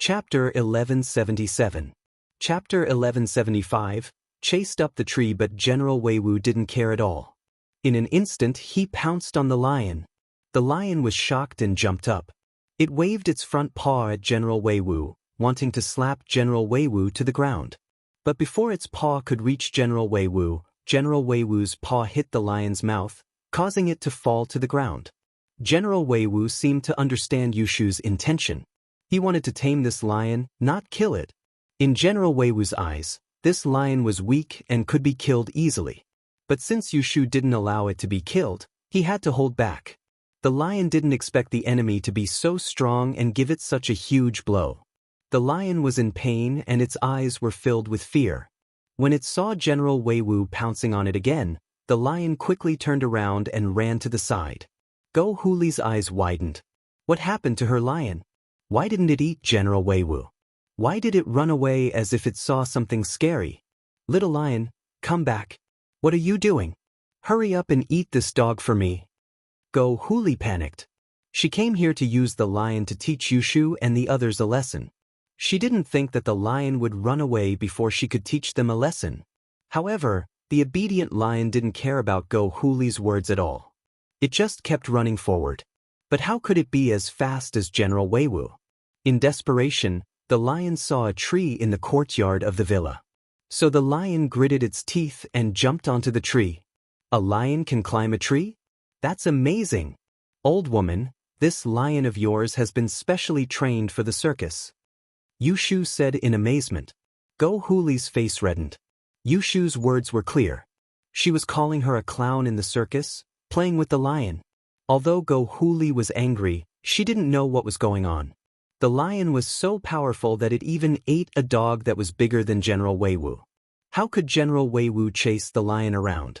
Chapter 1177. Chapter 1175, chased up the tree but General Weiwu didn't care at all. In an instant he pounced on the lion. The lion was shocked and jumped up. It waved its front paw at General Weiwu, wanting to slap General Weiwu to the ground. But before its paw could reach General Weiwu's paw hit the lion's mouth, causing it to fall to the ground. General Weiwu seemed to understand Yushu's intention. He wanted to tame this lion, not kill it. In General Weiwu's eyes, this lion was weak and could be killed easily. But since Yushu didn't allow it to be killed, he had to hold back. The lion didn't expect the enemy to be so strong and give it such a huge blow. The lion was in pain and its eyes were filled with fear. When it saw General Weiwu pouncing on it again, the lion quickly turned around and ran to the side. Go Huli's eyes widened. What happened to her lion? Why didn't it eat General Weiwu? Why did it run away as if it saw something scary? Little lion, come back. What are you doing? Hurry up and eat this dog for me. Go Huli panicked. She came here to use the lion to teach Yushu and the others a lesson. She didn't think that the lion would run away before she could teach them a lesson. However, the obedient lion didn't care about Go Huli's words at all. It just kept running forward. But how could it be as fast as General Weiwu? In desperation, the lion saw a tree in the courtyard of the villa. So the lion gritted its teeth and jumped onto the tree. A lion can climb a tree? That's amazing! Old woman, this lion of yours has been specially trained for the circus. Yushu said in amazement. Go Huli's face reddened. Yushu's words were clear. She was calling her a clown in the circus, playing with the lion. Although Go Huli was angry, she didn't know what was going on. The lion was so powerful that it even ate a dog that was bigger than General Weiwu. How could General Weiwu chase the lion around?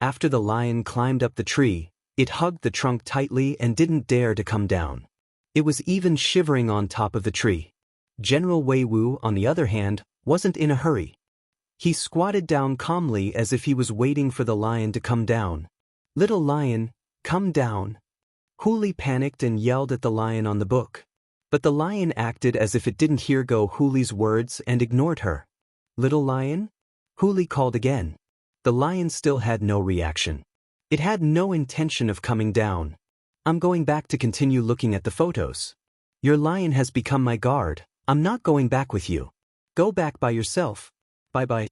After the lion climbed up the tree, it hugged the trunk tightly and didn't dare to come down. It was even shivering on top of the tree. General Weiwu, on the other hand, wasn't in a hurry. He squatted down calmly as if he was waiting for the lion to come down. Little lion, come down. Huli panicked and yelled at the lion on the book. But the lion acted as if it didn't hear Go Huli's words and ignored her. Little lion? Huli called again. The lion still had no reaction. It had no intention of coming down. I'm going back to continue looking at the photos. Your lion has become my guard. I'm not going back with you. Go back by yourself. Bye-bye.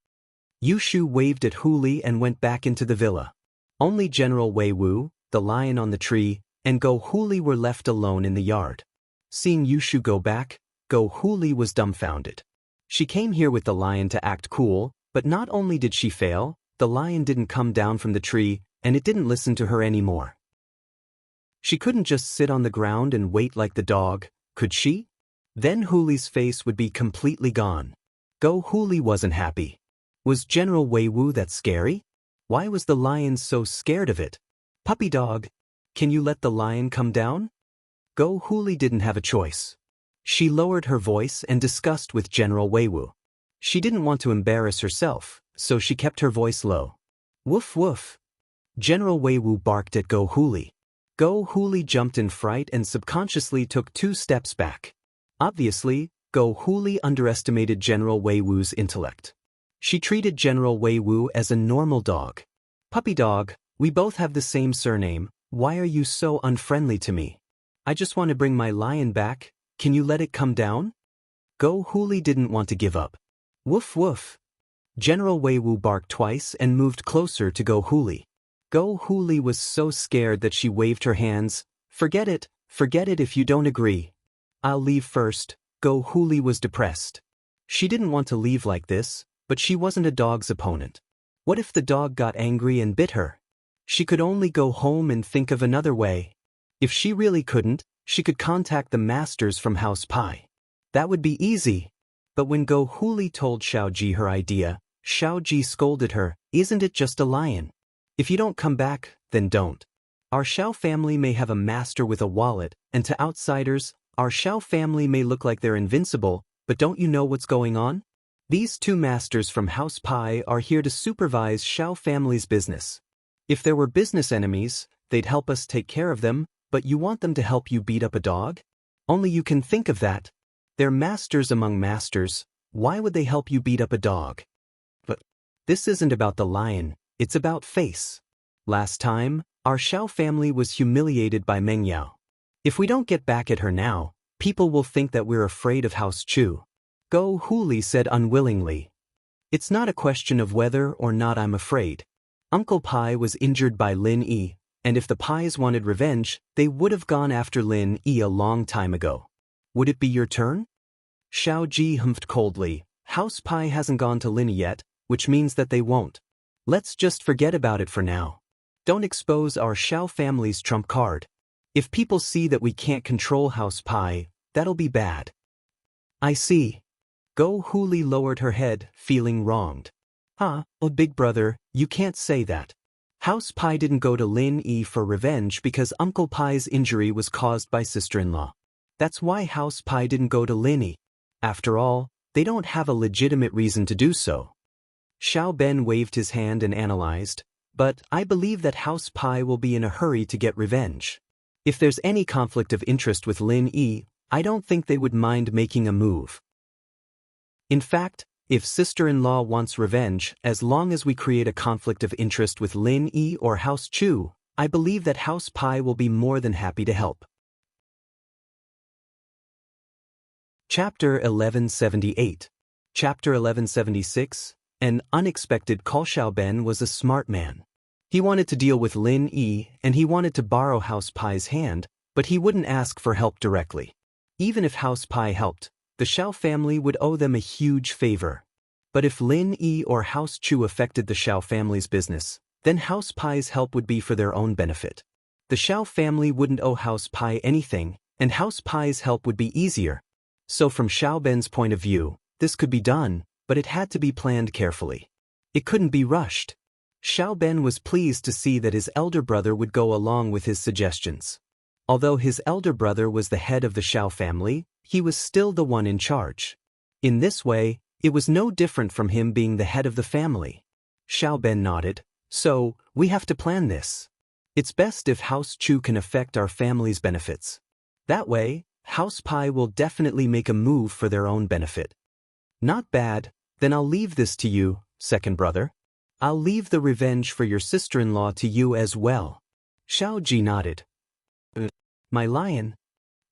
Yushu waved at Huli and went back into the villa. Only General Weiwu, the lion on the tree, and Go Huli were left alone in the yard. Seeing Yushu go back, Go Huli was dumbfounded. She came here with the lion to act cool, but not only did she fail, the lion didn't come down from the tree, and it didn't listen to her anymore. She couldn't just sit on the ground and wait like the dog, could she? Then Huli's face would be completely gone. Go Huli wasn't happy. Was General Weiwu that scary? Why was the lion so scared of it? Puppy dog, can you let the lion come down? Go Huli didn't have a choice. She lowered her voice and discussed with General Weiwu. She didn't want to embarrass herself, so she kept her voice low. Woof woof. General Weiwu barked at Go Huli. Go Huli jumped in fright and subconsciously took 2 steps back. Obviously, Go Huli underestimated General Weiwu's intellect. She treated General Weiwu as a normal dog. Puppy dog, we both have the same surname, why are you so unfriendly to me? I just want to bring my lion back, can you let it come down? Go Huli didn't want to give up. Woof woof. General Weiwu barked twice and moved closer to Go Huli. Go Huli was so scared that she waved her hands. Forget it if you don't agree. I'll leave first. Go Huli was depressed. She didn't want to leave like this, but she wasn't a dog's opponent. What if the dog got angry and bit her? She could only go home and think of another way. If she really couldn't, she could contact the masters from House Pi. That would be easy. But when Go Huli told Xiaoji her idea, Xiaoji scolded her, isn't it just a lion? If you don't come back, then don't. Our Xiao family may have a master with a wallet, and to outsiders, our Xiao family may look like they're invincible, but don't you know what's going on? These 2 masters from House Pi are here to supervise Xiao family's business. If there were business enemies, they'd help us take care of them, but you want them to help you beat up a dog? Only you can think of that. They're masters among masters. Why would they help you beat up a dog? But this isn't about the lion, it's about face. Last time, our Xiao family was humiliated by Meng Yao. If we don't get back at her now, people will think that we're afraid of House Chu. Go Huli said unwillingly. It's not a question of whether or not I'm afraid. Uncle Pai was injured by Lin Yi, and if the Pais wanted revenge, they would have gone after Lin Yi a long time ago. Would it be your turn? Xiao Ji humphed coldly. House Pai hasn't gone to Lin Yi yet, which means that they won't. Let's just forget about it for now. Don't expose our Xiao family's trump card. If people see that we can't control House Pai, that'll be bad. I see. Go Huli lowered her head, feeling wronged. Oh, big brother, you can't say that. House Pai didn't go to Lin Yi for revenge because Uncle Pai's injury was caused by sister-in-law. That's why House Pai didn't go to Lin Yi. After all, they don't have a legitimate reason to do so. Xiao Ben waved his hand and analyzed, but I believe that House Pai will be in a hurry to get revenge. If there's any conflict of interest with Lin Yi, I don't think they would mind making a move. In fact, if sister-in-law wants revenge, as long as we create a conflict of interest with Lin Yi or House Chu, I believe that House Pai will be more than happy to help. Chapter 1178. Chapter 1176. An unexpected call. Xiao Ben was a smart man. He wanted to deal with Lin Yi and he wanted to borrow House Pai's hand, but he wouldn't ask for help directly. Even if House Pai helped, the Xiao family would owe them a huge favor. But if Lin Yi or House Chu affected the Xiao family's business, then House Pai's help would be for their own benefit. The Xiao family wouldn't owe House Pai anything, and House Pai's help would be easier. So from Xiao Ben's point of view, this could be done, but it had to be planned carefully. It couldn't be rushed. Xiao Ben was pleased to see that his elder brother would go along with his suggestions. Although his elder brother was the head of the Xiao family, he was still the one in charge. In this way, it was no different from him being the head of the family. Xiao Ben nodded. So, we have to plan this. It's best if House Chu can affect our family's benefits. That way, House Pai will definitely make a move for their own benefit. Not bad, then I'll leave this to you, second brother. I'll leave the revenge for your sister-in-law to you as well. Xiao Ji nodded. My lion?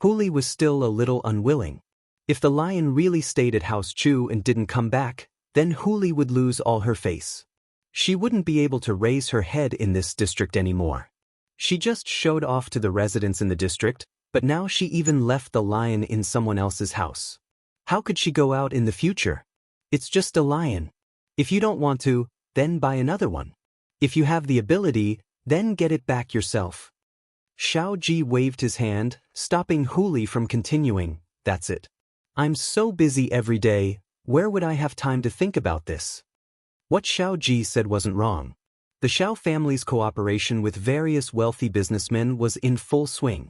Huli was still a little unwilling. If the lion really stayed at House Chu and didn't come back, then Huli would lose all her face. She wouldn't be able to raise her head in this district anymore. She just showed off to the residents in the district, but now she even left the lion in someone else's house. How could she go out in the future? It's just a lion. If you don't want to, then buy another one. If you have the ability, then get it back yourself. Xiao Ji waved his hand, stopping Huli from continuing. That's it. I'm so busy every day, where would I have time to think about this? What Xiao Ji said wasn't wrong. The Xiao family's cooperation with various wealthy businessmen was in full swing.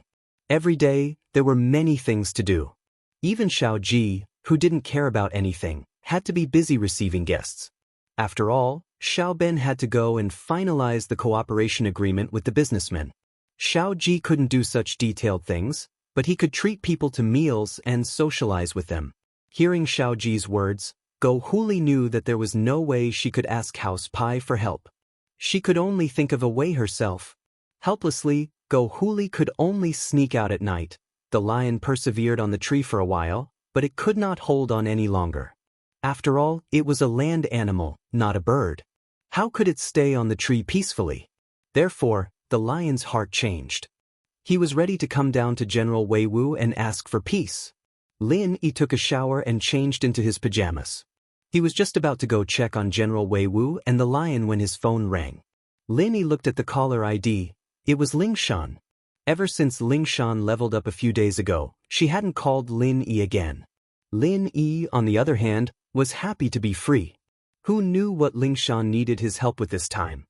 Every day, there were many things to do. Even Xiao Ji, who didn't care about anything, had to be busy receiving guests. After all, Xiao Ben had to go and finalize the cooperation agreement with the businessmen. Xiao Ji couldn't do such detailed things, but he could treat people to meals and socialize with them. Hearing Xiao Ji's words, Go Huli knew that there was no way she could ask House Pai for help. She could only think of a way herself. Helplessly, Go Huli could only sneak out at night. The lion persevered on the tree for a while, but it could not hold on any longer. After all, it was a land animal, not a bird. How could it stay on the tree peacefully? Therefore, the lion's heart changed. He was ready to come down to General Wei Wu and ask for peace. Lin Yi took a shower and changed into his pajamas. He was just about to go check on General Wei Wu and the lion when his phone rang. Lin Yi looked at the caller ID. It was Ling Shan. Ever since Ling Shan leveled up a few days ago, she hadn't called Lin Yi again. Lin Yi, on the other hand, was happy to be free. Who knew what Ling Shan needed his help with this time?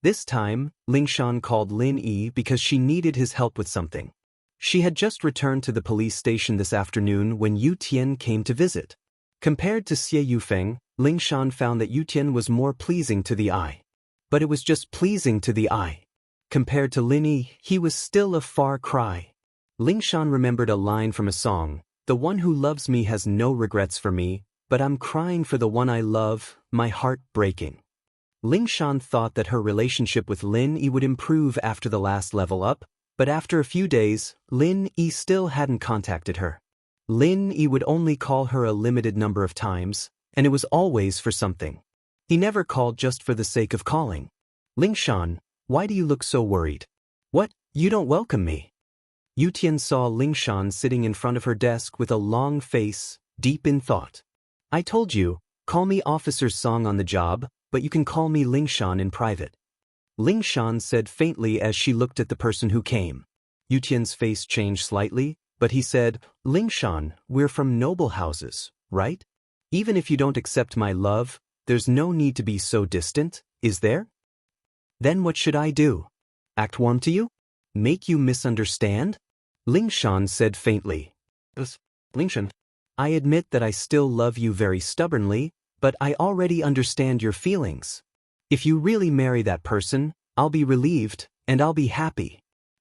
This time, Ling Shan called Lin Yi because she needed his help with something. She had just returned to the police station this afternoon when Yu Tian came to visit. Compared to Xie Yufeng, Ling Shan found that Yu Tian was more pleasing to the eye. But it was just pleasing to the eye. Compared to Lin Yi, he was still a far cry. Ling Shan remembered a line from a song, The one who loves me has no regrets for me, but I'm crying for the one I love, my heart breaking. Ling Shan thought that her relationship with Lin Yi would improve after the last level up, but after a few days, Lin Yi still hadn't contacted her. Lin Yi would only call her a limited number of times, and it was always for something. He never called just for the sake of calling. Ling Shan, why do you look so worried? What, you don't welcome me? Yu Tian saw Ling Shan sitting in front of her desk with a long face, deep in thought. I told you, call me Officer Song on the job, but you can call me Ling Shan in private. Ling Shan said faintly as she looked at the person who came. Yu Tian's face changed slightly, but he said, Ling Shan, we're from noble houses, right? Even if you don't accept my love, there's no need to be so distant, is there? Then what should I do? Act warm to you? Make you misunderstand? Ling Shan said faintly. Ling Shan, I admit that I still love you very stubbornly, but I already understand your feelings. If you really marry that person, I'll be relieved, and I'll be happy.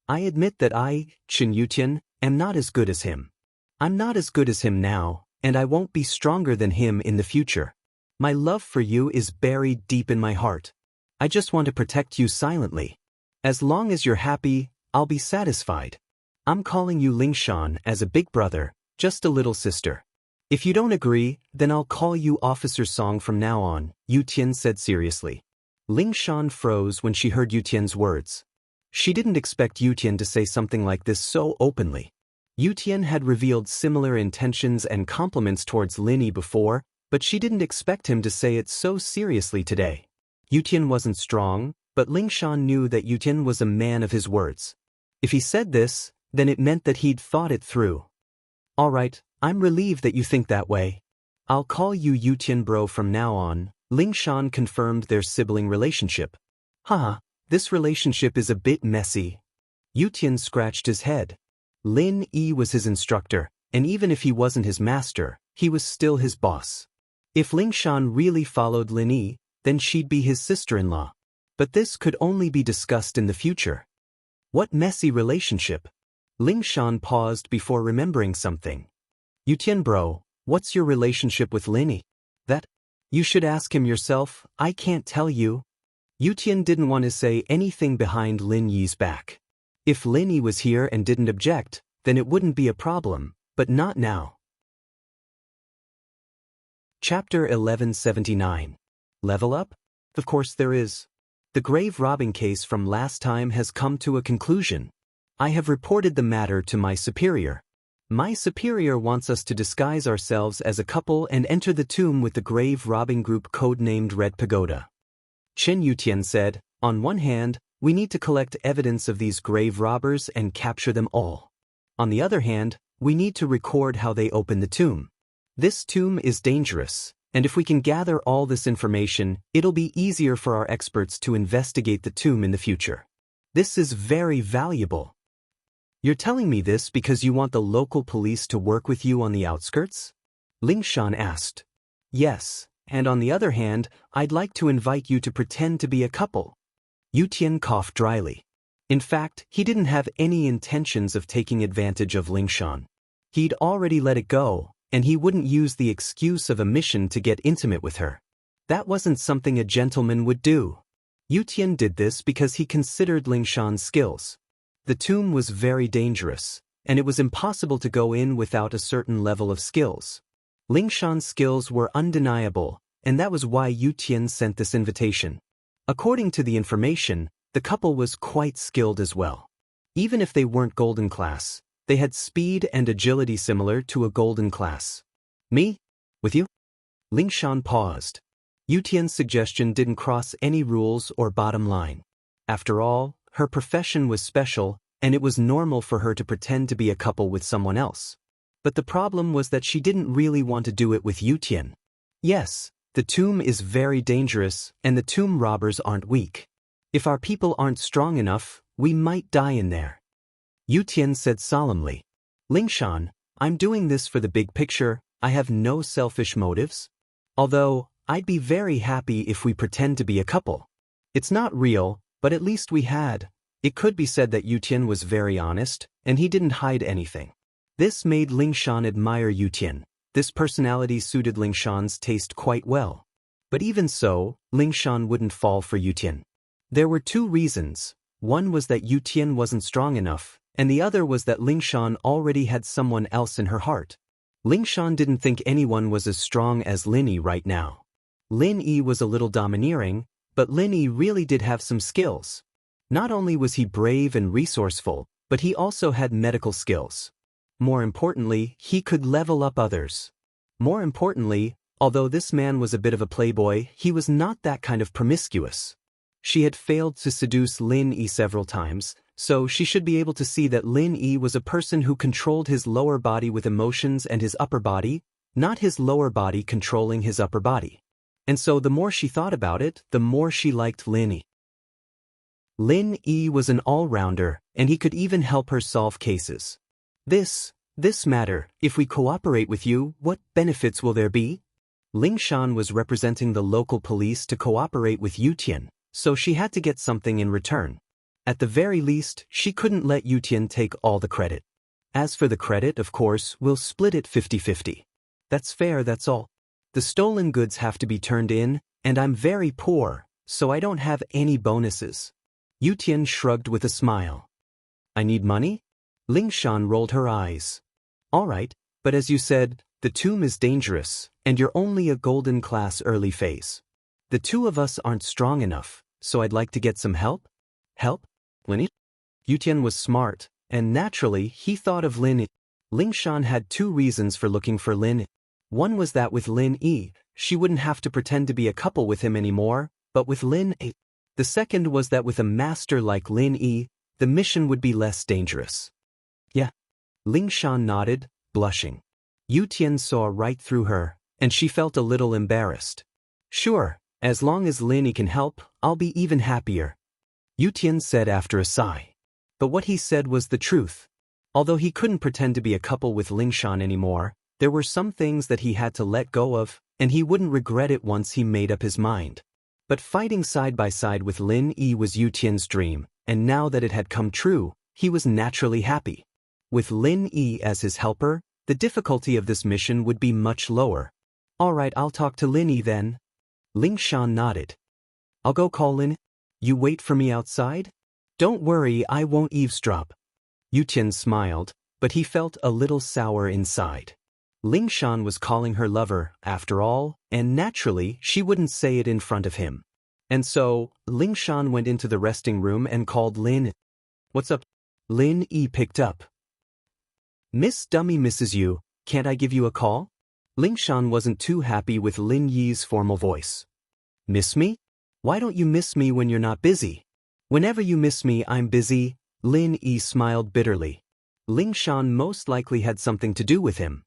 I admit that I, Chen Yutian, am not as good as him. I'm not as good as him now, and I won't be stronger than him in the future. My love for you is buried deep in my heart. I just want to protect you silently. As long as you're happy, I'll be satisfied. I'm calling you Ling Shan as a big brother, just a little sister. If you don't agree, then I'll call you Officer Song from now on, Yu Tian said seriously. Ling Shan froze when she heard Yu Tian's words. She didn't expect Yu Tian to say something like this so openly. Yu Tian had revealed similar intentions and compliments towards Lin Yi before, but she didn't expect him to say it so seriously today. Yu Tian wasn't strong, but Ling Shan knew that Yu Tian was a man of his words. If he said this, then it meant that he'd thought it through. All right, I'm relieved that you think that way. I'll call you Yu Tian bro from now on. Ling Shan confirmed their sibling relationship. Haha, this relationship is a bit messy. Yu Tian scratched his head. Lin Yi was his instructor, and even if he wasn't his master, he was still his boss. If Ling Shan really followed Lin Yi, then she'd be his sister-in-law. But this could only be discussed in the future. What messy relationship? Ling Shan paused before remembering something. Yu Tian bro, what's your relationship with Lin Yi? That? You should ask him yourself, I can't tell you. Yu Tian didn't want to say anything behind Lin Yi's back. If Lin Yi was here and didn't object, then it wouldn't be a problem, but not now. Chapter 1179. Level up? Of course there is. The grave robbing case from last time has come to a conclusion. I have reported the matter to my superior. My superior wants us to disguise ourselves as a couple and enter the tomb with the grave robbing group codenamed Red Pagoda. Chen Yutian said, on one hand, we need to collect evidence of these grave robbers and capture them all. On the other hand, we need to record how they open the tomb. This tomb is dangerous, and if we can gather all this information, it'll be easier for our experts to investigate the tomb in the future. This is very valuable. You're telling me this because you want the local police to work with you on the outskirts? Ling Shan asked. Yes, and on the other hand, I'd like to invite you to pretend to be a couple. Yu Tian coughed dryly. In fact, he didn't have any intentions of taking advantage of Ling Shan. He'd already let it go, and he wouldn't use the excuse of a mission to get intimate with her. That wasn't something a gentleman would do. Yu Tian did this because he considered Ling Shan's skills. The tomb was very dangerous, and it was impossible to go in without a certain level of skills. Ling Shan's skills were undeniable, and that was why Yu Tian sent this invitation. According to the information, the couple was quite skilled as well. Even if they weren't golden class, they had speed and agility similar to a golden class. Me? With you? Ling Shan paused. Yu Tian's suggestion didn't cross any rules or bottom line. After all, her profession was special, and it was normal for her to pretend to be a couple with someone else. But the problem was that she didn't really want to do it with Yu Tian. Yes, the tomb is very dangerous, and the tomb robbers aren't weak. If our people aren't strong enough, we might die in there. Yu Tian said solemnly. Ling Shan, I'm doing this for the big picture, I have no selfish motives. Although, I'd be very happy if we pretend to be a couple. It's not real, but at least we had. It could be said that Yu Tian was very honest, and he didn't hide anything. This made Lingshan admire Yutian. This personality suited Lingshan's taste quite well. But even so, Lingshan wouldn't fall for Yutian. There were two reasons. One was that Yutian wasn't strong enough, and the other was that Lingshan already had someone else in her heart. Lingshan didn't think anyone was as strong as Lin Yi right now. Lin Yi was a little domineering, but Lin Yi really did have some skills. Not only was he brave and resourceful, but he also had medical skills. More importantly, he could level up others. More importantly, although this man was a bit of a playboy, he was not that kind of promiscuous. She had failed to seduce Lin Yi several times, so she should be able to see that Lin Yi was a person who controlled his lower body with emotions and his upper body, not his lower body controlling his upper body. And so the more she thought about it, the more she liked Lin Yi. Lin Yi was an all-rounder, and he could even help her solve cases. This matter, if we cooperate with you, what benefits will there be? Lingshan was representing the local police to cooperate with Yutian, so she had to get something in return. At the very least, she couldn't let Yutian take all the credit. As for the credit, of course, we'll split it 50-50. That's fair, that's all. The stolen goods have to be turned in, and I'm very poor, so I don't have any bonuses. Yutian shrugged with a smile. I need money? Lingshan rolled her eyes. All right, but as you said, the tomb is dangerous, and you're only a golden class early phase. The two of us aren't strong enough, so I'd like to get some help. Help? Lin Yi? Yutian was smart, and naturally he thought of Lin Yi. Lingshan had two reasons for looking for Lin Yi. One was that with Lin Yi, she wouldn't have to pretend to be a couple with him anymore, but with Lin Yi. The second was that with a master like Lin Yi, the mission would be less dangerous. Yeah. Lingshan nodded, blushing. Yutian saw right through her, and she felt a little embarrassed. Sure, as long as Lin Yi can help, I'll be even happier. Yutian said after a sigh. But what he said was the truth. Although he couldn't pretend to be a couple with Lingshan anymore, there were some things that he had to let go of, and he wouldn't regret it once he made up his mind. But fighting side by side with Lin Yi was Yutian's dream, and now that it had come true, he was naturally happy. With Lin Yi as his helper, the difficulty of this mission would be much lower. All right, I'll talk to Lin Yi then. Lingshan nodded. I'll go call Lin Yi. You wait for me outside? Don't worry, I won't eavesdrop. Yutian smiled, but he felt a little sour inside. Lingshan was calling her lover, after all, and naturally she wouldn't say it in front of him. And so, Lingshan went into the resting room and called Lin Yi. What's up? Lin Yi picked up. Miss Dummy misses you, can't I give you a call? Lingshan wasn't too happy with Lin Yi's formal voice. Miss me? Why don't you miss me when you're not busy? Whenever you miss me, I'm busy. Lin Yi smiled bitterly. Lingshan most likely had something to do with him.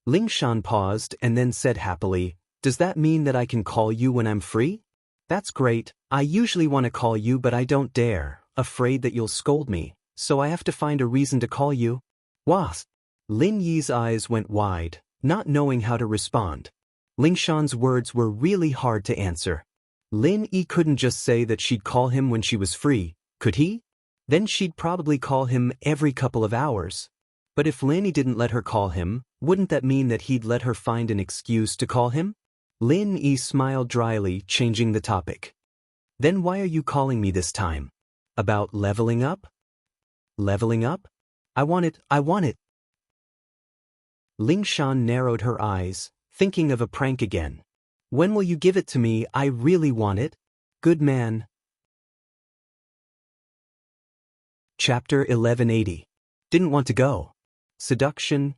Lingshan paused and then said happily, Does that mean that I can call you when I'm free? That's great. I usually want to call you but I don't dare, afraid that you'll scold me, so I have to find a reason to call you. Was? Lin Yi's eyes went wide, not knowing how to respond. Lingshan's words were really hard to answer. Lin Yi couldn't just say that she'd call him when she was free, could he? Then she'd probably call him every couple of hours. But if Lin Yi didn't let her call him, wouldn't that mean that he'd let her find an excuse to call him? Lin Yi smiled dryly, changing the topic. Then why are you calling me this time? About leveling up? Leveling up? I want it. Lingshan narrowed her eyes, thinking of a prank again. When will you give it to me? I really want it. Good man. Chapter 1180. Didn't want to go. Seduction.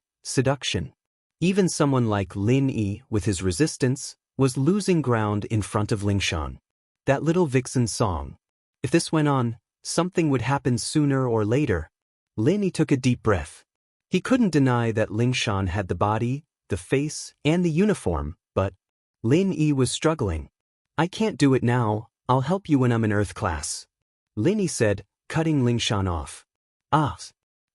Even someone like Lin Yi, with his resistance, was losing ground in front of Lingshan. That little vixen song. If this went on, something would happen sooner or later. Lin Yi took a deep breath. He couldn't deny that Lingshan had the body, the face, and the uniform, but Lin Yi was struggling. I can't do it now, I'll help you when I'm in Earth class. Lin Yi said, cutting Lingshan off. Ah.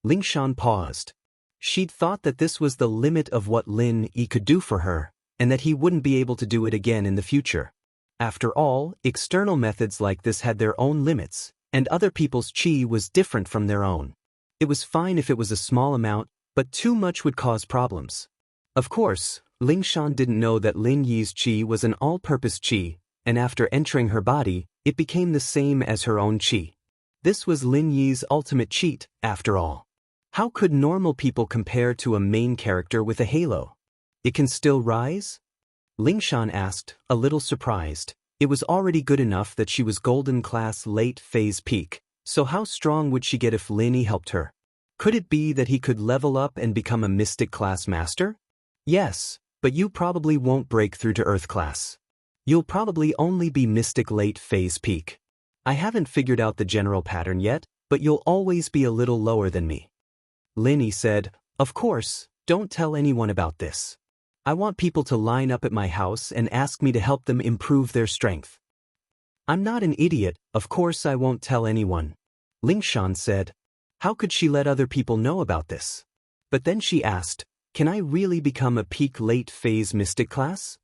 Lingshan paused. She'd thought that this was the limit of what Lin Yi could do for her, and that he wouldn't be able to do it again in the future. After all, external methods like this had their own limits, and other people's chi was different from their own. It was fine if it was a small amount, But too much would cause problems. Of course, Ling Shan didn't know that Lin Yi's qi was an all-purpose qi, and after entering her body, it became the same as her own qi. This was Lin Yi's ultimate cheat, after all. How could normal people compare to a main character with a halo? It can still rise? Ling Shan asked, a little surprised. It was already good enough that she was golden class late phase peak, so how strong would she get if Lin Yi helped her? Could it be that he could level up and become a mystic class master? Yes, but you probably won't break through to Earth class. You'll probably only be mystic late phase peak. I haven't figured out the general pattern yet, but you'll always be a little lower than me. Lin Yi said, of course, don't tell anyone about this. I want people to line up at my house and ask me to help them improve their strength. I'm not an idiot, of course I won't tell anyone. Ling Shan said. How could she let other people know about this? But then she asked, can I really become a peak late phase mystic class?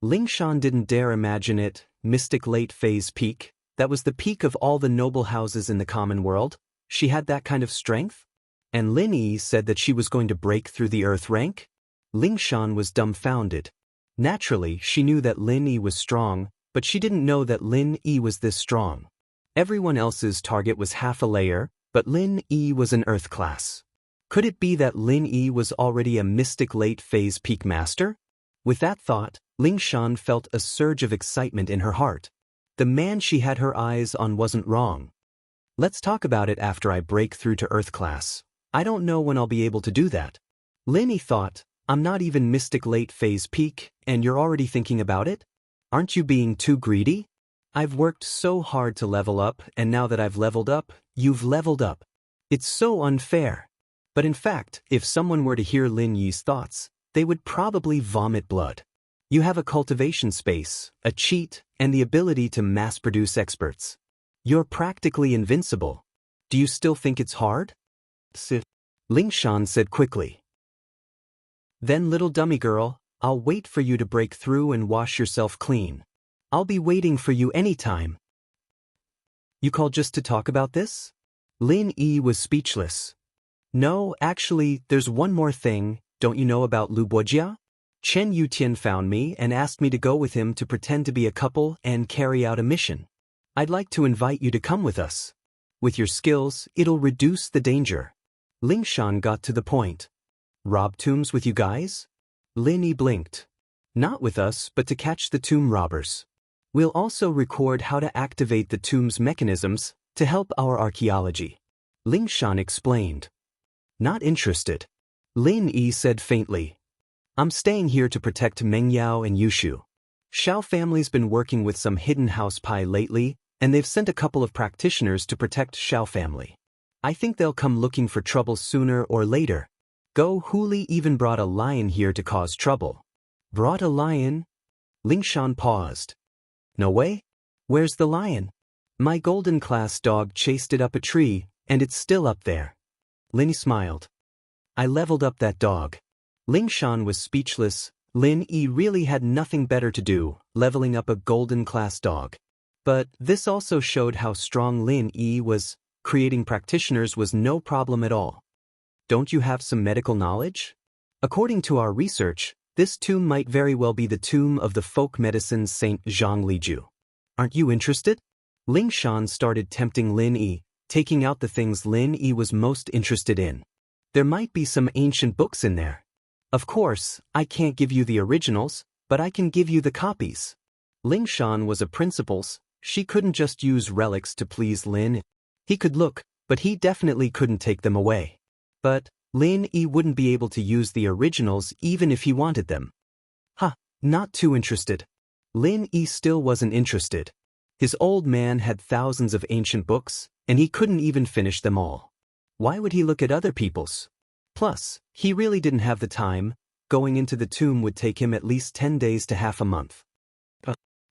Ling Shan didn't dare imagine it, mystic late phase peak. That was the peak of all the noble houses in the common world. She had that kind of strength? And Lin Yi said that she was going to break through the Earth rank? Ling Shan was dumbfounded. Naturally, she knew that Lin Yi was strong, but she didn't know that Lin Yi was this strong. Everyone else's target was half a layer, but Lin Yi was an Earth class. Could it be that Lin Yi was already a mystic late phase peak master? With that thought, Ling Shan felt a surge of excitement in her heart. The man she had her eyes on wasn't wrong. Let's talk about it after I break through to Earth class. I don't know when I'll be able to do that. Lin Yi thought, I'm not even mystic late phase peak, and you're already thinking about it? Aren't you being too greedy? I've worked so hard to level up, and now that I've leveled up, you've leveled up. It's so unfair. But in fact, if someone were to hear Lin Yi's thoughts, they would probably vomit blood. You have a cultivation space, a cheat, and the ability to mass-produce experts. You're practically invincible. Do you still think it's hard? Ling Shan said quickly. Then little dummy girl, I'll wait for you to break through and wash yourself clean. I'll be waiting for you anytime. You called just to talk about this? Lin Yi was speechless. No, actually, there's one more thing. Don't you know about Lu Bojia? Chen Yutian found me and asked me to go with him to pretend to be a couple and carry out a mission. I'd like to invite you to come with us. With your skills, it'll reduce the danger. Ling Shan got to the point. Rob tombs with you guys? Lin Yi blinked. Not with us, but to catch the tomb robbers. We'll also record how to activate the tomb's mechanisms to help our archaeology. Ling Shan explained. Not interested. Lin Yi said faintly. I'm staying here to protect Meng Yao and Yushu. Xiao family's been working with some hidden house pie lately, and they've sent a couple of practitioners to protect Xiao family. I think they'll come looking for trouble sooner or later. Go Huli even brought a lion here to cause trouble. Brought a lion? Ling Shan paused. No way? Where's the lion? My golden class dog chased it up a tree, and it's still up there. Lin Yi smiled. I leveled up that dog. Ling Shan was speechless. Lin Yi really had nothing better to do, leveling up a golden class dog. But this also showed how strong Lin Yi was. Creating practitioners was no problem at all. Don't you have some medical knowledge? According to our research, this tomb might very well be the tomb of the folk medicine Saint Zhang Liju. Aren't you interested? Ling Shan started tempting Lin Yi, taking out the things Lin Yi was most interested in. There might be some ancient books in there. Of course, I can't give you the originals, but I can give you the copies. Ling Shan was a principals. She couldn't just use relics to please Lin. He could look, but he definitely couldn't take them away. But Lin Yi wouldn't be able to use the originals even if he wanted them. Not too interested. Lin Yi still wasn't interested. His old man had thousands of ancient books, and he couldn't even finish them all. Why would he look at other people's? Plus, he really didn't have the time. Going into the tomb would take him at least 10 days to half a month.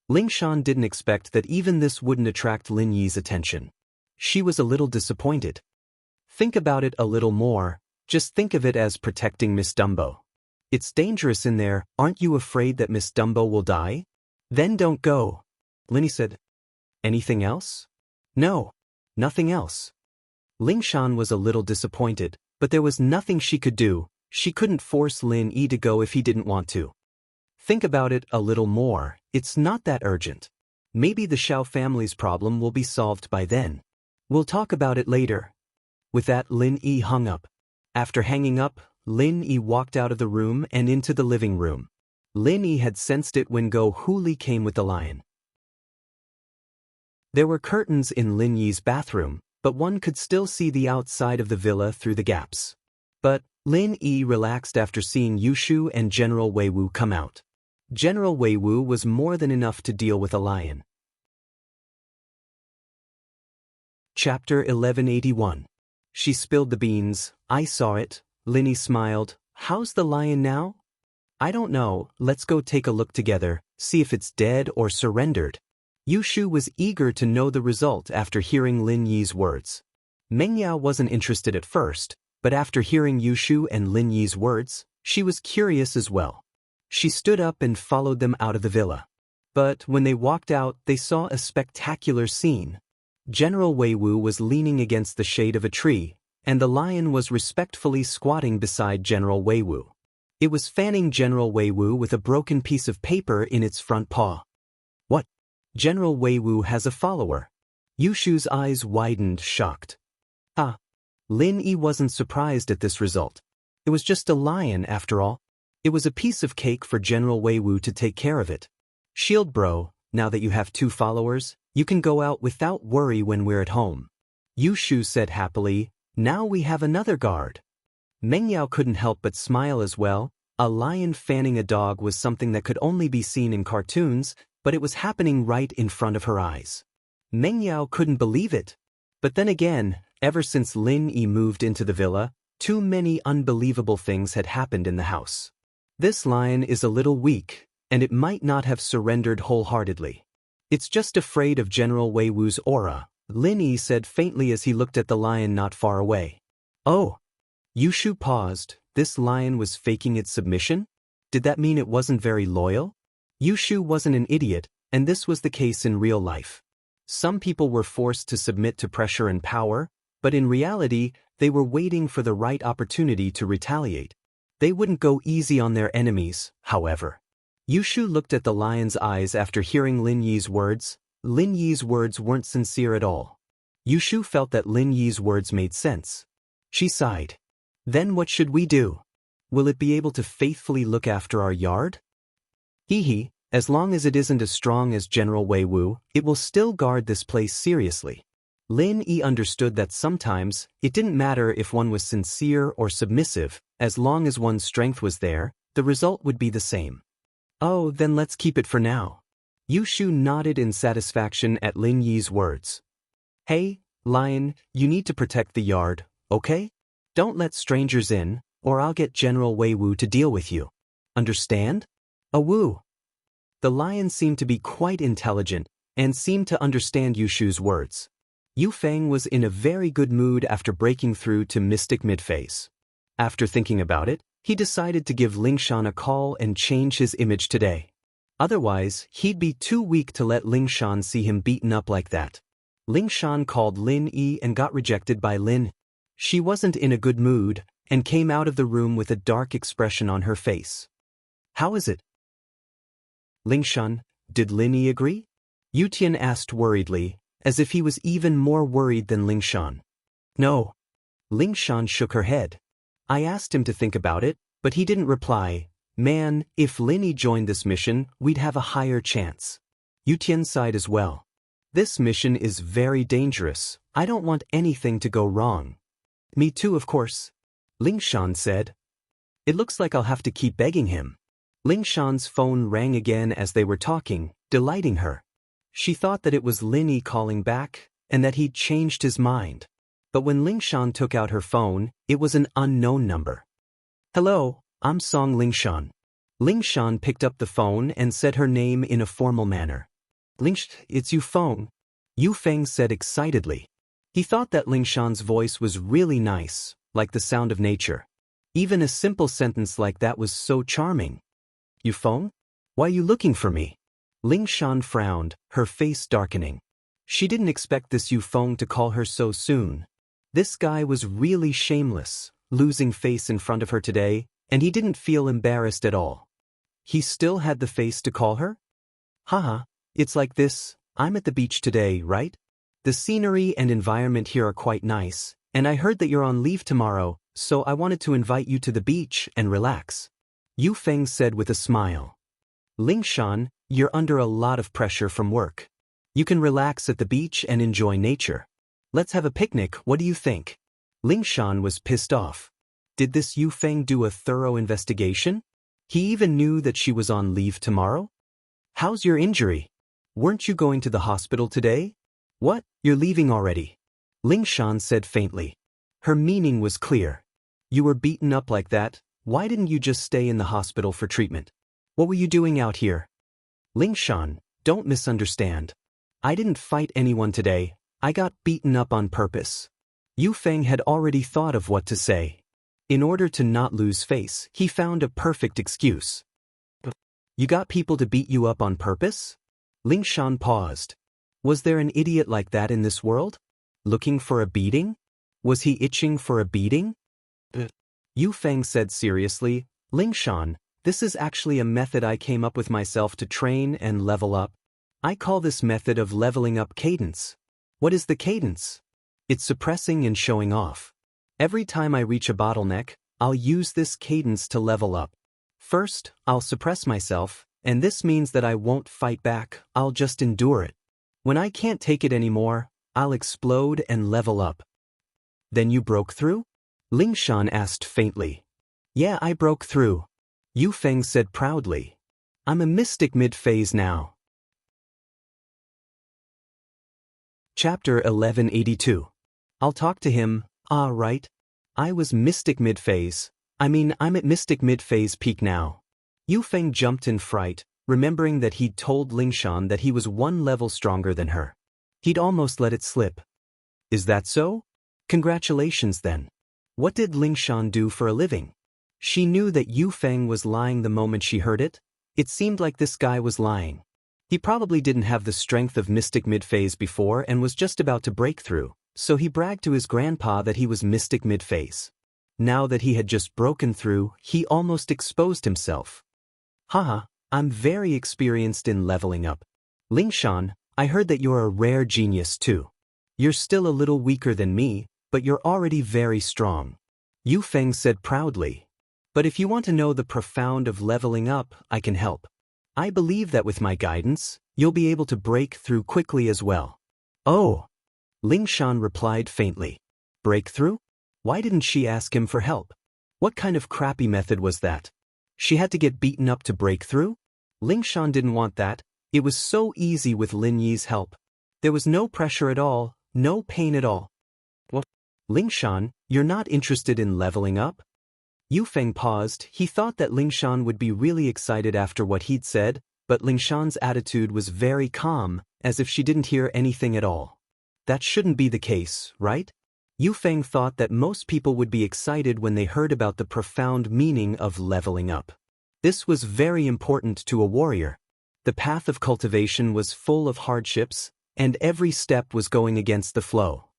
Ling Shan didn't expect that even this wouldn't attract Lin Yi's attention. She was a little disappointed. Think about it a little more. Just think of it as protecting Miss Dumbo. It's dangerous in there. Aren't you afraid that Miss Dumbo will die? Then don't go. Lin Yi said. Anything else? No. Nothing else. Ling Shan was a little disappointed, But there was nothing she could do. She couldn't force Lin Yi to go if he didn't want to. Think about it a little more, it's not that urgent. Maybe the Xiao family's problem will be solved by then. We'll talk about it later. With that, Lin Yi hung up. After hanging up, Lin Yi walked out of the room and into the living room. Lin Yi had sensed it when Go Huli came with the lion. There were curtains in Lin Yi's bathroom, but one could still see the outside of the villa through the gaps. But Lin Yi relaxed after seeing Yushu and General Wei Wu come out. General Wei Wu was more than enough to deal with a lion. Chapter 1181. She spilled the beans. I saw it. Lin Yi smiled. How's the lion now? I don't know. Let's go take a look together, see if it's dead or surrendered. Yushu was eager to know the result after hearing Lin Yi's words. Meng Yao wasn't interested at first, but after hearing Yushu and Lin Yi's words, she was curious as well. She stood up and followed them out of the villa. But when they walked out, they saw a spectacular scene. General Wei Wu was leaning against the shade of a tree, and the lion was respectfully squatting beside General Wei Wu. It was fanning General Wei Wu with a broken piece of paper in its front paw. What? General Wei Wu has a follower. Yushu's eyes widened, shocked. Ah. Lin Yi wasn't surprised at this result. It was just a lion after all. It was a piece of cake for General Wei Wu to take care of it. Shield bro, now that you have 2 followers, you can go out without worry when we're at home. Yushu said happily, now we have another guard. Meng Yao couldn't help but smile as well. A lion fanning a dog was something that could only be seen in cartoons, but it was happening right in front of her eyes. Meng Yao couldn't believe it. But then again, ever since Lin Yi moved into the villa, too many unbelievable things had happened in the house. This lion is a little weak, and it might not have surrendered wholeheartedly. It's just afraid of General Wei Wu's aura, Lin Yi said faintly as he looked at the lion not far away. Oh. Yushu paused. This lion was faking its submission? Did that mean it wasn't very loyal? Yushu wasn't an idiot, and this was the case in real life. Some people were forced to submit to pressure and power, but in reality, they were waiting for the right opportunity to retaliate. They wouldn't go easy on their enemies, however. Yushu looked at the lion's eyes after hearing Lin Yi's words. Lin Yi's words weren't sincere at all. Yushu felt that Lin Yi's words made sense. She sighed. Then what should we do? Will it be able to faithfully look after our yard? Hee, as long as it isn't as strong as General Wei Wu, it will still guard this place seriously. Lin Yi understood that sometimes, it didn't matter if one was sincere or submissive, as long as one's strength was there, the result would be the same. Oh, then let's keep it for now. Yushu nodded in satisfaction at Lin Yi's words. Hey, lion, you need to protect the yard, okay? Don't let strangers in, or I'll get General Wei Wu to deal with you. Understand? A woo. The lion seemed to be quite intelligent, and seemed to understand Yushu's words. Yu Feng was in a very good mood after breaking through to Mystic Midphase. After thinking about it, he decided to give Lingshan a call and change his image today. Otherwise, he'd be too weak to let Lingshan see him beaten up like that. Lingshan called Lin Yi and got rejected by Lin. She wasn't in a good mood, and came out of the room with a dark expression on her face. How is it? Lingshan, did Lin Yi agree? Yutian asked worriedly, as if he was even more worried than Lingshan. No. Lingshan shook her head. I asked him to think about it, but he didn't reply. Man, if Lin Yi joined this mission, we'd have a higher chance. Yutian sighed as well. This mission is very dangerous. I don't want anything to go wrong. Me too, of course. Lingshan said. It looks like I'll have to keep begging him. Lingshan's phone rang again as they were talking, delighting her. She thought that it was Lin Yi calling back, and that he'd changed his mind. But when Lingshan took out her phone, it was an unknown number. Hello, I'm Song Lingshan. Lingshan picked up the phone and said her name in a formal manner. It's Yu Feng. Yu Feng said excitedly. He thought that Lingshan's voice was really nice, like the sound of nature. Even a simple sentence like that was so charming. Yu Feng? Why are you looking for me? Lingshan frowned, her face darkening. She didn't expect this Yu Feng to call her so soon. This guy was really shameless. losing face in front of her today, and he didn't feel embarrassed at all. He still had the face to call her? Haha, it's like this, I'm at the beach today, right? The scenery and environment here are quite nice, and I heard that you're on leave tomorrow, so I wanted to invite you to the beach and relax. Yu Feng said with a smile. Lingshan, you're under a lot of pressure from work. You can relax at the beach and enjoy nature. Let's have a picnic, what do you think? Lingshan was pissed off. Did this Yu Feng do a thorough investigation? He even knew that she was on leave tomorrow? How's your injury? Weren't you going to the hospital today? What, you're leaving already? Lingshan said faintly. Her meaning was clear. You were beaten up like that, why didn't you just stay in the hospital for treatment? What were you doing out here? Lingshan, don't misunderstand. I didn't fight anyone today, I got beaten up on purpose. Yu Feng had already thought of what to say. In order to not lose face, he found a perfect excuse. You got people to beat you up on purpose? Lingshan paused. Was there an idiot like that in this world? Looking for a beating? Was he itching for a beating? Yu Feng said seriously, Lingshan, this is actually a method I came up with myself to train and level up. I call this method of leveling up cadence. What is the cadence? It's suppressing and showing off. Every time I reach a bottleneck, I'll use this cadence to level up. First, I'll suppress myself, and this means that I won't fight back, I'll just endure it. When I can't take it anymore, I'll explode and level up. Then you broke through? Lingshan asked faintly. Yeah, I broke through. Yu Feng said proudly. I'm a mystic mid-phase now. Chapter 1182. I'll talk to him, right. I was mystic mid-phase. I'm at mystic mid-phase peak now. Yu Feng jumped in fright, remembering that he'd told Lingshan that he was one level stronger than her. He'd almost let it slip. Is that so? Congratulations then. What did Lingshan do for a living? She knew that Yu Feng was lying the moment she heard it. It seemed like this guy was lying. He probably didn't have the strength of mystic mid-phase before and was just about to break through, so he bragged to his grandpa that he was mystic mid-phase. Now that he had just broken through, he almost exposed himself. Haha, I'm very experienced in leveling up. Lingshan, I heard that you're a rare genius too. You're still a little weaker than me, but you're already very strong. Yu Feng said proudly. But if you want to know the profound of leveling up, I can help. I believe that with my guidance, you'll be able to break through quickly as well. Oh! Lingshan replied faintly. Breakthrough? Why didn't she ask him for help? What kind of crappy method was that? She had to get beaten up to break through? Lingshan didn't want that. It was so easy with Lin Yi's help. There was no pressure at all, no pain at all. What? Lingshan, you're not interested in leveling up? Yu Feng paused. He thought that Lingshan would be really excited after what he'd said, but Lingshan's attitude was very calm, as if she didn't hear anything at all. That shouldn't be the case, right? Yu Feng thought that most people would be excited when they heard about the profound meaning of leveling up. This was very important to a warrior. The path of cultivation was full of hardships, and every step was going against the flow.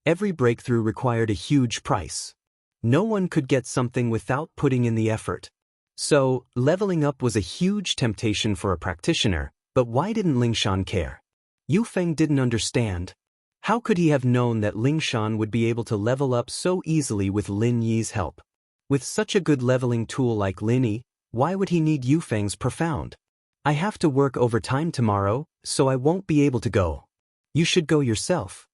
Every breakthrough required a huge price. No one could get something without putting in the effort. So, leveling up was a huge temptation for a practitioner, but why didn't Lingshan care? Yu Feng didn't understand. How could he have known that Lingshan would be able to level up so easily with Lin Yi's help? With such a good leveling tool like Lin Yi, why would he need Yu Feng's profound? I have to work overtime tomorrow, so I won't be able to go. You should go yourself.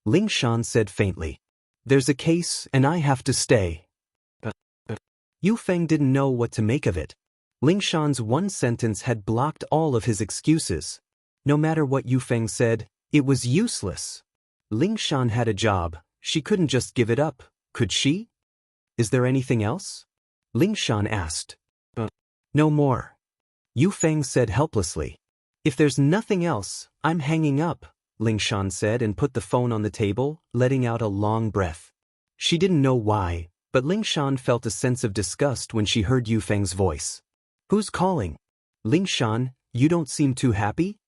Lingshan said faintly. There's a case and I have to stay. Yu Feng didn't know what to make of it. Lingshan's one sentence had blocked all of his excuses. No matter what Yu Feng said, it was useless. Lingshan had a job, she couldn't just give it up, could she? Is there anything else? Lingshan asked. No more. Yu Feng said helplessly. If there's nothing else, I'm hanging up, Lingshan said and put the phone on the table, letting out a long breath. She didn't know why, but Lingshan felt a sense of disgust when she heard Yu Feng's voice. Who's calling? Lingshan, you don't seem too happy?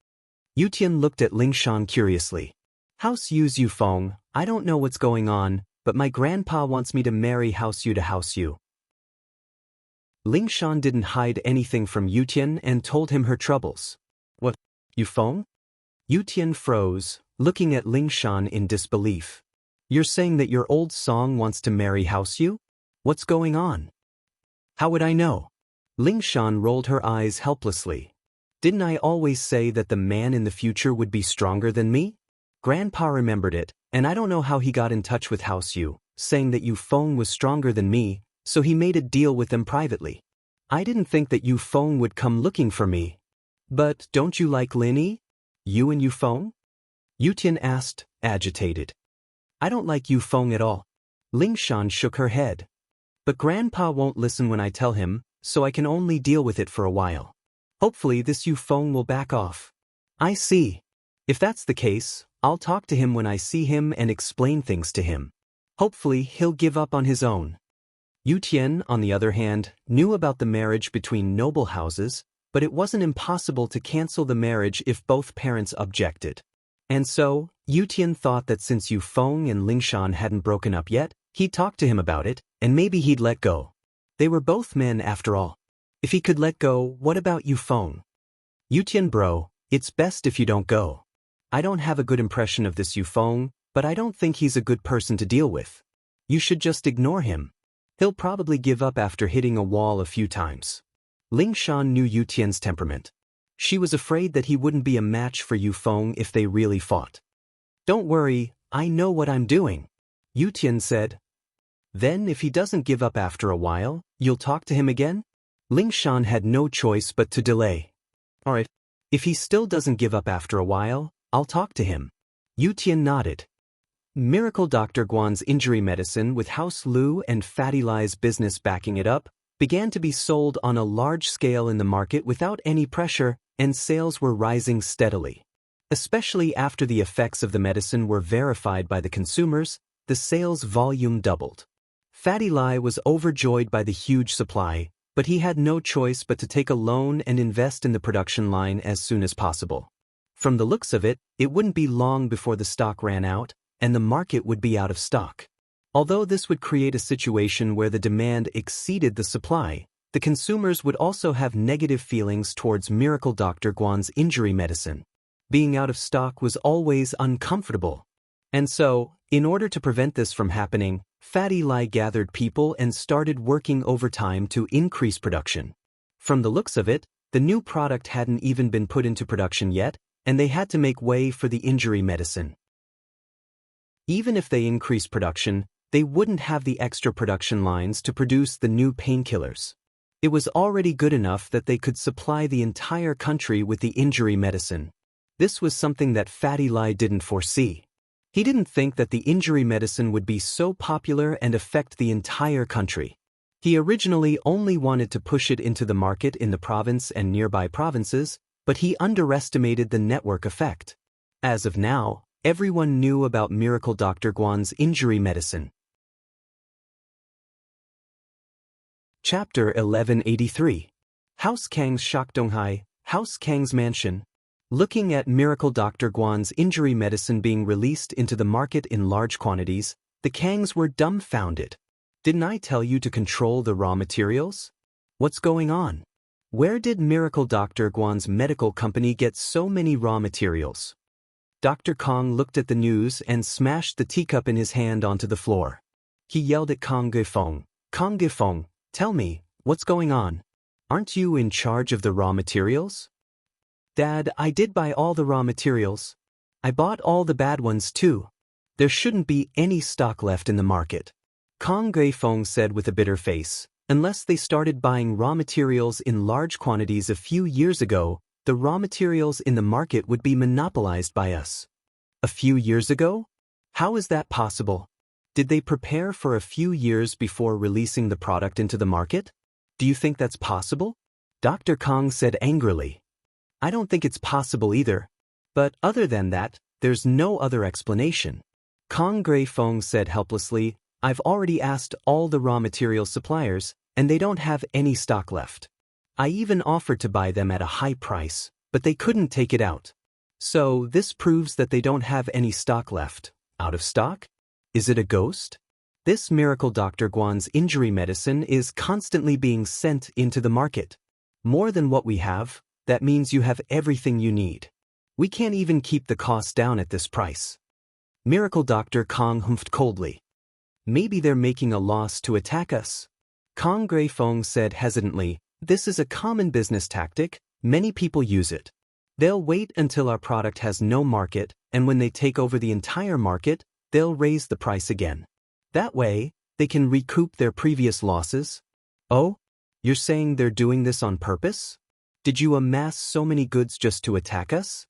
Yu Tian looked at Lingshan curiously. House Yu Feng, I don't know what's going on, but my grandpa wants me to marry House Yu to House Yu. Lingshan didn't hide anything from Yutian and told him her troubles. What? Yufeng? Yutian froze, looking at Lingshan in disbelief. You're saying that your old song wants to marry House Yu? What's going on? How would I know? Lingshan rolled her eyes helplessly. Didn't I always say that the man in the future would be stronger than me? Grandpa remembered it, and I don't know how he got in touch with House Yu, saying that Yufeng was stronger than me, so he made a deal with them privately. I didn't think that Yufeng would come looking for me. But don't you like Linny? You and Yufeng? Yutian asked, agitated. I don't like Yufeng at all. Lingshan shook her head. But Grandpa won't listen when I tell him, so I can only deal with it for a while. Hopefully this Yufeng will back off. I see. If that's the case, I'll talk to him when I see him and explain things to him. Hopefully he'll give up on his own. Yutian, on the other hand, knew about the marriage between noble houses, but it wasn't impossible to cancel the marriage if both parents objected. And so, Yutian thought that since Yufeng and Lingshan hadn't broken up yet, he'd talk to him about it, and maybe he'd let go. They were both men after all. If he could let go, what about Yufeng? Yutian bro, it's best if you don't go. I don't have a good impression of this Yufeng, but I don't think he's a good person to deal with. You should just ignore him. He'll probably give up after hitting a wall a few times. Lingshan knew Yutian's temperament. She was afraid that he wouldn't be a match for Yufeng if they really fought. Don't worry, I know what I'm doing, Yutian said. Then if he doesn't give up after a while, you'll talk to him again? Lingshan had no choice but to delay. Alright, if he still doesn't give up after a while, I'll talk to him. Yutian nodded. Miracle Dr. Guan's injury medicine, with House Lu and Fatty Lie's business backing it up, began to be sold on a large scale in the market without any pressure, and sales were rising steadily. Especially after the effects of the medicine were verified by the consumers, the sales volume doubled. Fatty Lie was overjoyed by the huge supply, but he had no choice but to take a loan and invest in the production line as soon as possible. From the looks of it, it wouldn't be long before the stock ran out, and the market would be out of stock. Although this would create a situation where the demand exceeded the supply, the consumers would also have negative feelings towards Miracle Dr. Guan's injury medicine. Being out of stock was always uncomfortable. And so, in order to prevent this from happening, Fatty Lie gathered people and started working overtime to increase production. From the looks of it, the new product hadn't even been put into production yet, and they had to make way for the injury medicine. Even if they increased production, they wouldn't have the extra production lines to produce the new painkillers. It was already good enough that they could supply the entire country with the injury medicine. This was something that Fatty Lie didn't foresee. He didn't think that the injury medicine would be so popular and affect the entire country. He originally only wanted to push it into the market in the province and nearby provinces, but he underestimated the network effect. As of now, everyone knew about Miracle Dr. Guan's injury medicine. Chapter 1183. House Kang's Shakdonghai, House Kang's Mansion. Looking at Miracle Dr. Guan's injury medicine being released into the market in large quantities, the Kangs were dumbfounded. Didn't I tell you to control the raw materials? What's going on? Where did Miracle Dr. Guan's medical company get so many raw materials? Dr. Kong looked at the news and smashed the teacup in his hand onto the floor. He yelled at Kong Gefeng, tell me, what's going on? Aren't you in charge of the raw materials? Dad, I did buy all the raw materials. I bought all the bad ones too. There shouldn't be any stock left in the market. Kong Gefeng said with a bitter face, unless they started buying raw materials in large quantities a few years ago, the raw materials in the market would be monopolized by us. A few years ago? How is that possible? Did they prepare for a few years before releasing the product into the market? Do you think that's possible? Dr. Kong said angrily. I don't think it's possible either. But other than that, there's no other explanation. Kong Gefeng said helplessly, I've already asked all the raw material suppliers, and they don't have any stock left. I even offered to buy them at a high price, but they couldn't take it out. So this proves that they don't have any stock left. Out of stock? Is it a ghost? This miracle Dr. Guan's injury medicine is constantly being sent into the market. More than what we have, that means you have everything you need. We can't even keep the cost down at this price. Miracle Dr. Kong humphed coldly. Maybe they're making a loss to attack us. Kong Grey Feng said hesitantly, this is a common business tactic, many people use it. They'll wait until our product has no market, and when they take over the entire market, they'll raise the price again. That way, they can recoup their previous losses. Oh? You're saying they're doing this on purpose? Did you amass so many goods just to attack us?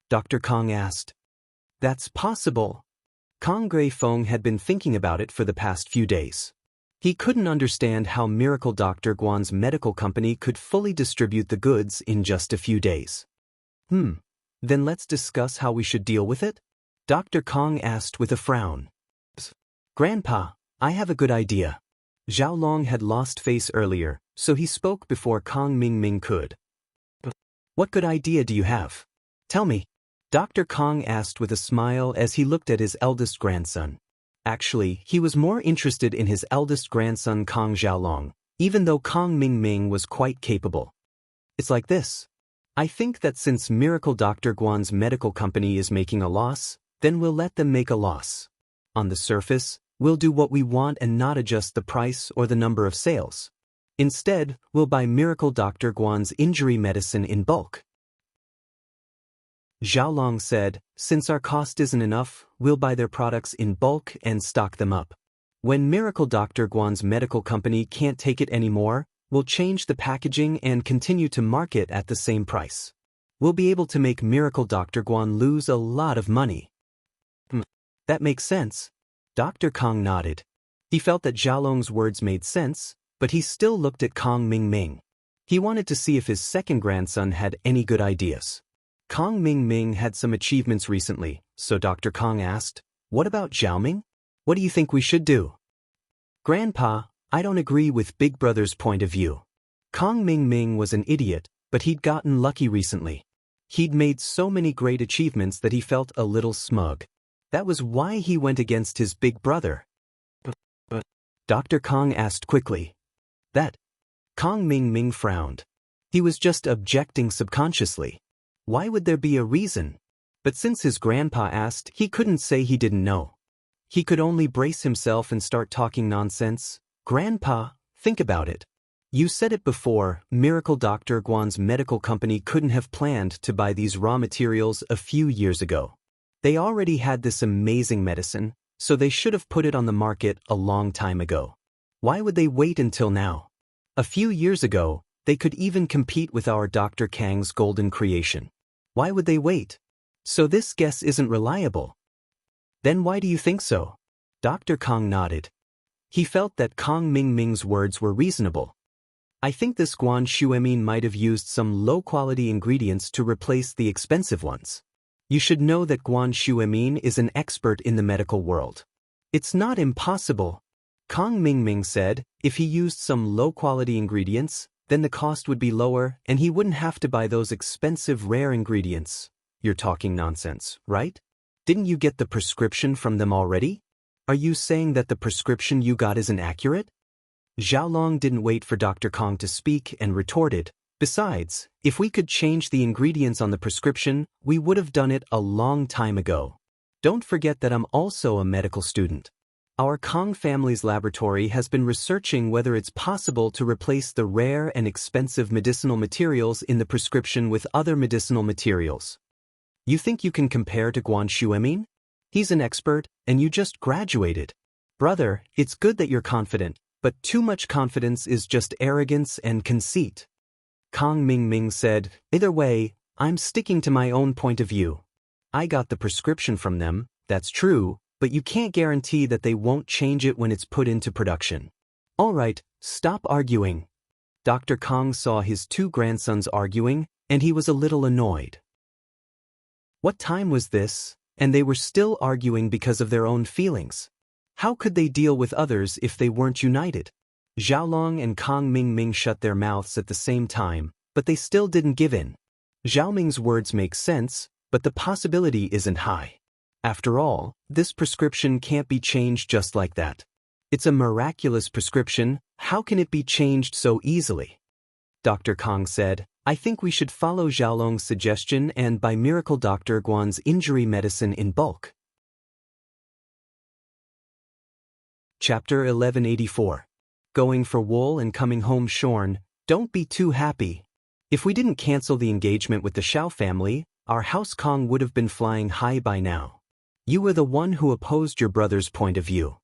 Dr. Kong asked. That's possible. Kong Grey Feng had been thinking about it for the past few days. He couldn't understand how Miracle Dr. Guan's medical company could fully distribute the goods in just a few days. Then let's discuss how we should deal with it? Dr. Kong asked with a frown. Grandpa, I have a good idea. Zhao Long had lost face earlier, so he spoke before Kong Mingming could. What good idea do you have? Tell me. Dr. Kong asked with a smile as he looked at his eldest grandson. Actually, he was more interested in his eldest grandson Kong Xiaolong, even though Kong Mingming was quite capable. It's like this. I think that since Miracle Dr. Guan's medical company is making a loss, then we'll let them make a loss. On the surface, we'll do what we want and not adjust the price or the number of sales. Instead, we'll buy Miracle Dr. Guan's injury medicine in bulk. Xiaolong said, since our cost isn't enough, we'll buy their products in bulk and stock them up. When Miracle Dr. Guan's medical company can't take it anymore, we'll change the packaging and continue to market at the same price. We'll be able to make Miracle Dr. Guan lose a lot of money. That makes sense. Dr. Kong nodded. He felt that Xiaolong's words made sense, but he still looked at Kong Mingming. He wanted to see if his second grandson had any good ideas. Kong Mingming had some achievements recently, so Dr. Kong asked, what about Xiaoming? What do you think we should do? Grandpa, I don't agree with Big Brother's point of view. Kong Mingming was an idiot, but he'd gotten lucky recently. He'd made so many great achievements that he felt a little smug. That was why he went against his big brother. But Dr. Kong asked quickly. That? Kong Mingming frowned. He was just objecting subconsciously. Why would there be a reason? But since his grandpa asked, he couldn't say he didn't know. He could only brace himself and start talking nonsense. Grandpa, think about it. You said it before, Miracle Dr. Guan's medical company couldn't have planned to buy these raw materials a few years ago. They already had this amazing medicine, so they should have put it on the market a long time ago. Why would they wait until now? A few years ago, they could even compete with our Dr. Kang's golden creation. Why would they wait? So this guess isn't reliable. Then why do you think so? Dr. Kong nodded. He felt that Kong Mingming's words were reasonable. I think this Guan Xuemin might have used some low-quality ingredients to replace the expensive ones. You should know that Guan Xuemin is an expert in the medical world. It's not impossible. Kong Mingming said, if he used some low-quality ingredients, then the cost would be lower and he wouldn't have to buy those expensive rare ingredients. You're talking nonsense, right? Didn't you get the prescription from them already? Are you saying that the prescription you got isn't accurate? Xiaolong didn't wait for Dr. Kong to speak and retorted, besides, if we could change the ingredients on the prescription, we would have done it a long time ago. Don't forget that I'm also a medical student. Our Kong family's laboratory has been researching whether it's possible to replace the rare and expensive medicinal materials in the prescription with other medicinal materials. You think you can compare to Guan Xuemin? He's an expert, and you just graduated. Brother, it's good that you're confident, but too much confidence is just arrogance and conceit. Kong Mingming said, either way, I'm sticking to my own point of view. I got the prescription from them, that's true, but you can't guarantee that they won't change it when it's put into production. All right, stop arguing. Dr. Kong saw his two grandsons arguing, and he was a little annoyed. What time was this? And they were still arguing because of their own feelings. How could they deal with others if they weren't united? Xiaolong and Kong Mingming shut their mouths at the same time, but they still didn't give in. Xiaoming's words make sense, but the possibility isn't high. After all, this prescription can't be changed just like that. It's a miraculous prescription, how can it be changed so easily? Dr. Kong said, I think we should follow Xiaolong's suggestion and buy Miracle Dr. Guan's injury medicine in bulk. Chapter 1184. Going for wool and coming home shorn, don't be too happy. If we didn't cancel the engagement with the Xiao family, our house Kong would have been flying high by now. You were the one who opposed your brother's point of view.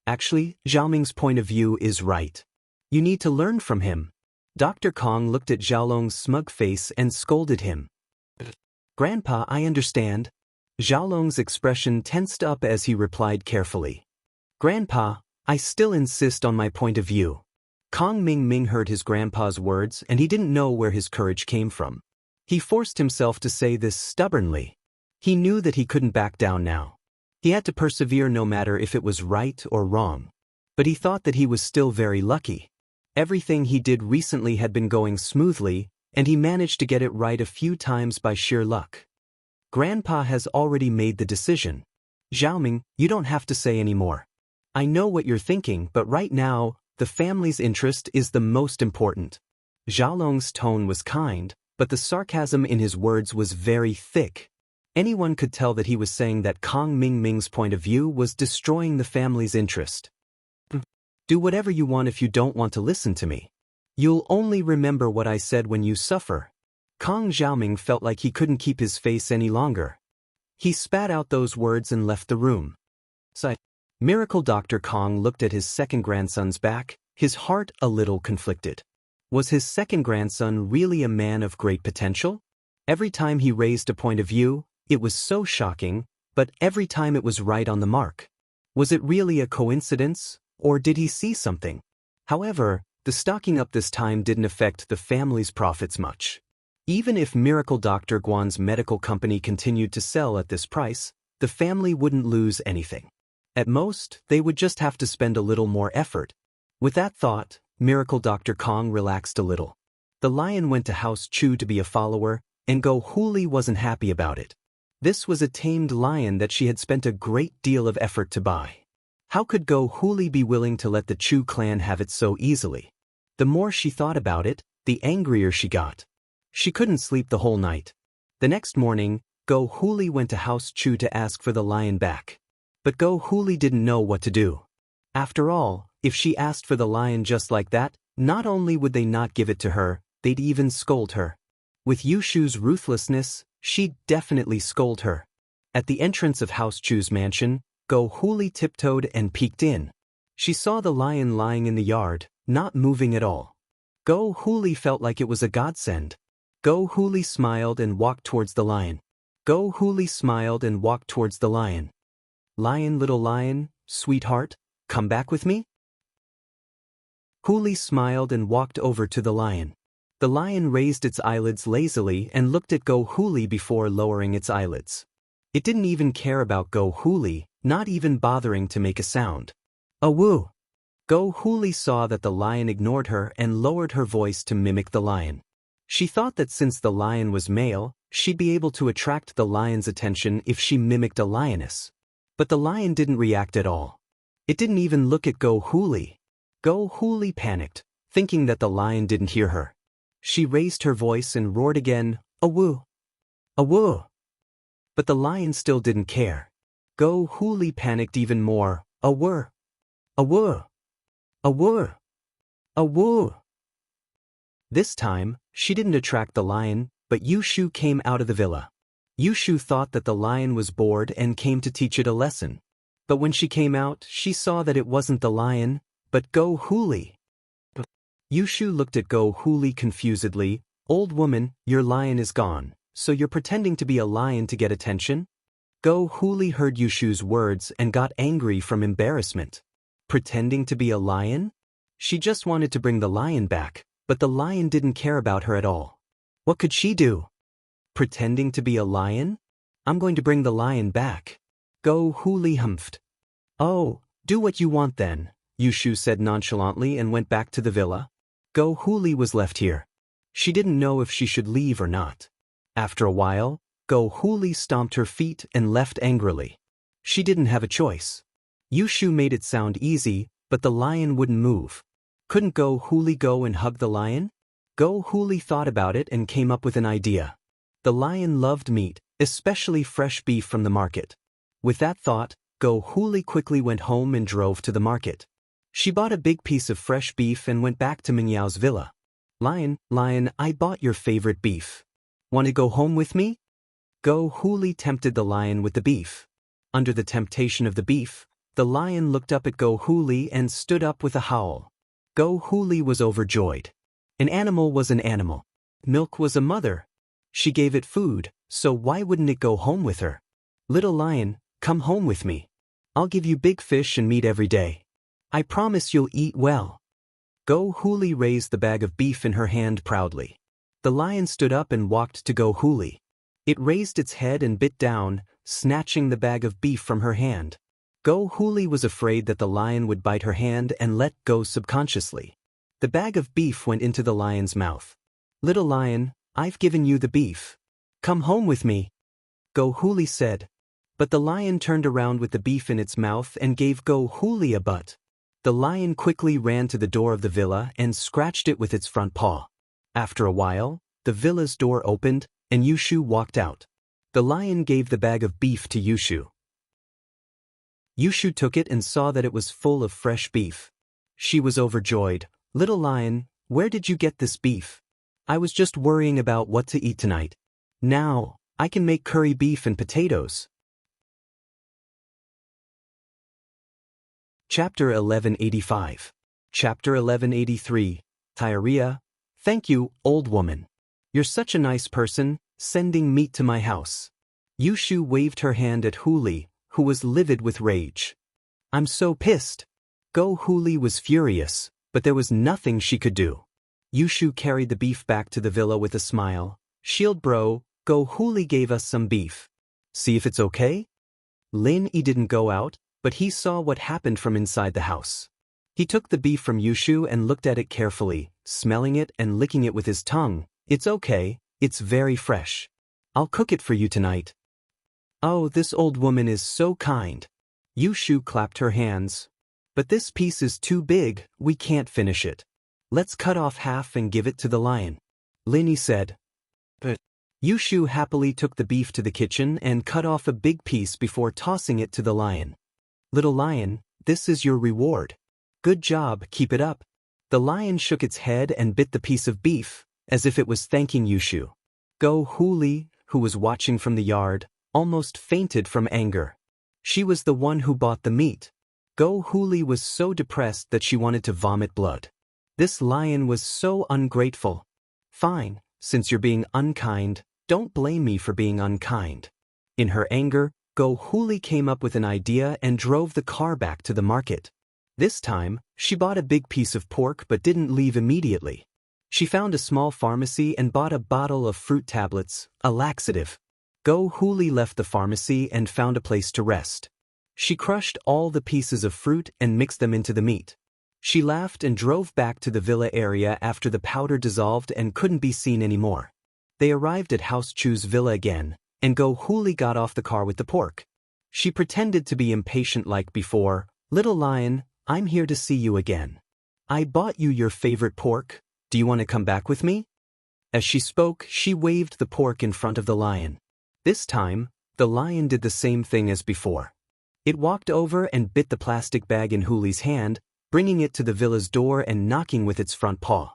Actually, Xiaoming's point of view is right. You need to learn from him. Dr. Kong looked at Xiaolong's smug face and scolded him. Grandpa, I understand. Xiaolong's expression tensed up as he replied carefully. Grandpa, I still insist on my point of view. Kong Ming heard his grandpa's words and he didn't know where his courage came from. He forced himself to say this stubbornly. He knew that he couldn't back down now. He had to persevere no matter if it was right or wrong. But he thought that he was still very lucky. Everything he did recently had been going smoothly, and he managed to get it right a few times by sheer luck. Grandpa has already made the decision. Xiaoming, you don't have to say any more. I know what you're thinking, but right now, the family's interest is the most important. Xiaolong's tone was kind, but the sarcasm in his words was very thick. Anyone could tell that he was saying that Kong Ming's point of view was destroying the family's interest. Do whatever you want if you don't want to listen to me. You'll only remember what I said when you suffer. Kong Xiaoming felt like he couldn't keep his face any longer. He spat out those words and left the room. Miracle Dr. Kong looked at his second grandson's back, his heart a little conflicted. Was his second grandson really a man of great potential? Every time he raised a point of view, it was so shocking, but every time it was right on the mark. Was it really a coincidence, or did he see something? However, the stocking up this time didn't affect the family's profits much. Even if Miracle Dr. Guan's medical company continued to sell at this price, the family wouldn't lose anything. At most, they would just have to spend a little more effort. With that thought, Miracle Dr. Kong relaxed a little. The lion went to House Chu to be a follower, and Go Huli wasn't happy about it. This was a tamed lion that she had spent a great deal of effort to buy. How could Go Huli be willing to let the Chu clan have it so easily? The more she thought about it, the angrier she got. She couldn't sleep the whole night. The next morning, Go Huli went to House Chu to ask for the lion back. But Go Huli didn't know what to do. After all, if she asked for the lion just like that, not only would they not give it to her, they'd even scold her. With Yushu's ruthlessness, she'd definitely scold her. At the entrance of House Chu's mansion, Go Huli tiptoed and peeked in. She saw the lion lying in the yard, not moving at all. Go Huli felt like it was a godsend. Go Huli smiled and walked towards the lion. Go Huli smiled and walked towards the lion. Lion, little lion, sweetheart, come back with me? Huli smiled and walked over to the lion. The lion raised its eyelids lazily and looked at Go Huli before lowering its eyelids. It didn't even care about Go Huli, not even bothering to make a sound. Awoo! Go Huli saw that the lion ignored her and lowered her voice to mimic the lion. She thought that since the lion was male, she'd be able to attract the lion's attention if she mimicked a lioness. But the lion didn't react at all. It didn't even look at Go Huli. Go Huli panicked, thinking that the lion didn't hear her. She raised her voice and roared again, awoo! Awoo! But the lion still didn't care. Go Huli panicked even more, awoo! Awoo! Awoo! Awoo! This time, she didn't attract the lion, but Yushu came out of the villa. Yushu thought that the lion was bored and came to teach it a lesson. But when she came out, she saw that it wasn't the lion, but Go Huli. Yushu looked at Go Huli confusedly. Old woman, your lion is gone, so you're pretending to be a lion to get attention? Go Huli heard Yushu's words and got angry from embarrassment. Pretending to be a lion? She just wanted to bring the lion back, but the lion didn't care about her at all. What could she do? Pretending to be a lion? I'm going to bring the lion back. Go Huli humphed. Oh, do what you want then, Yushu said nonchalantly and went back to the villa. Go Huli was left here. She didn't know if she should leave or not. After a while, Go Huli stomped her feet and left angrily. She didn't have a choice. Yushu made it sound easy, But the lion wouldn't move. Couldn't Go Huli go and hug the lion? Go Huli thought about it and came up with an idea. The lion loved meat, especially fresh beef from the market. With that thought, Go Huli quickly went home and drove to the market. She bought a big piece of fresh beef and went back to Mingyao's villa. Lion, I bought your favorite beef. Want to go home with me? Go Huli tempted the lion with the beef. Under the temptation of the beef, the lion looked up at Go Huli and stood up with a howl. Go Huli was overjoyed. An animal was an animal. Milk was a mother. She gave it food, so why wouldn't it go home with her? Little lion, come home with me. I'll give you big fish and meat every day. I promise you'll eat well. Go Huli raised the bag of beef in her hand proudly. The lion stood up and walked to Go Huli. It raised its head and bit down, snatching the bag of beef from her hand. Go Huli was afraid that the lion would bite her hand and let go subconsciously. The bag of beef went into the lion's mouth. Little lion, I've given you the beef. Come home with me. Go Huli said. But the lion turned around with the beef in its mouth and gave Go Huli a butt. The lion quickly ran to the door of the villa and scratched it with its front paw. After a while, the villa's door opened, and Yushu walked out. The lion gave the bag of beef to Yushu. Yushu took it and saw that it was full of fresh beef. She was overjoyed. Little lion, where did you get this beef? I was just worrying about what to eat tonight. Now, I can make curry beef and potatoes. Chapter 1185. Chapter 1183. Diarrhea. Thank you, old woman. You're such a nice person, sending meat to my house. Yushu waved her hand at Huli, who was livid with rage. I'm so pissed. Go Huli was furious, but there was nothing she could do. Yushu carried the beef back to the villa with a smile. Shield bro, Go Huli gave us some beef. See if it's okay? Lin-Yi didn't go out, but he saw what happened from inside the house. He took the beef from Yushu and looked at it carefully, smelling it and licking it with his tongue. It's okay, it's very fresh. I'll cook it for you tonight. Oh, this old woman is so kind. Yushu clapped her hands. But this piece is too big, we can't finish it. Let's cut off half and give it to the lion. Lin-Yi said. But Yushu happily took the beef to the kitchen and cut off a big piece before tossing it to the lion. Little lion, this is your reward. Good job, keep it up. The lion shook its head and bit the piece of beef, as if it was thanking Yushu. Go Huli, who was watching from the yard, almost fainted from anger. She was the one who bought the meat. Go Huli was so depressed that she wanted to vomit blood. This lion was so ungrateful. Fine, since you're being unkind, don't blame me for being unkind. In her anger, Go Huli came up with an idea and drove the car back to the market. This time, she bought a big piece of pork but didn't leave immediately. She found a small pharmacy and bought a bottle of fruit tablets, a laxative. Go Huli left the pharmacy and found a place to rest. She crushed all the pieces of fruit and mixed them into the meat. She laughed and drove back to the villa area after the powder dissolved and couldn't be seen anymore. They arrived at House Chu's villa again, and Go Huli got off the car with the pork. She pretended to be impatient like before. Little lion, I'm here to see you again. I bought you your favorite pork. Do you want to come back with me? As she spoke, she waved the pork in front of the lion. This time, the lion did the same thing as before. It walked over and bit the plastic bag in Huli's hand, bringing it to the villa's door and knocking with its front paw.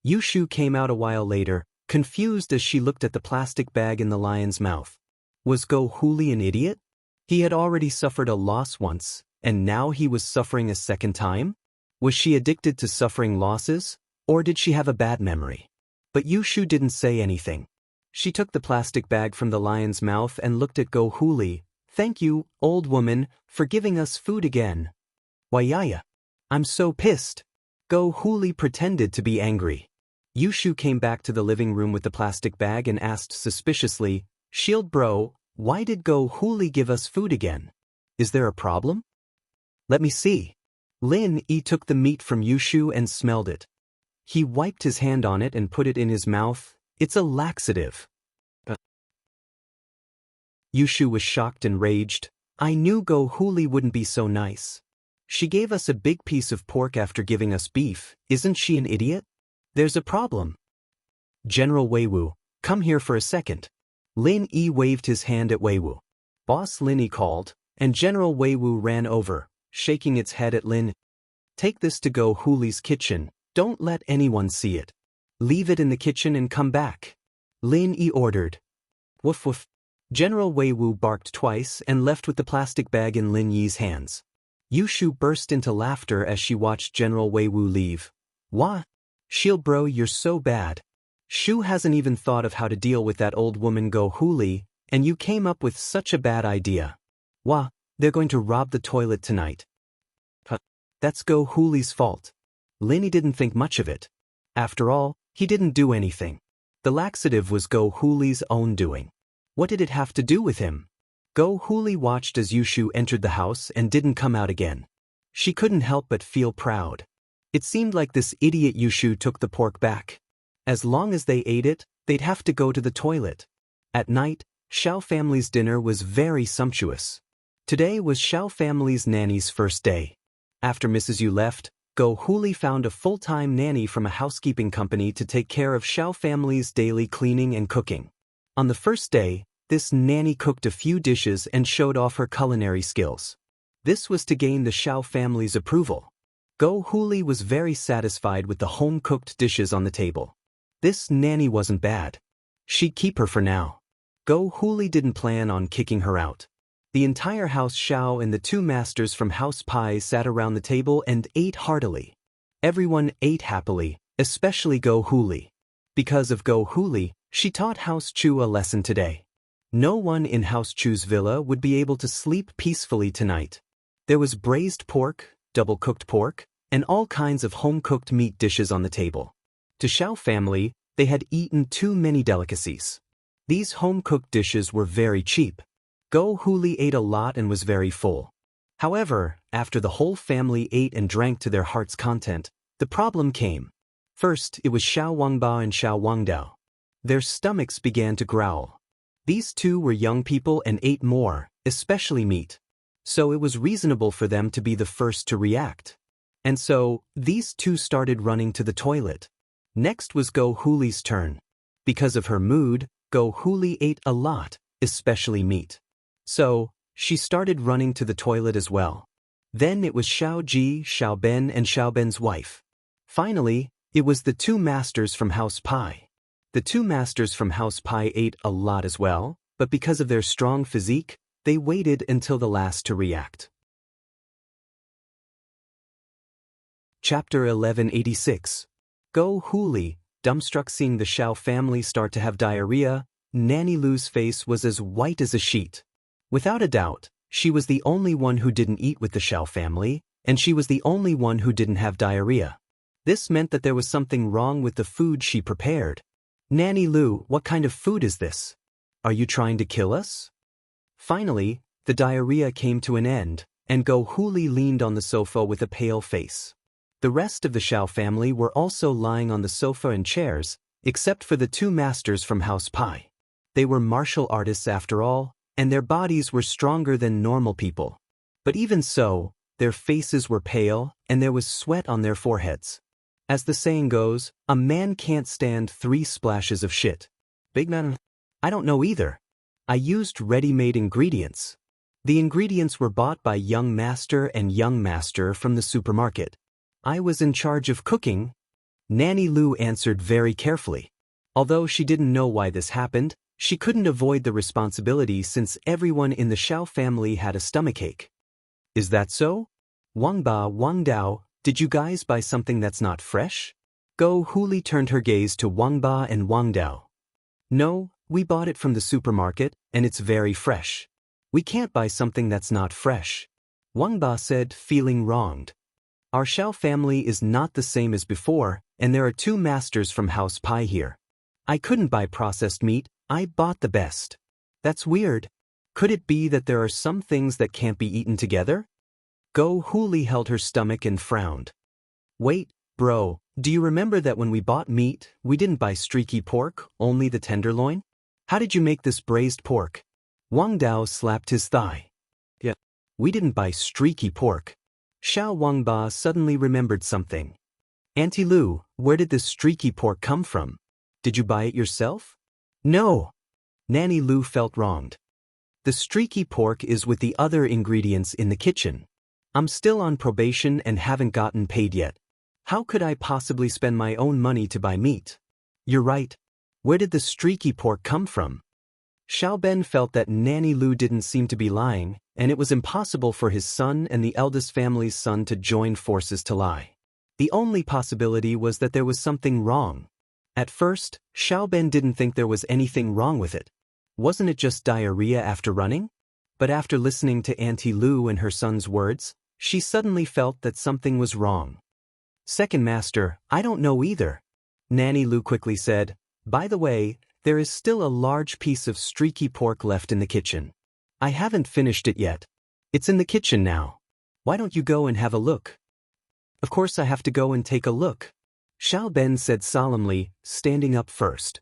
Yushu came out a while later, confused as she looked at the plastic bag in the lion's mouth. Was Go Huli an idiot? He had already suffered a loss once, and now he was suffering a second time? Was she addicted to suffering losses, or did she have a bad memory? But Yushu didn't say anything. She took the plastic bag from the lion's mouth and looked at Go Huli. Thank you, old woman, for giving us food again. Wayaya. I'm so pissed. Go Huli pretended to be angry. Yushu came back to the living room with the plastic bag and asked suspiciously, Shield bro, why did Go Huli give us food again? Is there a problem? Let me see. Lin-Yi took the meat from Yushu and smelled it. He wiped his hand on it and put it in his mouth. It's a laxative. Yushu was shocked and raged. I knew Go Huli wouldn't be so nice. She gave us a big piece of pork after giving us beef. Isn't she an idiot? There's a problem. General Weiwu, come here for a second. Lin Yi waved his hand at Weiwu. Boss Lin Yi called, and General Weiwu ran over, shaking its head at Lin. Take this to Go Huli's kitchen. Don't let anyone see it. Leave it in the kitchen and come back. Lin Yi ordered. Woof woof. General Weiwu barked twice and left with the plastic bag in Lin Yi's hands. Yushu burst into laughter as she watched General Weiwu leave. Wah? Shield bro, you're so bad. Shu hasn't even thought of how to deal with that old woman Go Huli, and you came up with such a bad idea. Wah, they're going to rob the toilet tonight. Huh. That's Go Huli's fault. Lin Yi didn't think much of it. After all, he didn't do anything. The laxative was Go Huli's own doing. What did it have to do with him? Go Huli watched as Yushu entered the house and didn't come out again. She couldn't help but feel proud. It seemed like this idiot Yushu took the pork back. As long as they ate it, they'd have to go to the toilet. At night, Xiao family's dinner was very sumptuous. Today was Xiao family's nanny's first day. After Mrs. Yu left, Go Huli found a full-time nanny from a housekeeping company to take care of Xiao family's daily cleaning and cooking. On the first day, this nanny cooked a few dishes and showed off her culinary skills. This was to gain the Xiao family's approval. Go Huli was very satisfied with the home-cooked dishes on the table. This nanny wasn't bad. She'd keep her for now. Go Huli didn't plan on kicking her out. The entire House Xiao and the two masters from House Pai sat around the table and ate heartily. Everyone ate happily, especially Go Huli. Because of Go Huli, she taught House Chu a lesson today. No one in House Chu's villa would be able to sleep peacefully tonight. There was braised pork, double-cooked pork, and all kinds of home-cooked meat dishes on the table. To Xiao family, they had eaten too many delicacies. These home-cooked dishes were very cheap. Go Huli ate a lot and was very full. However, after the whole family ate and drank to their heart's content, the problem came. First, it was Xiao Wangba and Xiao Wangdao. Their stomachs began to growl. These two were young people and ate more, especially meat. So it was reasonable for them to be the first to react. And so, these two started running to the toilet. Next was Go Huli's turn. Because of her mood, Go Huli ate a lot, especially meat. So, she started running to the toilet as well. Then it was Xiao Ji, Xiao Ben and Xiao Ben's wife. Finally, it was the two masters from House Pai. The two masters from House Pai ate a lot as well, but because of their strong physique, they waited until the last to react. Chapter 1186. Go Huli, dumbstruck seeing the Xiao family start to have diarrhea, Nanny Lu's face was as white as a sheet. Without a doubt, she was the only one who didn't eat with the Xiao family, and she was the only one who didn't have diarrhea. This meant that there was something wrong with the food she prepared. Nanny Lu, what kind of food is this? Are you trying to kill us? Finally, the diarrhea came to an end, and Go Huli leaned on the sofa with a pale face. The rest of the Xiao family were also lying on the sofa and chairs, except for the two masters from House Pai. They were martial artists after all, and their bodies were stronger than normal people. But even so, their faces were pale, and there was sweat on their foreheads. As the saying goes, a man can't stand 3 splashes of shit. Big man? I don't know either. I used ready-made ingredients. The ingredients were bought by young master and young master from the supermarket. I was in charge of cooking. Nanny Lu answered very carefully. Although she didn't know why this happened, she couldn't avoid the responsibility since everyone in the Xiao family had a stomachache. Is that so? Wangba, Wangdao, did you guys buy something that's not fresh? Go Huli turned her gaze to Wangba and Wangdao. No, we bought it from the supermarket, and it's very fresh. We can't buy something that's not fresh. Wangba said, feeling wronged. Our Xiao family is not the same as before, and there are two masters from House Pai here. I couldn't buy processed meat, I bought the best. That's weird. Could it be that there are some things that can't be eaten together? Go Huli held her stomach and frowned. Wait, bro, do you remember that when we bought meat, we didn't buy streaky pork, only the tenderloin? How did you make this braised pork? Wang Dao slapped his thigh. Yeah, we didn't buy streaky pork. Xiao Wangba suddenly remembered something. Auntie Lu, where did this streaky pork come from? Did you buy it yourself? No. Nanny Lu felt wronged. The streaky pork is with the other ingredients in the kitchen. I'm still on probation and haven't gotten paid yet. How could I possibly spend my own money to buy meat? You're right. Where did the streaky pork come from? Xiao Ben felt that Nanny Lu didn't seem to be lying, and it was impossible for his son and the eldest family's son to join forces to lie. The only possibility was that there was something wrong. At first, Xiao Ben didn't think there was anything wrong with it. Wasn't it just diarrhea after running? But after listening to Auntie Lu and her son's words, she suddenly felt that something was wrong. Second Master, I don't know either. Nanny Lu quickly said, by the way, there is still a large piece of streaky pork left in the kitchen. I haven't finished it yet. It's in the kitchen now. Why don't you go and have a look? Of course I have to go and take a look. Xiao Ben said solemnly, standing up first.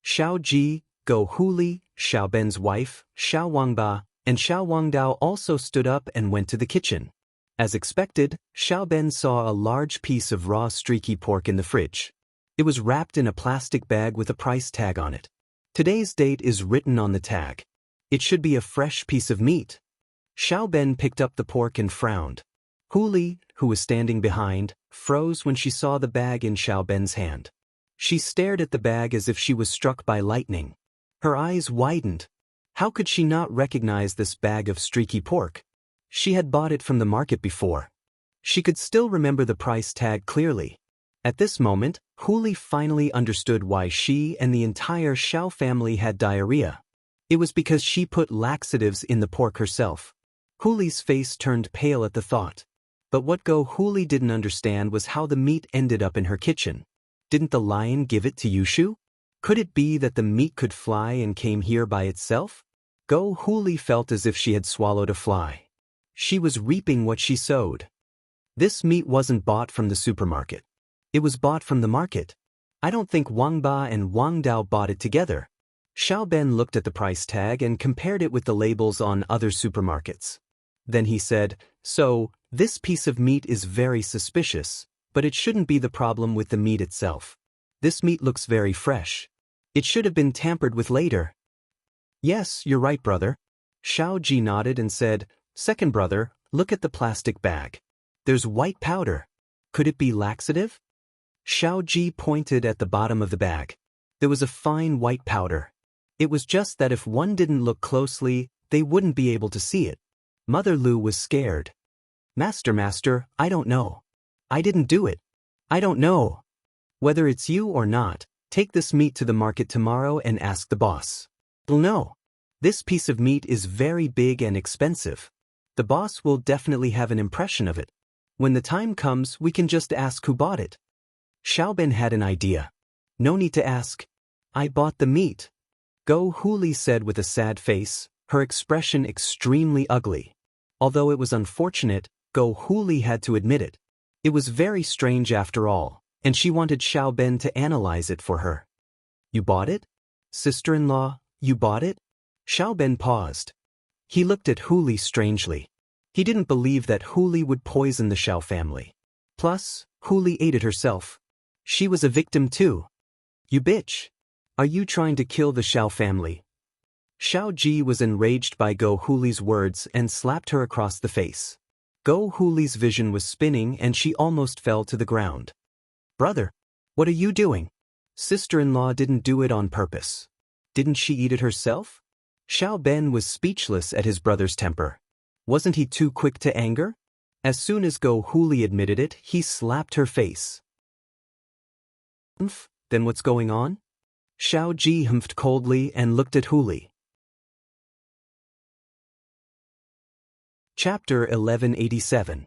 Xiao Ji, Go Huli, Xiao Ben's wife, Xiao Wangba, and Xiao Wangdao also stood up and went to the kitchen. As expected, Xiao Ben saw a large piece of raw streaky pork in the fridge. It was wrapped in a plastic bag with a price tag on it. Today's date is written on the tag. It should be a fresh piece of meat. Xiao Ben picked up the pork and frowned. Huli, who was standing behind, froze when she saw the bag in Xiao Ben's hand. She stared at the bag as if she was struck by lightning. Her eyes widened. How could she not recognize this bag of streaky pork? She had bought it from the market before. She could still remember the price tag clearly. At this moment, Huli finally understood why she and the entire Xiao family had diarrhea. It was because she put laxatives in the pork herself. Huli's face turned pale at the thought. But what Go Huli didn't understand was how the meat ended up in her kitchen. Didn't the lion give it to Yushu? Could it be that the meat could fly and came here by itself? Go Huli felt as if she had swallowed a fly. She was reaping what she sowed. This meat wasn't bought from the supermarket. It was bought from the market. I don't think Wangba and Wangdao bought it together. Xiao Ben looked at the price tag and compared it with the labels on other supermarkets. Then he said, so, this piece of meat is very suspicious, but it shouldn't be the problem with the meat itself. This meat looks very fresh. It should have been tampered with later. Yes, you're right, brother. Xiao Ji nodded and said, second brother, look at the plastic bag. There's white powder. Could it be laxative? Xiao Ji pointed at the bottom of the bag. There was a fine white powder. It was just that if one didn't look closely, they wouldn't be able to see it. Mother Lu was scared. Master, I don't know. I didn't do it. I don't know. Whether it's you or not, take this meat to the market tomorrow and ask the boss. He'll know. This piece of meat is very big and expensive. The boss will definitely have an impression of it. When the time comes, we can just ask who bought it. Xiao Ben had an idea. No need to ask. I bought the meat. Go Huli said with a sad face, her expression extremely ugly. Although it was unfortunate, Go Huli had to admit it. It was very strange after all, and she wanted Xiao Ben to analyze it for her. You bought it? Sister-in-law, you bought it? Xiao Ben paused. He looked at Huli strangely. He didn't believe that Huli would poison the Xiao family. Plus, Huli ate it herself. She was a victim too. You bitch. Are you trying to kill the Xiao family? Xiao Ji was enraged by Go Huli's words and slapped her across the face. Go Huli's vision was spinning and she almost fell to the ground. Brother, what are you doing? Sister-in-law didn't do it on purpose. Didn't she eat it herself? Xiao Ben was speechless at his brother's temper. Wasn't he too quick to anger? As soon as Go Huli admitted it, he slapped her face. Then what's going on? Xiao Ji humphed coldly and looked at Huli. Chapter 1187.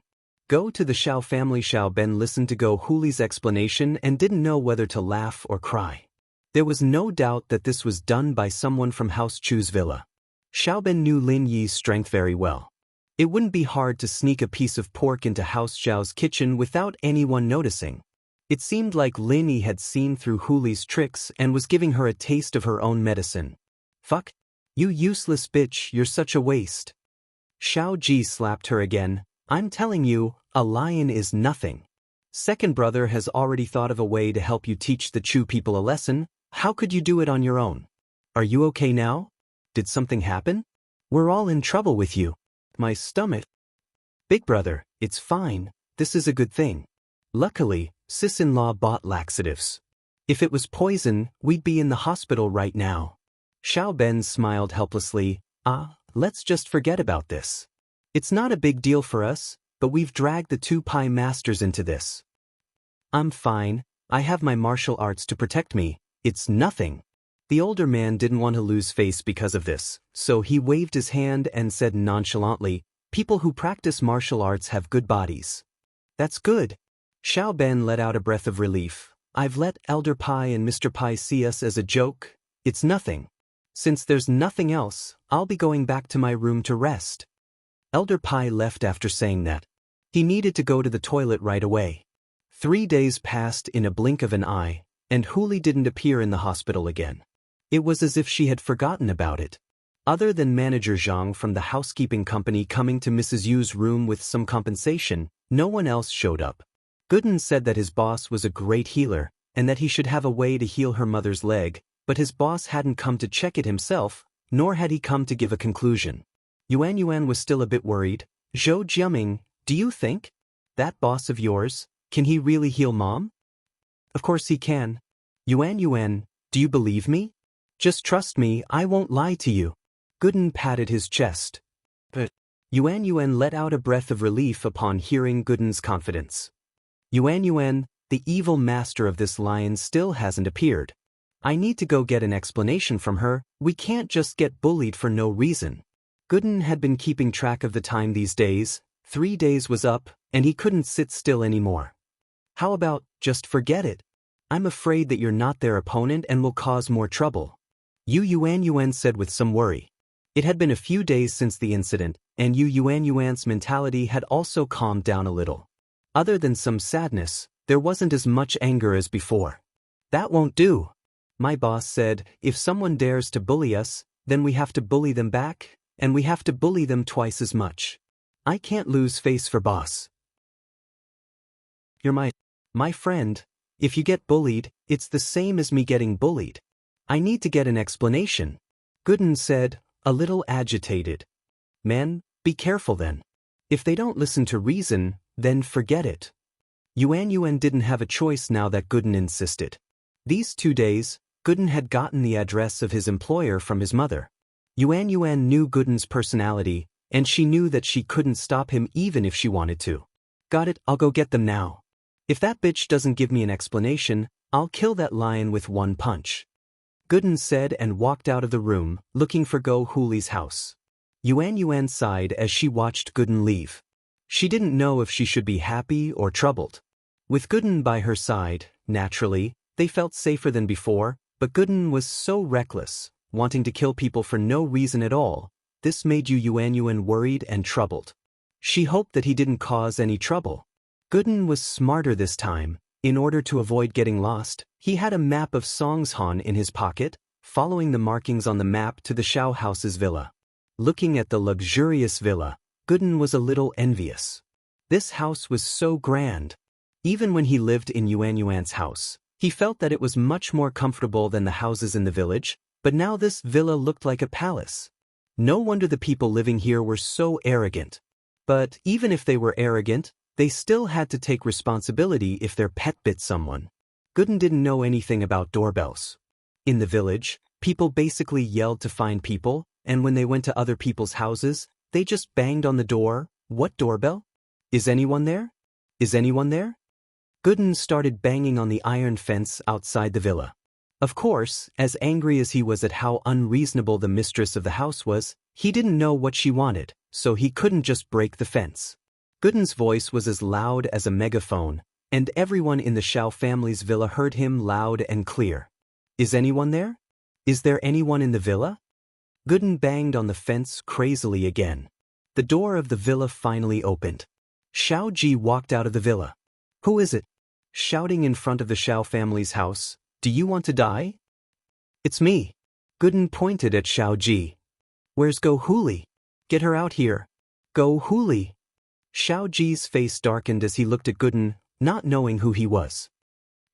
Go to the Xiao family. Xiao Ben listened to Go Huli's explanation and didn't know whether to laugh or cry. There was no doubt that this was done by someone from House Chu's villa. Xiao Ben knew Lin Yi's strength very well. It wouldn't be hard to sneak a piece of pork into House Xiao's kitchen without anyone noticing. It seemed like Lin Yi had seen through Huli's tricks and was giving her a taste of her own medicine. Fuck. You useless bitch, you're such a waste. Xiao Ji slapped her again. I'm telling you, a lion is nothing. Second brother has already thought of a way to help you teach the Chu people a lesson. How could you do it on your own? Are you okay now? Did something happen? We're all in trouble with you. My stomach. Big brother, it's fine. This is a good thing. Luckily, sis-in-law bought laxatives. If it was poison, we'd be in the hospital right now. Xiao Ben smiled helplessly. Let's just forget about this. It's not a big deal for us, but we've dragged the two pie masters into this. I'm fine. I have my martial arts to protect me. It's nothing. The older man didn't want to lose face because of this, so he waved his hand and said nonchalantly, people who practice martial arts have good bodies. That's good. Xiao Ben let out a breath of relief. I've let Elder Pai and Mr. Pai see us as a joke. It's nothing. Since there's nothing else, I'll be going back to my room to rest. Elder Pai left after saying that. He needed to go to the toilet right away. 3 days passed in a blink of an eye, and Huli didn't appear in the hospital again. It was as if she had forgotten about it. Other than Manager Zhang from the housekeeping company coming to Mrs. Yu's room with some compensation, no one else showed up. Gooden said that his boss was a great healer, and that he should have a way to heal her mother's leg, but his boss hadn't come to check it himself, nor had he come to give a conclusion. Yuan was still a bit worried. Zhou Jiaming, do you think? That boss of yours, can he really heal Mom? Of course he can. Yuan, do you believe me? Just trust me, I won't lie to you. Gooden patted his chest. But Yuan let out a breath of relief upon hearing Gooden's confidence. Yuan, the evil master of this lion still hasn't appeared. I need to go get an explanation from her. We can't just get bullied for no reason. Gooden had been keeping track of the time these days. 3 days was up, and he couldn't sit still anymore. How about, just forget it? I'm afraid that you're not their opponent and will cause more trouble. Yuan said with some worry. It had been a few days since the incident, and Yuan's mentality had also calmed down a little. Other than some sadness, there wasn't as much anger as before. That won't do. My boss said, if someone dares to bully us, then we have to bully them back, and we have to bully them twice as much. I can't lose face for boss. You're my friend. If you get bullied, it's the same as me getting bullied. I need to get an explanation. Gooden said, a little agitated. Men, be careful then. If they don't listen to reason, then forget it. Yuan didn't have a choice now that Gooden insisted. These 2 days, Gooden had gotten the address of his employer from his mother. Yuan knew Gooden's personality, and she knew that she couldn't stop him even if she wanted to. Got it, I'll go get them now. If that bitch doesn't give me an explanation, I'll kill that lion with one punch. Gooden said and walked out of the room, looking for Go Huli's house. Yuan sighed as she watched Gooden leave. She didn't know if she should be happy or troubled. With Gooden by her side, naturally, they felt safer than before, but Gooden was so reckless, wanting to kill people for no reason at all. This made Yuan worried and troubled. She hoped that he didn't cause any trouble. Gooden was smarter this time. In order to avoid getting lost, he had a map of Songshan in his pocket, following the markings on the map to the Shao house's villa. Looking at the luxurious villa, Gooden was a little envious. This house was so grand. Even when he lived in Yuan's house, he felt that it was much more comfortable than the houses in the village, but now this villa looked like a palace. No wonder the people living here were so arrogant. But even if they were arrogant, they still had to take responsibility if their pet bit someone. Gooden didn't know anything about doorbells. In the village, people basically yelled to find people, and when they went to other people's houses, they just banged on the door. What doorbell? Is anyone there? Is anyone there? Gooden started banging on the iron fence outside the villa. Of course, as angry as he was at how unreasonable the mistress of the house was, he didn't know what she wanted, so he couldn't just break the fence. Gooden's voice was as loud as a megaphone, and everyone in the Shao family's villa heard him loud and clear. Is anyone there? Is there anyone in the villa? Gooden banged on the fence crazily again. The door of the villa finally opened. Xiao Ji walked out of the villa. Who is it? Shouting in front of the Shao family's house. Do you want to die? It's me. Gooden pointed at Xiao Ji. Where's Go Huli? Get her out here. Go Huli! Xiao Ji's face darkened as he looked at Gooden, not knowing who he was.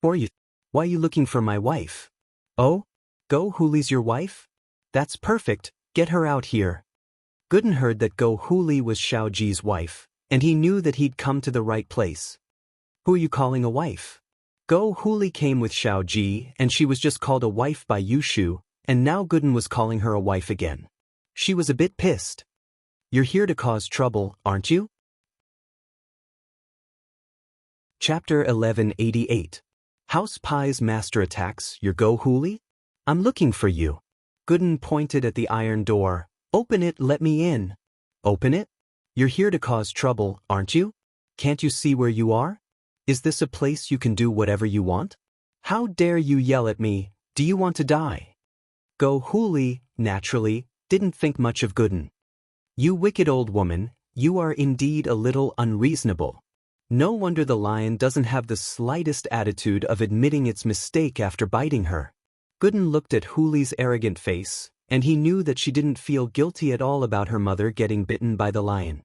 Why you looking for my wife? Oh? Go Huli's your wife? That's perfect, get her out here. Gooden heard that Go Huli was Xiao Ji's wife, and he knew that he'd come to the right place. Who are you calling a wife? Go Huli came with Xiao Ji, and she was just called a wife by Yushu, and now Gooden was calling her a wife again. She was a bit pissed. You're here to cause trouble, aren't you? Chapter 1188. House Pie's master attacks, your Go Huli? I'm looking for you. Gooden pointed at the iron door. Open it, let me in. Open it? You're here to cause trouble, aren't you? Can't you see where you are? Is this a place you can do whatever you want? How dare you yell at me, do you want to die? Go Huli, naturally, didn't think much of Gooden. You wicked old woman, you are indeed a little unreasonable. No wonder the lion doesn't have the slightest attitude of admitting its mistake after biting her. Gooden looked at Huli's arrogant face, and he knew that she didn't feel guilty at all about her mother getting bitten by the lion.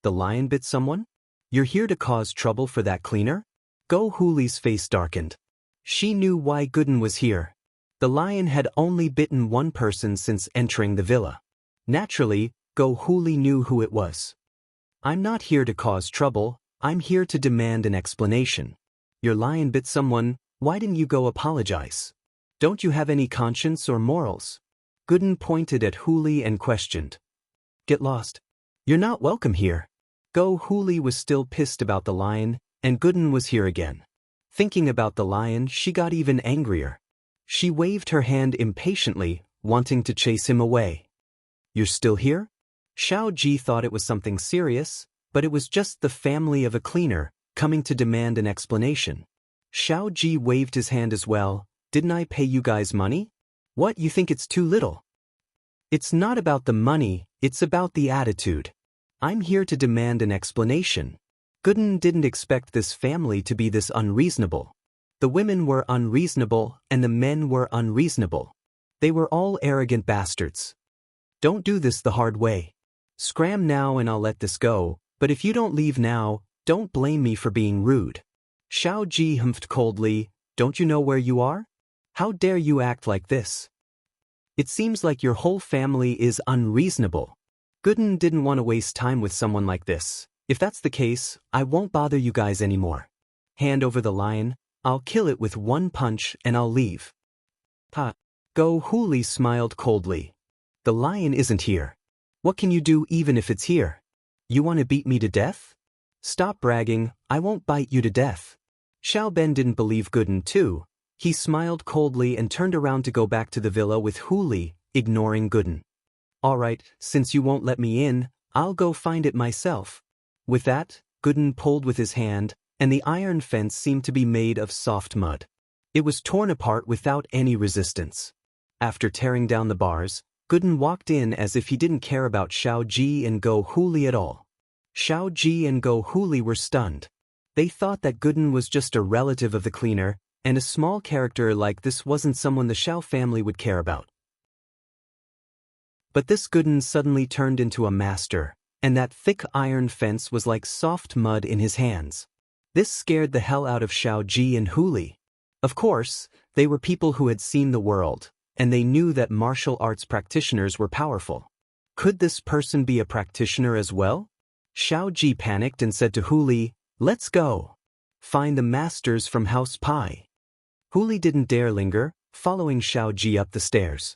The lion bit someone? You're here to cause trouble for that cleaner? Go Huli's face darkened. She knew why Gooden was here. The lion had only bitten one person since entering the villa. Naturally, Go Huli knew who it was. I'm not here to cause trouble, I'm here to demand an explanation. Your lion bit someone, why didn't you go apologize? Don't you have any conscience or morals? Gooden pointed at Huli and questioned. Get lost. You're not welcome here. Go Huli was still pissed about the lion, and Gooden was here again. Thinking about the lion, she got even angrier. She waved her hand impatiently, wanting to chase him away. You're still here? Xiao Ji thought it was something serious, but it was just the family of a cleaner, coming to demand an explanation. Xiao Ji waved his hand as well. Didn't I pay you guys money? What, you think it's too little? It's not about the money, it's about the attitude. I'm here to demand an explanation. Gooden didn't expect this family to be this unreasonable. The women were unreasonable, and the men were unreasonable. They were all arrogant bastards. Don't do this the hard way. Scram now and I'll let this go, but if you don't leave now, don't blame me for being rude. Xiao Ji humphed coldly, don't you know where you are? How dare you act like this? It seems like your whole family is unreasonable. Gooden didn't want to waste time with someone like this. If that's the case, I won't bother you guys anymore. Hand over the lion, I'll kill it with one punch and I'll leave. Ha! Go Huli smiled coldly. The lion isn't here. What can you do even if it's here? You want to beat me to death? Stop bragging, I won't bite you to death. Xiao Ben didn't believe Gooden too. He smiled coldly and turned around to go back to the villa with Huli, ignoring Gooden. All right, since you won't let me in, I'll go find it myself. With that, Gooden pulled with his hand, and the iron fence seemed to be made of soft mud. It was torn apart without any resistance. After tearing down the bars, Gooden walked in as if he didn't care about Xiao Ji and Go Huli at all. Xiao Ji and Go Huli were stunned. They thought that Gooden was just a relative of the cleaner, and a small character like this wasn't someone the Xiao family would care about. But this Gooden suddenly turned into a master, and that thick iron fence was like soft mud in his hands. This scared the hell out of Xiao Ji and Huli. Of course, they were people who had seen the world, and they knew that martial arts practitioners were powerful. Could this person be a practitioner as well? Xiao Ji panicked and said to Huli, let's go. Find the masters from House Pie. Huli didn't dare linger, following Xiao Ji up the stairs.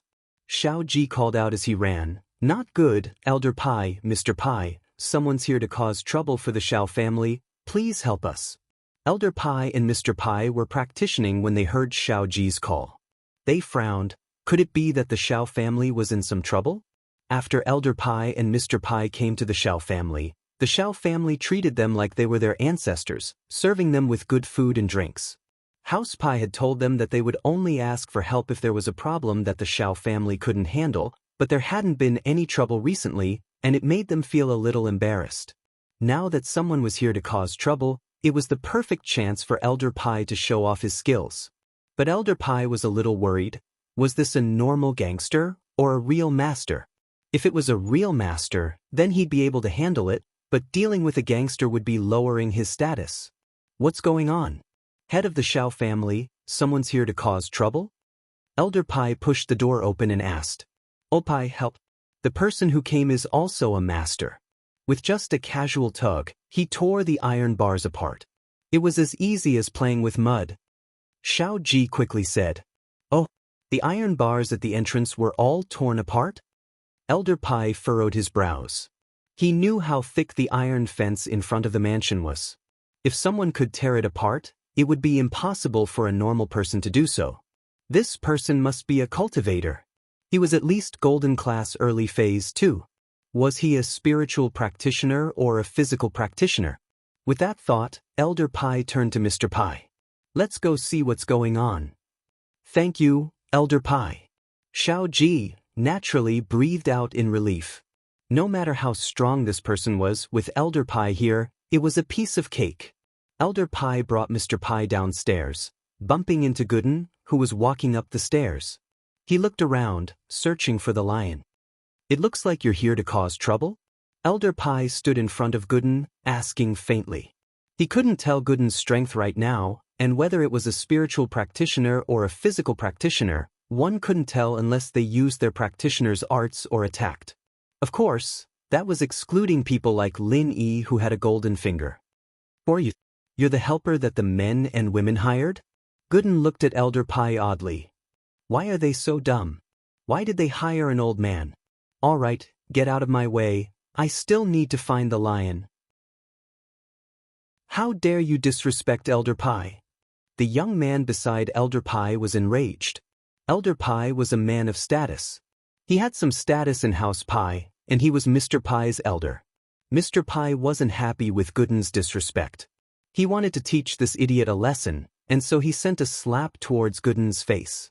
Xiao Ji called out as he ran, not good, Elder Pie, Mr. Pie, someone's here to cause trouble for the Xiao family, please help us. Elder Pie and Mr. Pie were practicing when they heard Xiao Ji's call. They frowned. Could it be that the Xiao family was in some trouble? After Elder Pie and Mr. Pie came to the Xiao family treated them like they were their ancestors, serving them with good food and drinks. House Pie had told them that they would only ask for help if there was a problem that the Xiao family couldn't handle, but there hadn't been any trouble recently, and it made them feel a little embarrassed. Now that someone was here to cause trouble, it was the perfect chance for Elder Pie to show off his skills. But Elder Pie was a little worried. Was this a normal gangster, or a real master? If it was a real master, then he'd be able to handle it, but dealing with a gangster would be lowering his status. What's going on? Head of the Shao family, someone's here to cause trouble? Elder Pai pushed the door open and asked. Old Pai, help. The person who came is also a master. With just a casual tug, he tore the iron bars apart. It was as easy as playing with mud. Shao Ji quickly said. Oh, the iron bars at the entrance were all torn apart? Elder Pai furrowed his brows. He knew how thick the iron fence in front of the mansion was. If someone could tear it apart, it would be impossible for a normal person to do so. This person must be a cultivator. He was at least golden class early phase too. Was he a spiritual practitioner or a physical practitioner? With that thought, Elder Pai turned to Mr. Pai. Let's go see what's going on. Thank you, Elder Pai. Shao Ji naturally breathed out in relief. No matter how strong this person was, with Elder Pai here, it was a piece of cake. Elder Pai brought Mr. Pai downstairs, bumping into Gooden, who was walking up the stairs. He looked around, searching for the lion. It looks like you're here to cause trouble? Elder Pai stood in front of Gooden, asking faintly. He couldn't tell Gooden's strength right now, and whether it was a spiritual practitioner or a physical practitioner, one couldn't tell unless they used their practitioner's arts or attacked. Of course, that was excluding people like Lin Yi who had a golden finger. Or you're the helper that the men and women hired? Gooden looked at Elder Pai oddly. Why are they so dumb? Why did they hire an old man? All right, get out of my way, I still need to find the lion. How dare you disrespect Elder Pai? The young man beside Elder Pai was enraged. Elder Pai was a man of status. He had some status in House Pai, and he was Mr. Pai's elder. Mr. Pai wasn't happy with Gooden's disrespect. He wanted to teach this idiot a lesson, and so he sent a slap towards Gooden's face.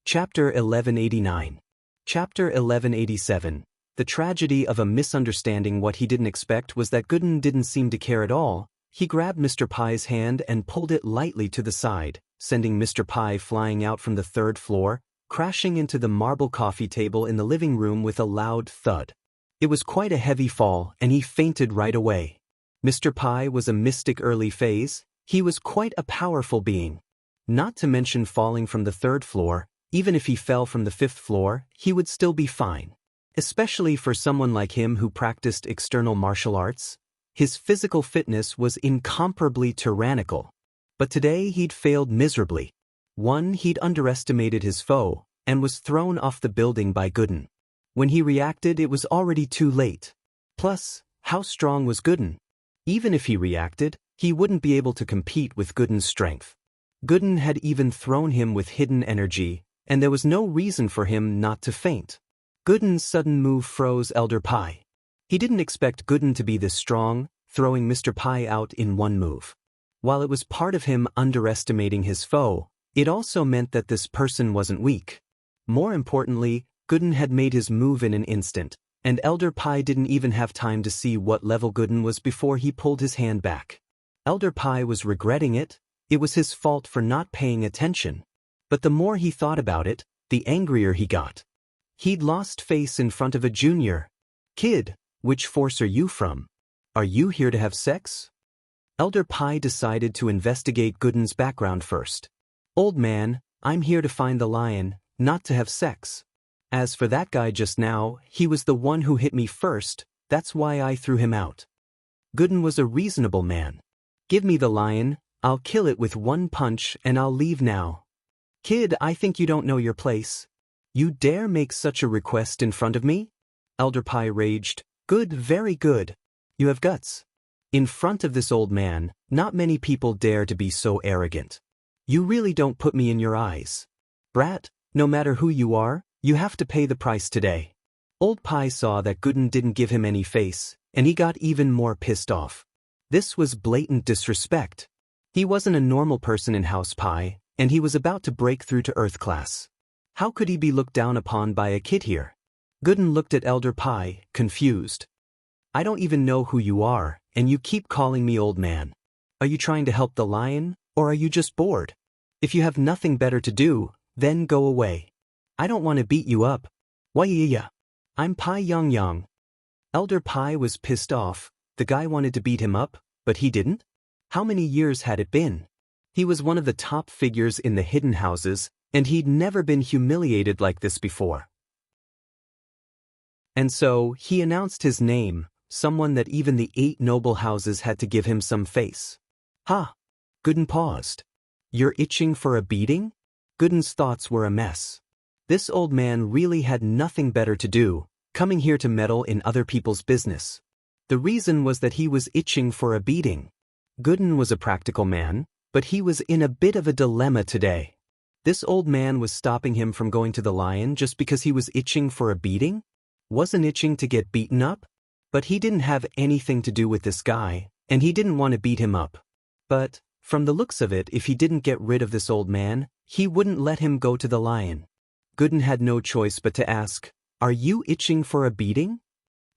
Chapter 1189. Chapter 1187. The tragedy of a misunderstanding. What he didn't expect was that Gooden didn't seem to care at all. He grabbed Mr. Pai's hand and pulled it lightly to the side, sending Mr. Pai flying out from the third floor, crashing into the marble coffee table in the living room with a loud thud. It was quite a heavy fall, and he fainted right away. Mr. Pai was a mystic early phase. He was quite a powerful being. Not to mention falling from the third floor. Even if he fell from the fifth floor, he would still be fine. Especially for someone like him who practiced external martial arts. His physical fitness was incomparably tyrannical. But today he'd failed miserably. He'd underestimated his foe, and was thrown off the building by Gooden. When he reacted, it was already too late. Plus, how strong was Gooden? Even if he reacted, he wouldn't be able to compete with Gooden's strength. Gooden had even thrown him with hidden energy, and there was no reason for him not to faint. Gooden's sudden move froze Elder Pai. He didn't expect Gooden to be this strong, throwing Mr. Pai out in one move. While it was part of him underestimating his foe, it also meant that this person wasn't weak. More importantly, Gooden had made his move in an instant, and Elder Pai didn't even have time to see what level Gooden was before he pulled his hand back. Elder Pai was regretting it. It was his fault for not paying attention. But the more he thought about it, the angrier he got. He'd lost face in front of a junior. Kid, which force are you from? Are you here to have sex? Elder Pai decided to investigate Gooden's background first. Old man, I'm here to find the lion, not to have sex. As for that guy just now, he was the one who hit me first, that's why I threw him out. Gooden was a reasonable man. Give me the lion, I'll kill it with one punch and I'll leave now. Kid, I think you don't know your place. You dare make such a request in front of me? Elder Pai raged. Good, very good. You have guts. In front of this old man, not many people dare to be so arrogant. You really don't put me in your eyes. Brat, no matter who you are, you have to pay the price today. Old Pai saw that Gooden didn't give him any face, and he got even more pissed off. This was blatant disrespect. He wasn't a normal person in House Pai, and he was about to break through to Earth class. How could he be looked down upon by a kid here? Gooden looked at Elder Pai, confused. I don't even know who you are, and you keep calling me old man. Are you trying to help the lion, or are you just bored? If you have nothing better to do, then go away. I don't want to beat you up. Why yeah. I'm Pai Yang Yang. Elder Pai was pissed off. The guy wanted to beat him up, but he didn't? How many years had it been? He was one of the top figures in the hidden houses, and he'd never been humiliated like this before. And so, he announced his name, someone that even the 8 noble houses had to give him some face. Ha! Gooden paused. You're itching for a beating? Gooden's thoughts were a mess. This old man really had nothing better to do, coming here to meddle in other people's business. The reason was that he was itching for a beating. Gooden was a practical man, but he was in a bit of a dilemma today. This old man was stopping him from going to the lion just because he was itching for a beating? Wasn't itching to get beaten up? But he didn't have anything to do with this guy, and he didn't want to beat him up. But, from the looks of it, if he didn't get rid of this old man, he wouldn't let him go to the lion. Gooden had no choice but to ask, Are you itching for a beating?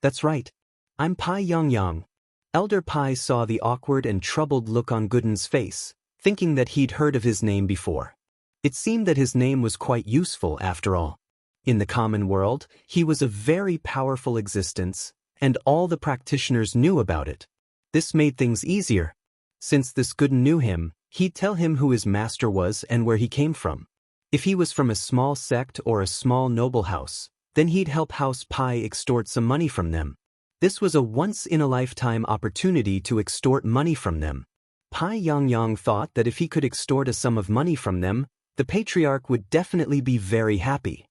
That's right. I'm Pai Yang Yang. Elder Pai saw the awkward and troubled look on Gooden's face, thinking that he'd heard of his name before. It seemed that his name was quite useful after all. In the common world, he was a very powerful existence, and all the practitioners knew about it. This made things easier. Since this Gooden knew him, he'd tell him who his master was and where he came from. If he was from a small sect or a small noble house, then he'd help House Pai extort some money from them. This was a once-in-a-lifetime opportunity to extort money from them. Pai Yang Yang thought that if he could extort a sum of money from them, the patriarch would definitely be very happy.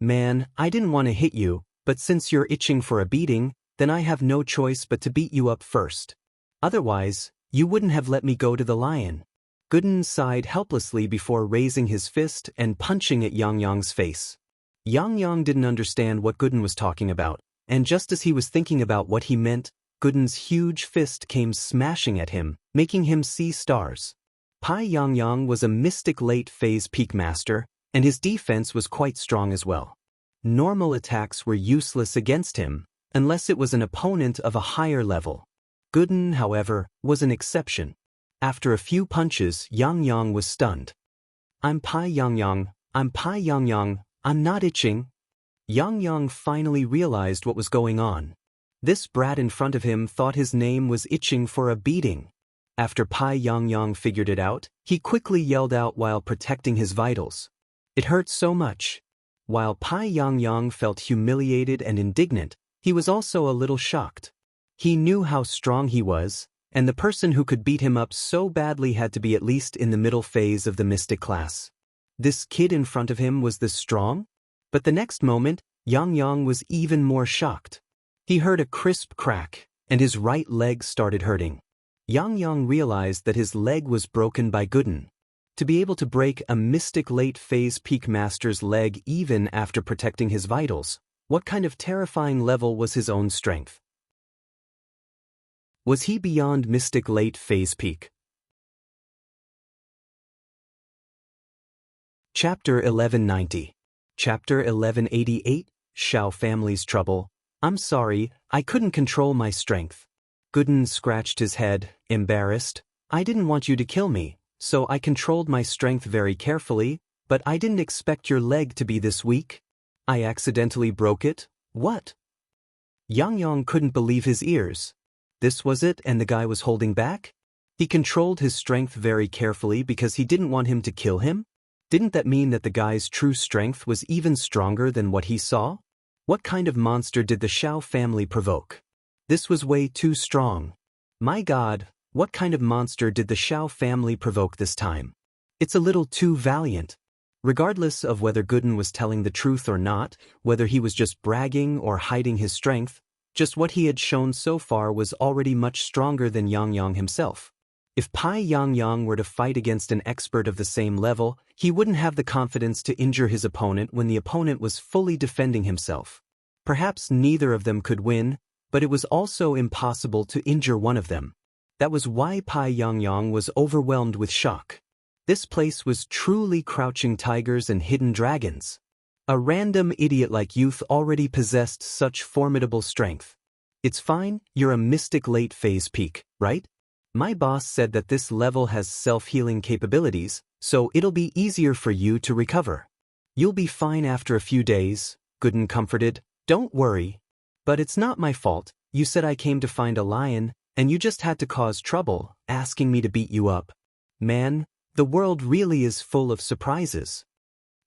Man, I didn't want to hit you, but since you're itching for a beating, then I have no choice but to beat you up first. Otherwise, you wouldn't have let me go to the lion. Gooden sighed helplessly before raising his fist and punching at Yang Yang's face. Yang Yang didn't understand what Gooden was talking about, and just as he was thinking about what he meant, Gooden's huge fist came smashing at him, making him see stars. Pai Yang Yang was a mystic late phase peak master, and his defense was quite strong as well. Normal attacks were useless against him, unless it was an opponent of a higher level. Gooden, however, was an exception. After a few punches, Yang Yang was stunned. I'm Pai Yang Yang, I'm Pai Yang Yang, I'm not itching. Yang Yang finally realized what was going on. This brat in front of him thought his name was itching for a beating. After Pai Yang Yang figured it out, he quickly yelled out while protecting his vitals. It hurt so much. While Pai Yang Yang felt humiliated and indignant, he was also a little shocked. He knew how strong he was, and the person who could beat him up so badly had to be at least in the middle phase of the mystic class. This kid in front of him was this strong? But the next moment, Yang Yang was even more shocked. He heard a crisp crack, and his right leg started hurting. Yang Yang realized that his leg was broken by Gooden. To be able to break a mystic late phase peak master's leg even after protecting his vitals, what kind of terrifying level was his own strength? Was he beyond mystic late phase peak? Chapter 1190. Chapter 1188, Shao Family's Trouble. I'm sorry, I couldn't control my strength. Gooden scratched his head, embarrassed. I didn't want you to kill me, so I controlled my strength very carefully, but I didn't expect your leg to be this weak. I accidentally broke it? What? Yang Yang couldn't believe his ears. This was it, and the guy was holding back? He controlled his strength very carefully because he didn't want him to kill him? Didn't that mean that the guy's true strength was even stronger than what he saw? What kind of monster did the Shao family provoke? This was way too strong. My God, what kind of monster did the Shao family provoke this time? It's a little too valiant. Regardless of whether Gooden was telling the truth or not, whether he was just bragging or hiding his strength, just what he had shown so far was already much stronger than Yang Yang himself. If Pai Yang Yang were to fight against an expert of the same level, he wouldn't have the confidence to injure his opponent when the opponent was fully defending himself. Perhaps neither of them could win, but it was also impossible to injure one of them. That was why Pai Yang Yang was overwhelmed with shock. This place was truly crouching tigers and hidden dragons. A random idiot like youth already possessed such formidable strength. It's fine, you're a mystic late phase peak, right? My boss said that this level has self-healing capabilities, so it'll be easier for you to recover. You'll be fine after a few days, Gooden comforted. Don't worry. But it's not my fault. You said I came to find a lion, and you just had to cause trouble, asking me to beat you up. Man, the world really is full of surprises.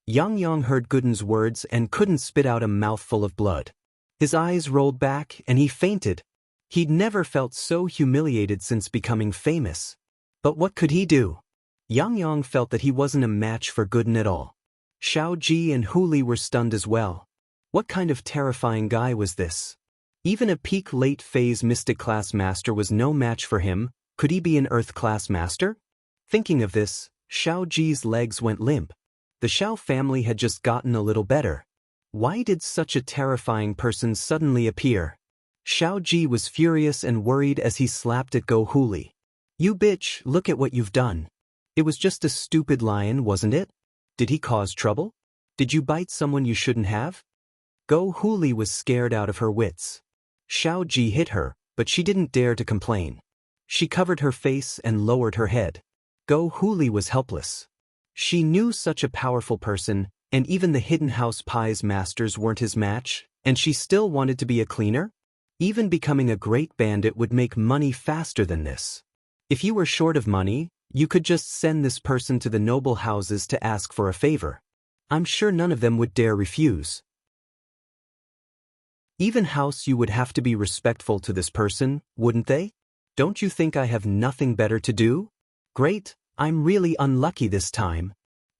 Yang heard Gooden's words and couldn't spit out a mouthful of blood. His eyes rolled back and he fainted. He'd never felt so humiliated since becoming famous. But what could he do? Yang felt that he wasn't a match for Gooden at all. Xiaoji and Huli were stunned as well. What kind of terrifying guy was this? Even a peak late phase mystic class master was no match for him. Could he be an earth class master? Thinking of this, Xiaoji's legs went limp. The Xiao family had just gotten a little better. Why did such a terrifying person suddenly appear? Xiaoji was furious and worried as he slapped at Go Huli. You bitch, look at what you've done. It was just a stupid lion, wasn't it? Did he cause trouble? Did you bite someone you shouldn't have? Go Huli was scared out of her wits. Xiaoji hit her, but she didn't dare to complain. She covered her face and lowered her head. Go Huli was helpless. She knew such a powerful person, and even the Hidden House Pie's masters weren't his match, and she still wanted to be a cleaner? Even becoming a great bandit would make money faster than this. If you were short of money, you could just send this person to the noble houses to ask for a favor. I'm sure none of them would dare refuse. Even house, you would have to be respectful to this person, wouldn't they? Don't you think I have nothing better to do? Great, I'm really unlucky this time.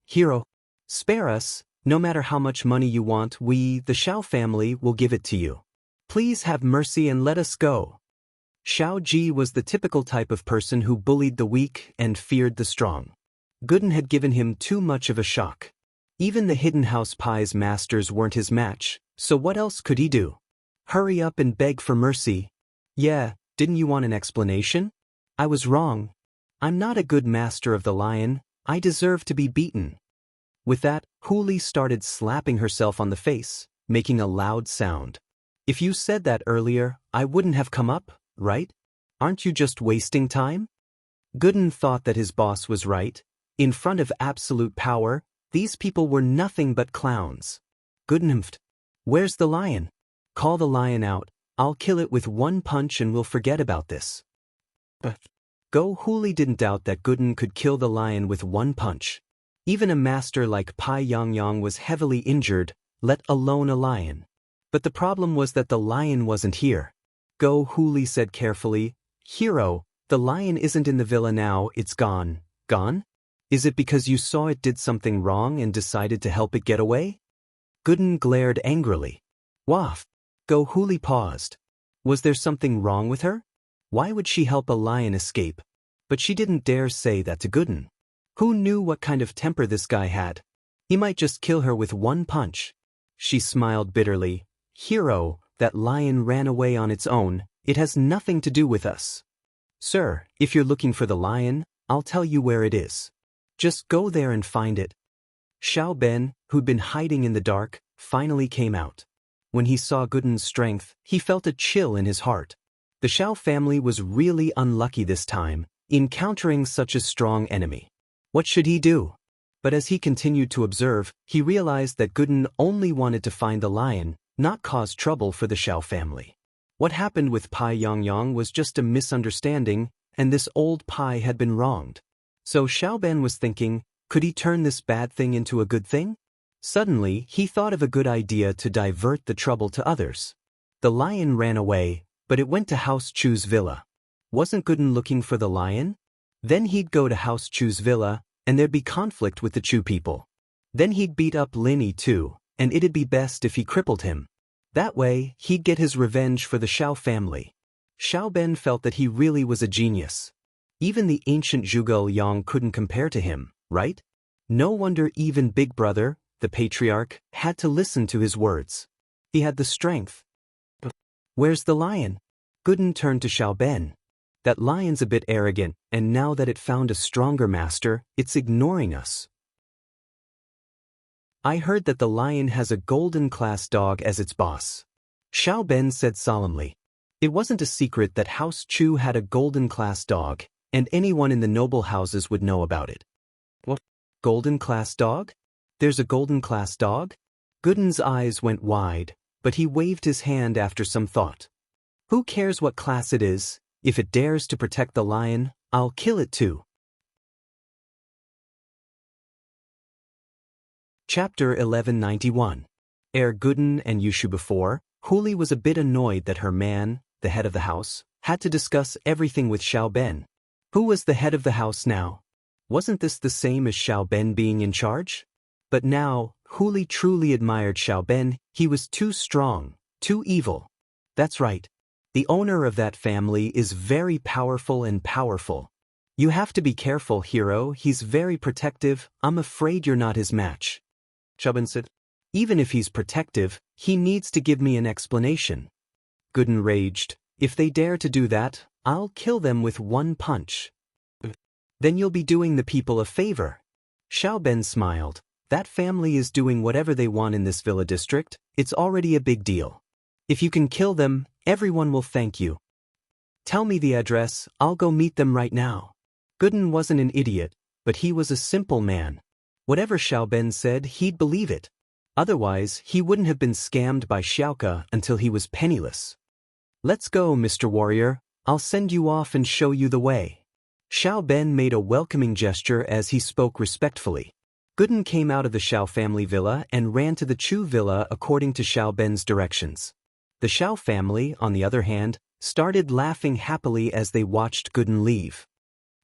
Hero, spare us. No matter how much money you want, we, the Xiao family, will give it to you. Please have mercy and let us go. Xiaoji was the typical type of person who bullied the weak and feared the strong. Gooden had given him too much of a shock. Even the Hidden House Pie's masters weren't his match, so what else could he do? Hurry up and beg for mercy. Yeah, didn't you want an explanation? I was wrong. I'm not a good master of the lion. I deserve to be beaten. With that, Huli started slapping herself on the face, making a loud sound. If you said that earlier, I wouldn't have come up, right? Aren't you just wasting time? Gooden thought that his boss was right. In front of absolute power, these people were nothing but clowns. Gooden, where's the lion? Call the lion out. I'll kill it with one punch and we'll forget about this. But Go Huli didn't doubt that Gooden could kill the lion with one punch. Even a master like Pai Yang was heavily injured, let alone a lion. But the problem was that the lion wasn't here. Go Huli said carefully, Hero, the lion isn't in the villa now, it's gone. Gone? Is it because you saw it did something wrong and decided to help it get away? Gooden glared angrily. Waff. Go Huli paused. Was there something wrong with her? Why would she help a lion escape? But she didn't dare say that to Gooden. Who knew what kind of temper this guy had? He might just kill her with one punch. She smiled bitterly. Hero, that lion ran away on its own. It has nothing to do with us. Sir, if you're looking for the lion, I'll tell you where it is. Just go there and find it. Xiao Ben, who'd been hiding in the dark, finally came out. When he saw Gooden's strength, he felt a chill in his heart. The Xiao family was really unlucky this time, encountering such a strong enemy. What should he do? But as he continued to observe, he realized that Gooden only wanted to find the lion, not cause trouble for the Xiao family. What happened with Pai Yang was just a misunderstanding, and this old Pai had been wronged. So Xiao Ben was thinking, could he turn this bad thing into a good thing? Suddenly, he thought of a good idea to divert the trouble to others. The lion ran away, but it went to House Chu's villa. Wasn't Gooden looking for the lion? Then he'd go to House Chu's villa, and there'd be conflict with the Chu people. Then he'd beat up Linny too, and it'd be best if he crippled him. That way, he'd get his revenge for the Xiao family. Xiao Ben felt that he really was a genius. Even the ancient Zhuge Yang couldn't compare to him, right? No wonder even Big Brother, the patriarch, had to listen to his words. He had the strength. Where's the lion? Gooden turned to Xiao Ben. That lion's a bit arrogant, and now that it found a stronger master, it's ignoring us. I heard that the lion has a golden class dog as its boss. Xiao Ben said solemnly. It wasn't a secret that House Chu had a golden class dog, and anyone in the noble houses would know about it. What? Golden class dog? There's a golden class dog? Gooden's eyes went wide, but he waved his hand after some thought. Who cares what class it is? If it dares to protect the lion, I'll kill it too. Chapter 1191. Ere Gooden and Yushu before, Huli was a bit annoyed that her man, the head of the house, had to discuss everything with Xiao Ben. Who was the head of the house now? Wasn't this the same as Xiao Ben being in charge? But now, Huli truly admired Xiao Ben. He was too strong, too evil. That's right. The owner of that family is very powerful and powerful. You have to be careful, hero. He's very protective. I'm afraid you're not his match. Xiao said. Even if he's protective, he needs to give me an explanation. Gooden raged. If they dare to do that, I'll kill them with one punch. Then you'll be doing the people a favor. Xiao Ben smiled. That family is doing whatever they want in this villa district. It's already a big deal. If you can kill them, everyone will thank you. Tell me the address, I'll go meet them right now. Gooden wasn't an idiot, but he was a simple man. Whatever Xiao Ben said, he'd believe it. Otherwise, he wouldn't have been scammed by Xiaoke until he was penniless. Let's go, Mr. Warrior. I'll send you off and show you the way. Xiao Ben made a welcoming gesture as he spoke respectfully. Gooden came out of the Xiao family villa and ran to the Chu villa according to Xiao Ben's directions. The Xiao family, on the other hand, started laughing happily as they watched Gooden leave.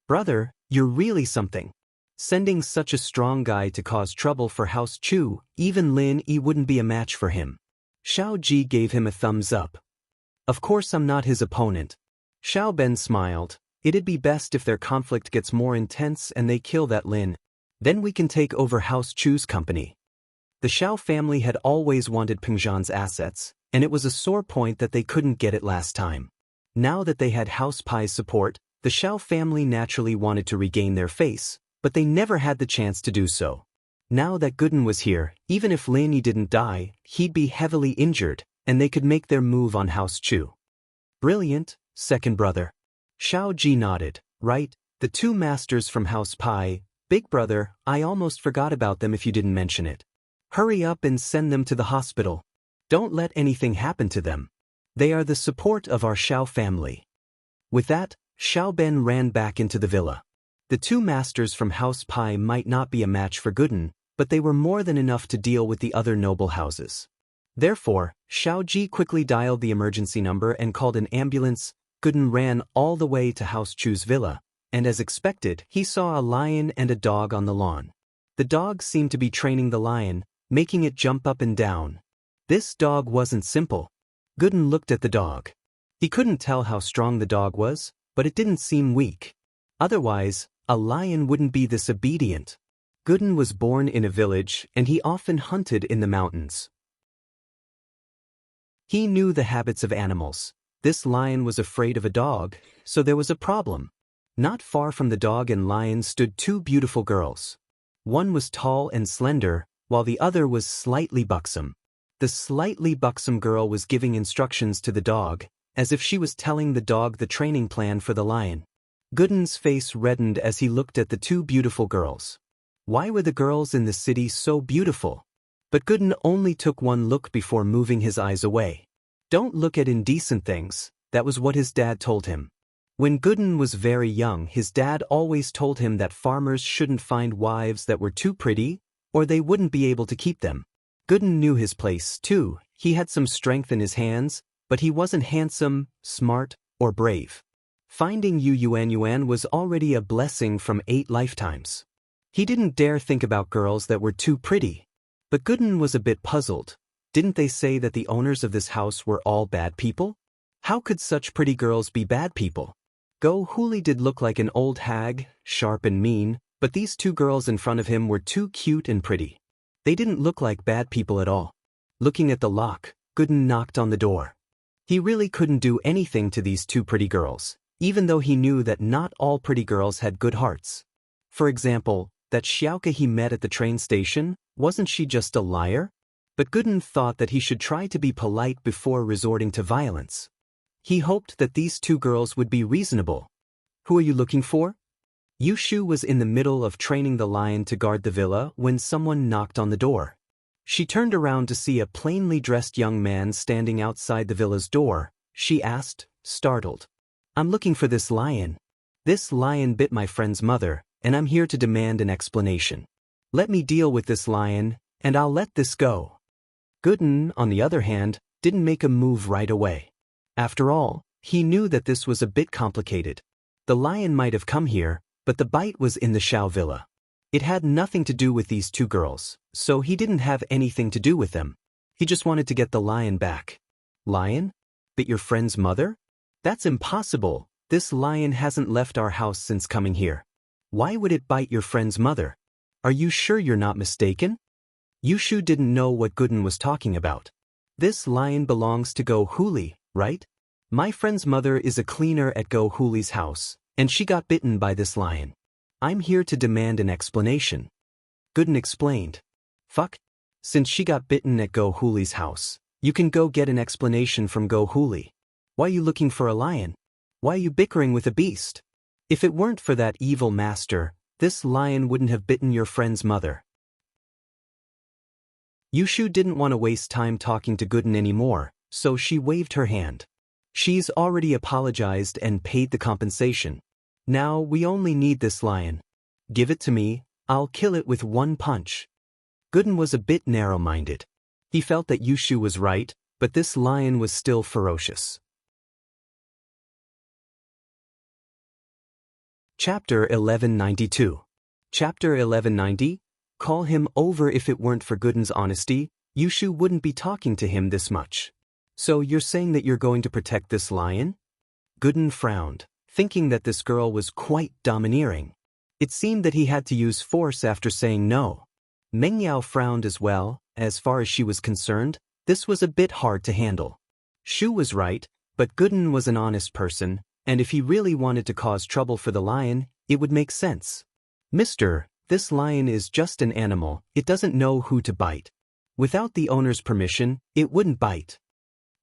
Brother, you're really something. Sending such a strong guy to cause trouble for House Chu, even Lin Yi wouldn't be a match for him. Xiao Ji gave him a thumbs up. Of course I'm not his opponent. Xiao Ben smiled. It'd be best if their conflict gets more intense and they kill that Lin. Then we can take over House Chu's company. The Xiao family had always wanted Pingzhan's assets, and it was a sore point that they couldn't get it last time. Now that they had House Pai's support, the Xiao family naturally wanted to regain their face, but they never had the chance to do so. Now that Gooden was here, even if Lin Yi didn't die, he'd be heavily injured, and they could make their move on House Chu. Brilliant, second brother. Xiao Ji nodded. Right, the two masters from House Pai. Big brother, I almost forgot about them if you didn't mention it. Hurry up and send them to the hospital. Don't let anything happen to them. They are the support of our Xiao family. With that, Xiao Ben ran back into the villa. The two masters from House Pai might not be a match for Gooden, but they were more than enough to deal with the other noble houses. Therefore, Xiao Ji quickly dialed the emergency number and called an ambulance. Gooden ran all the way to House Chu's villa, and as expected, he saw a lion and a dog on the lawn. The dog seemed to be training the lion, making it jump up and down. This dog wasn't simple. Gooden looked at the dog. He couldn't tell how strong the dog was, but it didn't seem weak. Otherwise, a lion wouldn't be this obedient. Gooden was born in a village, and he often hunted in the mountains. He knew the habits of animals. This lion was afraid of a dog, so there was a problem. Not far from the dog and lion stood two beautiful girls. One was tall and slender, while the other was slightly buxom. The slightly buxom girl was giving instructions to the dog, as if she was telling the dog the training plan for the lion. Gooden's face reddened as he looked at the two beautiful girls. Why were the girls in the city so beautiful? But Gooden only took one look before moving his eyes away. Don't look at indecent things, that was what his dad told him. When Gooden was very young, his dad always told him that farmers shouldn't find wives that were too pretty, or they wouldn't be able to keep them. Gooden knew his place, too. He had some strength in his hands, but he wasn't handsome, smart, or brave. Finding Yu Yuan was already a blessing from 8 lifetimes. He didn't dare think about girls that were too pretty. But Gooden was a bit puzzled. Didn't they say that the owners of this house were all bad people? How could such pretty girls be bad people? Go Huli did look like an old hag, sharp and mean, but these two girls in front of him were too cute and pretty. They didn't look like bad people at all. Looking at the lock, Gooden knocked on the door. He really couldn't do anything to these two pretty girls, even though he knew that not all pretty girls had good hearts. For example, that Xiaoke he met at the train station, wasn't she just a liar? But Gooden thought that he should try to be polite before resorting to violence. He hoped that these two girls would be reasonable. Who are you looking for? Yushu was in the middle of training the lion to guard the villa when someone knocked on the door. She turned around to see a plainly dressed young man standing outside the villa's door. She asked, startled. "I'm looking for this lion. This lion bit my friend's mother, and I'm here to demand an explanation. Let me deal with this lion, and I'll let this go." Gooden, on the other hand, didn't make a move right away. After all, he knew that this was a bit complicated. The lion might have come here, but the bite was in the Shao villa. It had nothing to do with these two girls, so he didn't have anything to do with them. He just wanted to get the lion back. Lion? Bit your friend's mother? That's impossible. This lion hasn't left our house since coming here. Why would it bite your friend's mother? Are you sure you're not mistaken? Yushu didn't know what Gooden was talking about. This lion belongs to Go Huli, right? My friend's mother is a cleaner at Go Huli's house, and she got bitten by this lion. I'm here to demand an explanation. Gooden explained. Fuck. Since she got bitten at Go Huli's house, you can go get an explanation from Go Huli. Why are you looking for a lion? Why are you bickering with a beast? If it weren't for that evil master, this lion wouldn't have bitten your friend's mother. Yushu didn't want to waste time talking to Gooden anymore, so she waved her hand. She's already apologized and paid the compensation. Now we only need this lion. Give it to me, I'll kill it with one punch. Gooden was a bit narrow-minded. He felt that Yushu was right, but this lion was still ferocious. Chapter 1192. Chapter 1190. Call him over. If it weren't for Gooden's honesty, Yushu wouldn't be talking to him this much. So you're saying that you're going to protect this lion? Gooden frowned, thinking that this girl was quite domineering. It seemed that he had to use force after saying no. Mengyao frowned as well. As far as she was concerned, this was a bit hard to handle. Shu was right, but Gooden was an honest person, and if he really wanted to cause trouble for the lion, it would make sense. Mister, this lion is just an animal, it doesn't know who to bite. Without the owner's permission, it wouldn't bite.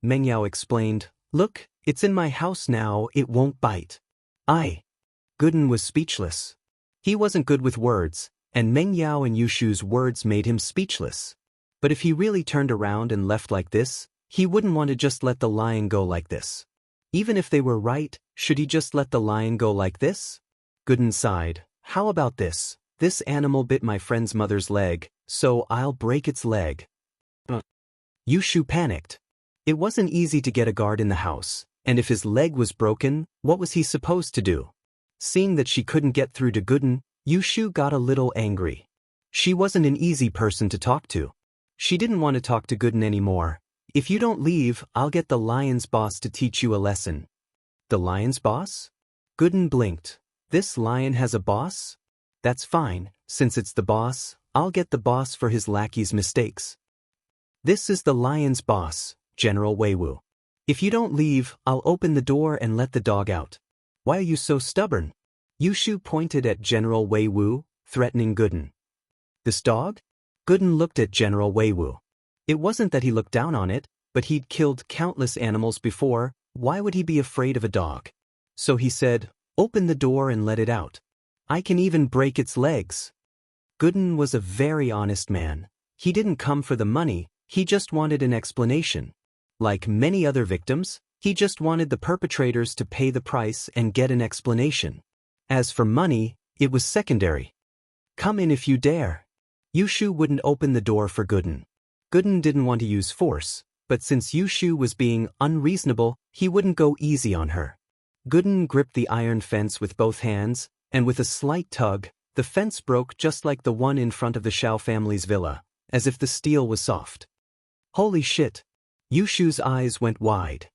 Mengyao explained, Look, it's in my house now, it won't bite. Gooden was speechless. He wasn't good with words, and Mengyao and Yushu's words made him speechless. But if he really turned around and left like this, he wouldn't want to just let the lion go like this. Even if they were right, should he just let the lion go like this? Gooden sighed. How about this? This animal bit my friend's mother's leg, so I'll break its leg. Yushu panicked. It wasn't easy to get a guard in the house, and if his leg was broken, what was he supposed to do? Seeing that she couldn't get through to Gooden, Yushu got a little angry. She wasn't an easy person to talk to. She didn't want to talk to Gooden anymore. If you don't leave, I'll get the lion's boss to teach you a lesson. The lion's boss? Gooden blinked. This lion has a boss? That's fine, since it's the boss, I'll get the boss for his lackey's mistakes. This is the lion's boss, General Weiwu. If you don't leave, I'll open the door and let the dog out. Why are you so stubborn? Yushu pointed at General Weiwu, threatening Gooden. This dog? Gooden looked at General Weiwu. It wasn't that he looked down on it, but he'd killed countless animals before, why would he be afraid of a dog? So he said, Open the door and let it out. I can even break its legs. Gooden was a very honest man. He didn't come for the money, he just wanted an explanation. Like many other victims, he just wanted the perpetrators to pay the price and get an explanation. As for money, it was secondary. Come in if you dare. Yushu wouldn't open the door for Gooden. Gooden didn't want to use force, but since Yushu was being unreasonable, he wouldn't go easy on her. Gooden gripped the iron fence with both hands, and with a slight tug, the fence broke just like the one in front of the Shao family's villa, as if the steel was soft. Holy shit! Yushu's eyes went wide.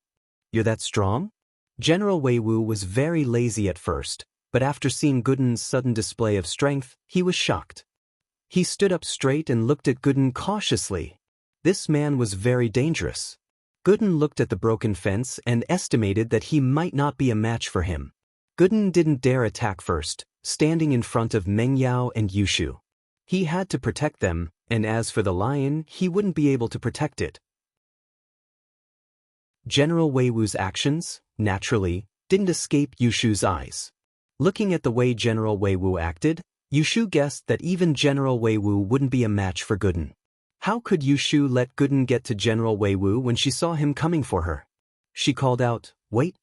You're that strong? General Weiwu was very lazy at first, but after seeing Gooden's sudden display of strength, he was shocked. He stood up straight and looked at Gooden cautiously. This man was very dangerous. Gooden looked at the broken fence and estimated that he might not be a match for him. Gooden didn't dare attack first, standing in front of Mengyao and Yushu. He had to protect them, and as for the lion, he wouldn't be able to protect it. General Weiwu's actions, naturally, didn't escape Yushu's eyes. Looking at the way General Wei Wu acted, Yushu guessed that even General Wei Wu wouldn't be a match for Gooden. How could Yushu let Gooden get to General Wei Wu when she saw him coming for her? She called out, "Wait!"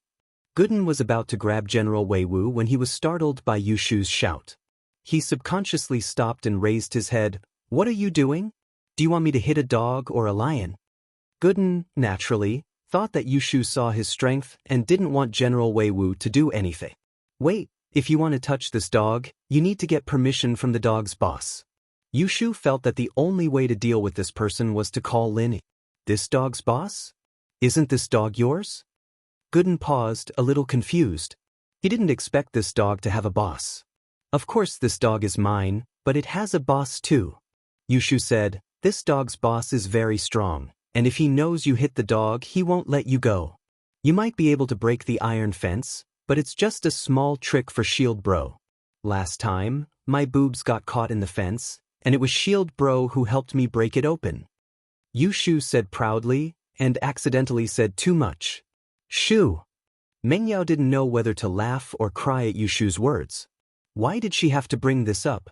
Gooden was about to grab General Wei Wu when he was startled by Yushu's shout. He subconsciously stopped and raised his head. "What are you doing? Do you want me to hit a dog or a lion?" Gooden, naturally, thought that Yushu saw his strength and didn't want General Wei Wu to do anything. "Wait, if you want to touch this dog, you need to get permission from the dog's boss." Yushu felt that the only way to deal with this person was to call Lin. "This dog's boss? Isn't this dog yours?" Gooden paused, a little confused. He didn't expect this dog to have a boss. "Of course this dog is mine, but it has a boss too." Yushu said, "This dog's boss is very strong, and if he knows you hit the dog he won't let you go. You might be able to break the iron fence, but it's just a small trick for Shield Bro. Last time, my boobs got caught in the fence, and it was Shield Bro who helped me break it open." Yushu said proudly, and accidentally said too much. "Shoo!" Mengyao didn't know whether to laugh or cry at Yushu's words. Why did she have to bring this up?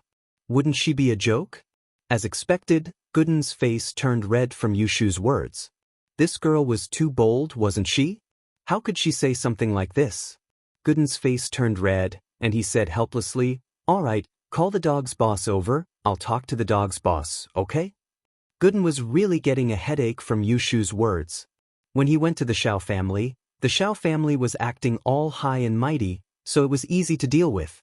Wouldn't she be a joke? As expected, Gooden's face turned red from Yushu's words. This girl was too bold, wasn't she? How could she say something like this? Gooden's face turned red, and he said helplessly, "All right, call the dog's boss over, I'll talk to the dog's boss, okay?" Gooden was really getting a headache from Yushu's words. When he went to the Xiao family was acting all high and mighty, so it was easy to deal with.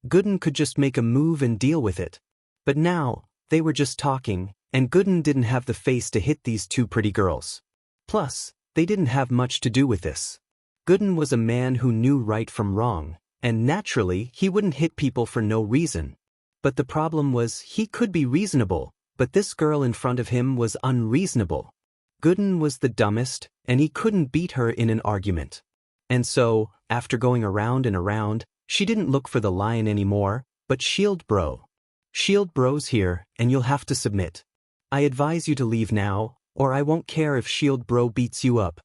Gooden could just make a move and deal with it. But now, they were just talking, and Gooden didn't have the face to hit these two pretty girls. Plus, they didn't have much to do with this. Gooden was a man who knew right from wrong, and naturally he wouldn't hit people for no reason. But the problem was he could be reasonable, but this girl in front of him was unreasonable. Gooden was the dumbest, and he couldn't beat her in an argument. And so, after going around and around, she didn't look for the lion anymore, but Shield Bro. "Shield Bro's here, and you'll have to submit. I advise you to leave now, or I won't care if Shield Bro beats you up."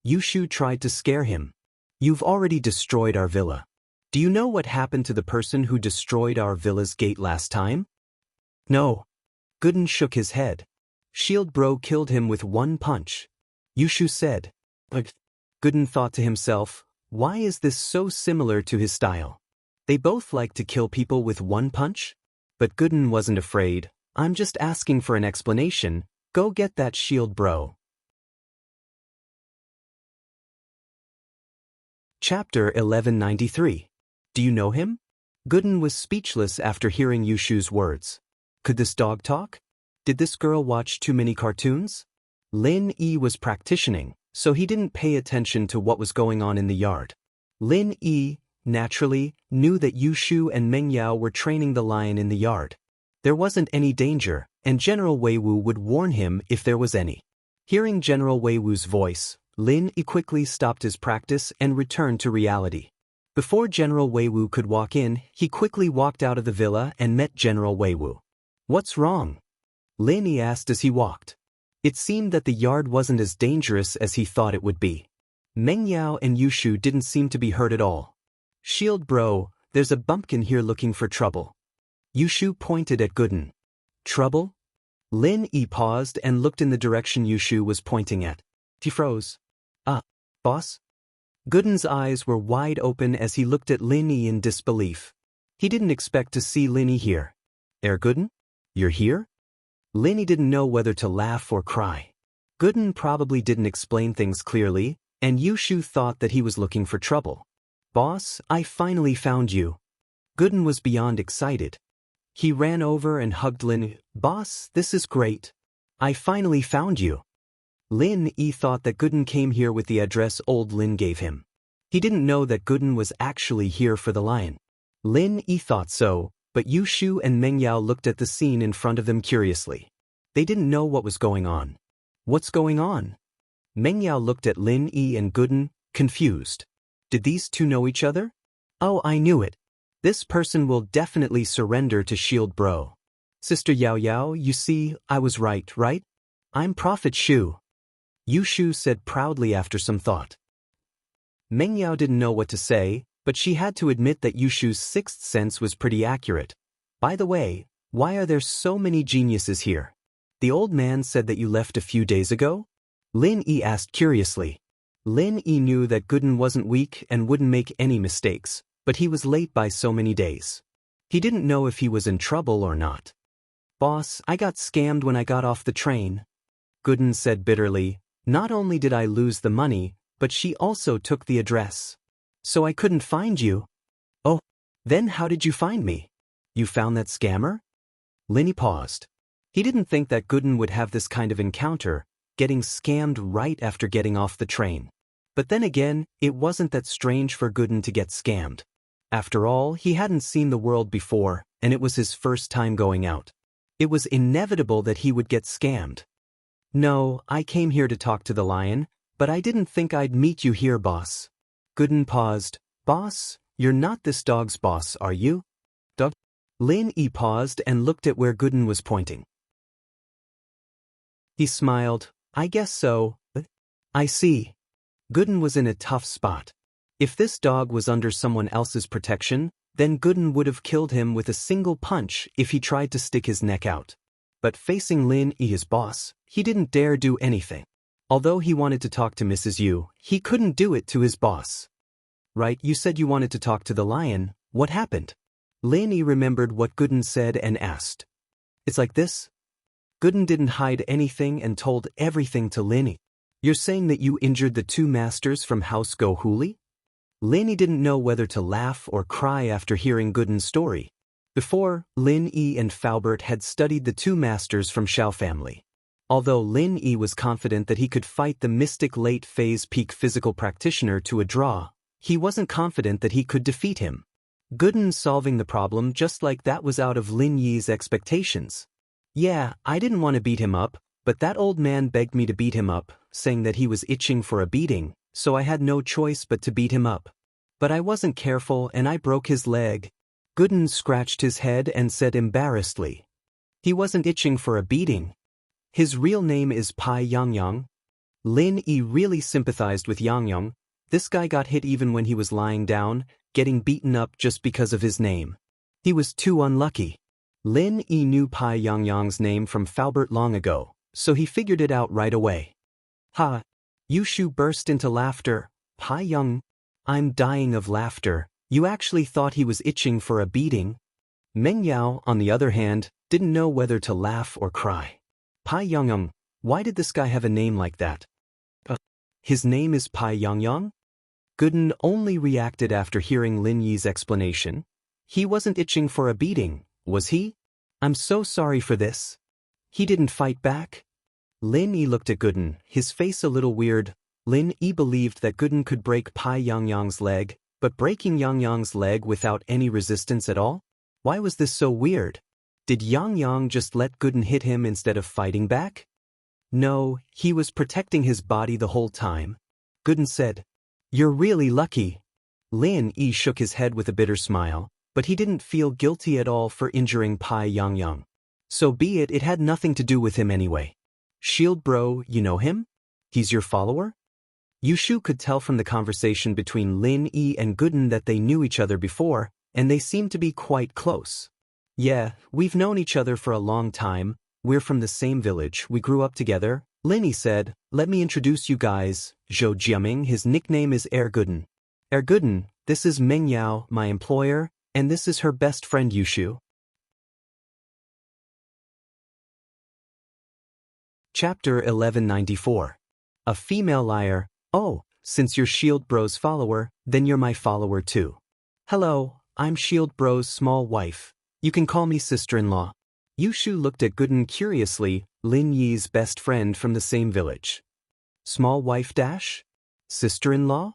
Yushu tried to scare him. "You've already destroyed our villa. Do you know what happened to the person who destroyed our villa's gate last time?" "No." Gooden shook his head. "Shield Bro killed him with one punch." Yushu said. But Gooden thought to himself, why is this so similar to his style? They both like to kill people with one punch? But Gooden wasn't afraid. "I'm just asking for an explanation. Go get that Shield Bro." Chapter 1193. Do you know him? Gooden was speechless after hearing Yushu's words. Could this dog talk? Did this girl watch too many cartoons? Lin Yi was practicing, so he didn't pay attention to what was going on in the yard. Lin Yi, naturally, knew that Yushu and Mengyao were training the lion in the yard. There wasn't any danger, and General Wei Wu would warn him if there was any. Hearing General Wei Wu's voice, Lin Yi quickly stopped his practice and returned to reality. Before General Wei Wu could walk in, he quickly walked out of the villa and met General Wei Wu. "What's wrong?" Lin Yi asked as he walked. It seemed that the yard wasn't as dangerous as he thought it would be. Mengyao and Yushu didn't seem to be hurt at all. "Shield Bro, there's a bumpkin here looking for trouble." Yushu pointed at Gooden. "Trouble?" Lin Yi paused and looked in the direction Yushu was pointing at. He froze. Boss?" Gooden's eyes were wide open as he looked at Lin Yi in disbelief. He didn't expect to see Lin Yi here. Gooden? You're here?" Lin Yi didn't know whether to laugh or cry. Gooden probably didn't explain things clearly, and Yushu thought that he was looking for trouble. "Boss, I finally found you." Gooden was beyond excited. He ran over and hugged Lin Yi. "Boss, this is great. I finally found you." Lin Yi thought that Gooden came here with the address old Lin gave him. He didn't know that Gooden was actually here for the lion. Lin Yi thought so, but Yushu and Mengyao looked at the scene in front of them curiously. They didn't know what was going on. "What's going on?" Mengyao looked at Lin Yi and Gooden, confused. Did these two know each other? "Oh, I knew it. This person will definitely surrender to Shield Bro. Sister Yao Yao, you see, I was right? I'm Prophet Shu." Yushu said proudly after some thought. Mengyao didn't know what to say, But she had to admit that Yushu's sixth sense was pretty accurate. By the way, why are there so many geniuses here? The old man said that you left a few days ago? Lin Yi asked curiously. Lin Yi knew that Gooden wasn't weak and wouldn't make any mistakes, but he was late by so many days. He didn't know if he was in trouble or not. Boss, I got scammed when I got off the train. Gooden said bitterly, not only did I lose the money, but she also took the address. So I couldn't find you. Oh, then how did you find me? You found that scammer? Lin Yi paused. He didn't think that Gooden would have this kind of encounter, getting scammed right after getting off the train. But then again, it wasn't that strange for Gooden to get scammed. After all, he hadn't seen the world before, and it was his first time going out. It was inevitable that he would get scammed. No, I came here to talk to the lion, but I didn't think I'd meet you here, boss. Gooden paused. Boss, you're not this dog's boss, are you? Dog? Lin Yi paused and looked at where Gooden was pointing. He smiled. I guess so. I see. Gooden was in a tough spot. If this dog was under someone else's protection, then Gooden would have killed him with a single punch if he tried to stick his neck out. But facing Lin Yi, his boss, he didn't dare do anything. Although he wanted to talk to Mrs. Yu, he couldn't do it to his boss. Right, you said you wanted to talk to the lion. What happened? Lin Yi remembered what Gooden said and asked. It's like this? Gooden didn't hide anything and told everything to Lin Yi. You're saying that you injured the two masters from House Go Huli? Lin Yi didn't know whether to laugh or cry after hearing Gooden's story. Before, Lin Yi and Faubert had studied the two masters from Xiao family. Although Lin Yi was confident that he could fight the mystic late-phase peak physical practitioner to a draw, he wasn't confident that he could defeat him. Gooden solving the problem just like that was out of Lin Yi's expectations. Yeah, I didn't want to beat him up, but that old man begged me to beat him up, saying that he was itching for a beating, so I had no choice but to beat him up. But I wasn't careful and I broke his leg. Gooden scratched his head and said embarrassedly. He wasn't itching for a beating. His real name is Pai Yangyang. Lin Yi really sympathized with Yangyang. This guy got hit even when he was lying down, getting beaten up just because of his name. He was too unlucky. Lin Yi knew Pai Yangyang's name from Faubert long ago, so he figured it out right away. Ha! Yushu burst into laughter. Pai Yang, I'm dying of laughter. You actually thought he was itching for a beating? Meng Yao, on the other hand, didn't know whether to laugh or cry. Pai Yangyang, why did this guy have a name like that? His name is Pai Yangyang? Gooden only reacted after hearing Lin Yi's explanation. He wasn't itching for a beating, was he? I'm so sorry for this. He didn't fight back? Lin Yi looked at Gooden, his face a little weird. Lin Yi believed that Gooden could break Pai Yangyang's leg, but breaking Yangyang's leg without any resistance at all? Why was this so weird? Did Yangyang just let Gooden hit him instead of fighting back? No, he was protecting his body the whole time. Gooden said, You're really lucky. Lin Yi shook his head with a bitter smile, but he didn't feel guilty at all for injuring Pai Yangyang. So be it, it had nothing to do with him anyway. Shield bro, you know him? He's your follower? Yushu could tell from the conversation between Lin Yi and Gooden that they knew each other before, and they seemed to be quite close. Yeah, we've known each other for a long time. We're from the same village, we grew up together. Lin Yi said, Let me introduce you guys. Zhou Jiaming, his nickname is Gooden. Gooden, this is Meng Yao, my employer, and this is her best friend Yushu. Chapter 1194. A female liar. Oh, since you're Shield Bro's follower, then you're my follower too. Hello, I'm Shield Bro's small wife. You can call me sister-in-law. Yushu looked at Gooden curiously, Lin Yi's best friend from the same village. Small wife dash? Sister-in-law?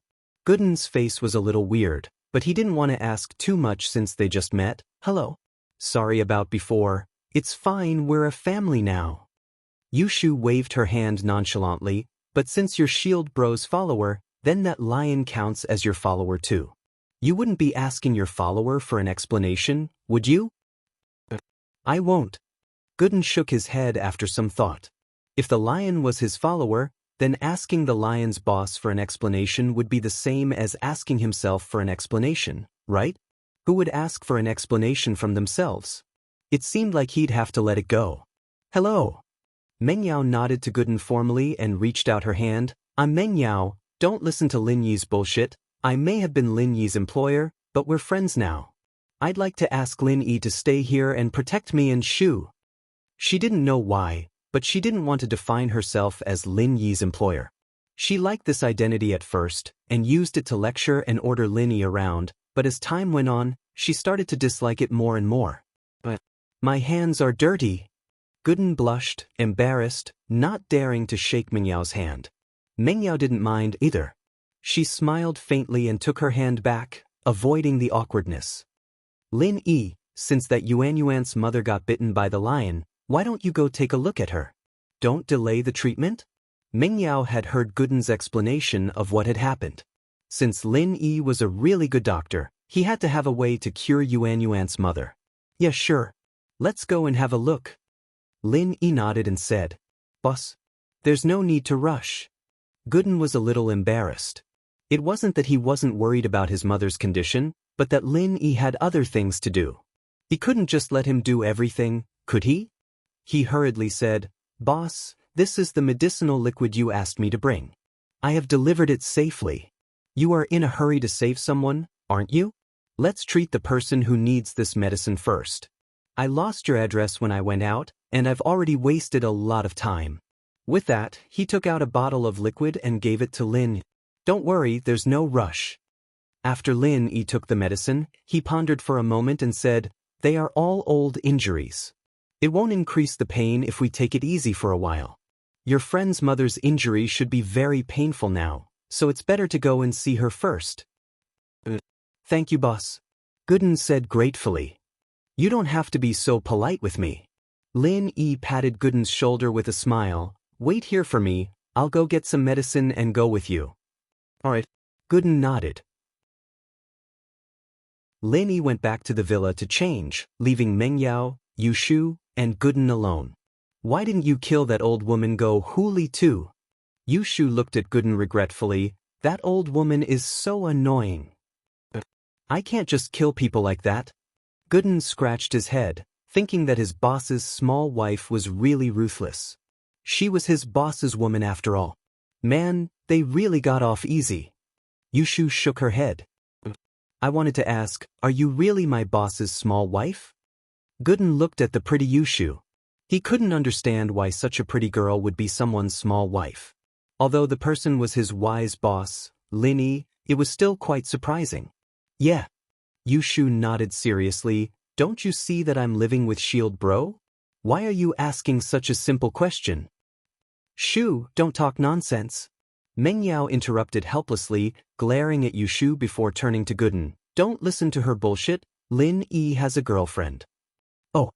Gooden's face was a little weird, but he didn't want to ask too much since they just met. Hello. Sorry about before. It's fine, we're a family now. Yushu waved her hand nonchalantly, but since you're Shield Bro's follower, then that lion counts as your follower too. You wouldn't be asking your follower for an explanation, would you? I won't. Gooden shook his head after some thought. If the lion was his follower, then asking the lion's boss for an explanation would be the same as asking himself for an explanation, right? Who would ask for an explanation from themselves? It seemed like he'd have to let it go. Hello. Meng Yao nodded to Gooden formally and reached out her hand. I'm Meng Yao, don't listen to Lin Yi's bullshit. I may have been Lin Yi's employer, but we're friends now. I'd like to ask Lin Yi to stay here and protect me and Shu. She didn't know why, but she didn't want to define herself as Lin Yi's employer. She liked this identity at first, and used it to lecture and order Lin Yi around, but as time went on, she started to dislike it more and more. But my hands are dirty. Gooden blushed, embarrassed, not daring to shake Meng Yao's hand. Meng Yao didn't mind either. She smiled faintly and took her hand back, avoiding the awkwardness. Lin Yi, since that Yuan's mother got bitten by the lion, why don't you go take a look at her? Don't delay the treatment? Meng Yao had heard Gooden's explanation of what had happened. Since Lin Yi was a really good doctor, he had to have a way to cure Yuan's mother. Yeah, sure. Let's go and have a look. Lin Yi nodded and said, Boss, there's no need to rush. Gooden was a little embarrassed. It wasn't that he wasn't worried about his mother's condition, but that Lin Yi had other things to do. He couldn't just let him do everything, could he? He hurriedly said, Boss, this is the medicinal liquid you asked me to bring. I have delivered it safely. You are in a hurry to save someone, aren't you? Let's treat the person who needs this medicine first. I lost your address when I went out, and I've already wasted a lot of time. With that, he took out a bottle of liquid and gave it to Lin. Don't worry, there's no rush. After Lin Yi took the medicine, he pondered for a moment and said, They are all old injuries. It won't increase the pain if we take it easy for a while. Your friend's mother's injury should be very painful now, so it's better to go and see her first. Thank you, boss. Gooden said gratefully. You don't have to be so polite with me. Lin Yi patted Gooden's shoulder with a smile. Wait here for me, I'll go get some medicine and go with you. Alright. Gooden nodded. Lin Yi went back to the villa to change, leaving Meng Yao, Yu Shu, and Gooden alone. Why didn't you kill that old woman Go Huli too? Yu Shu looked at Gooden regretfully. That old woman is so annoying. I can't just kill people like that. Gooden scratched his head, thinking that his boss's small wife was really ruthless. She was his boss's woman after all. Man, they really got off easy. Yu Shu shook her head. I wanted to ask, are you really my boss's small wife? Gooden looked at the pretty Yu Shu. He couldn't understand why such a pretty girl would be someone's small wife. Although the person was his wise boss, Lin Yi, it was still quite surprising. Yeah. Yu Shu nodded seriously. Don't you see that I'm living with Shield Bro? Why are you asking such a simple question? Shu, don't talk nonsense. Meng Yao interrupted helplessly, glaring at Yu Shu before turning to Gooden. Don't listen to her bullshit. Lin Yi has a girlfriend. Oh.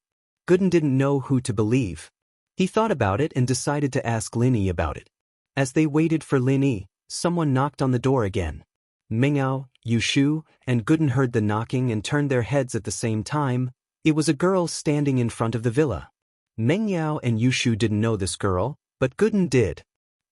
Gooden didn't know who to believe. He thought about it and decided to ask Lin Yi about it. As they waited for Lin Yi, someone knocked on the door again. Meng Yao, Yu Shu, and Gooden heard the knocking and turned their heads at the same time. It was a girl standing in front of the villa. Meng Yao and Yu Shu didn't know this girl, but Gooden did.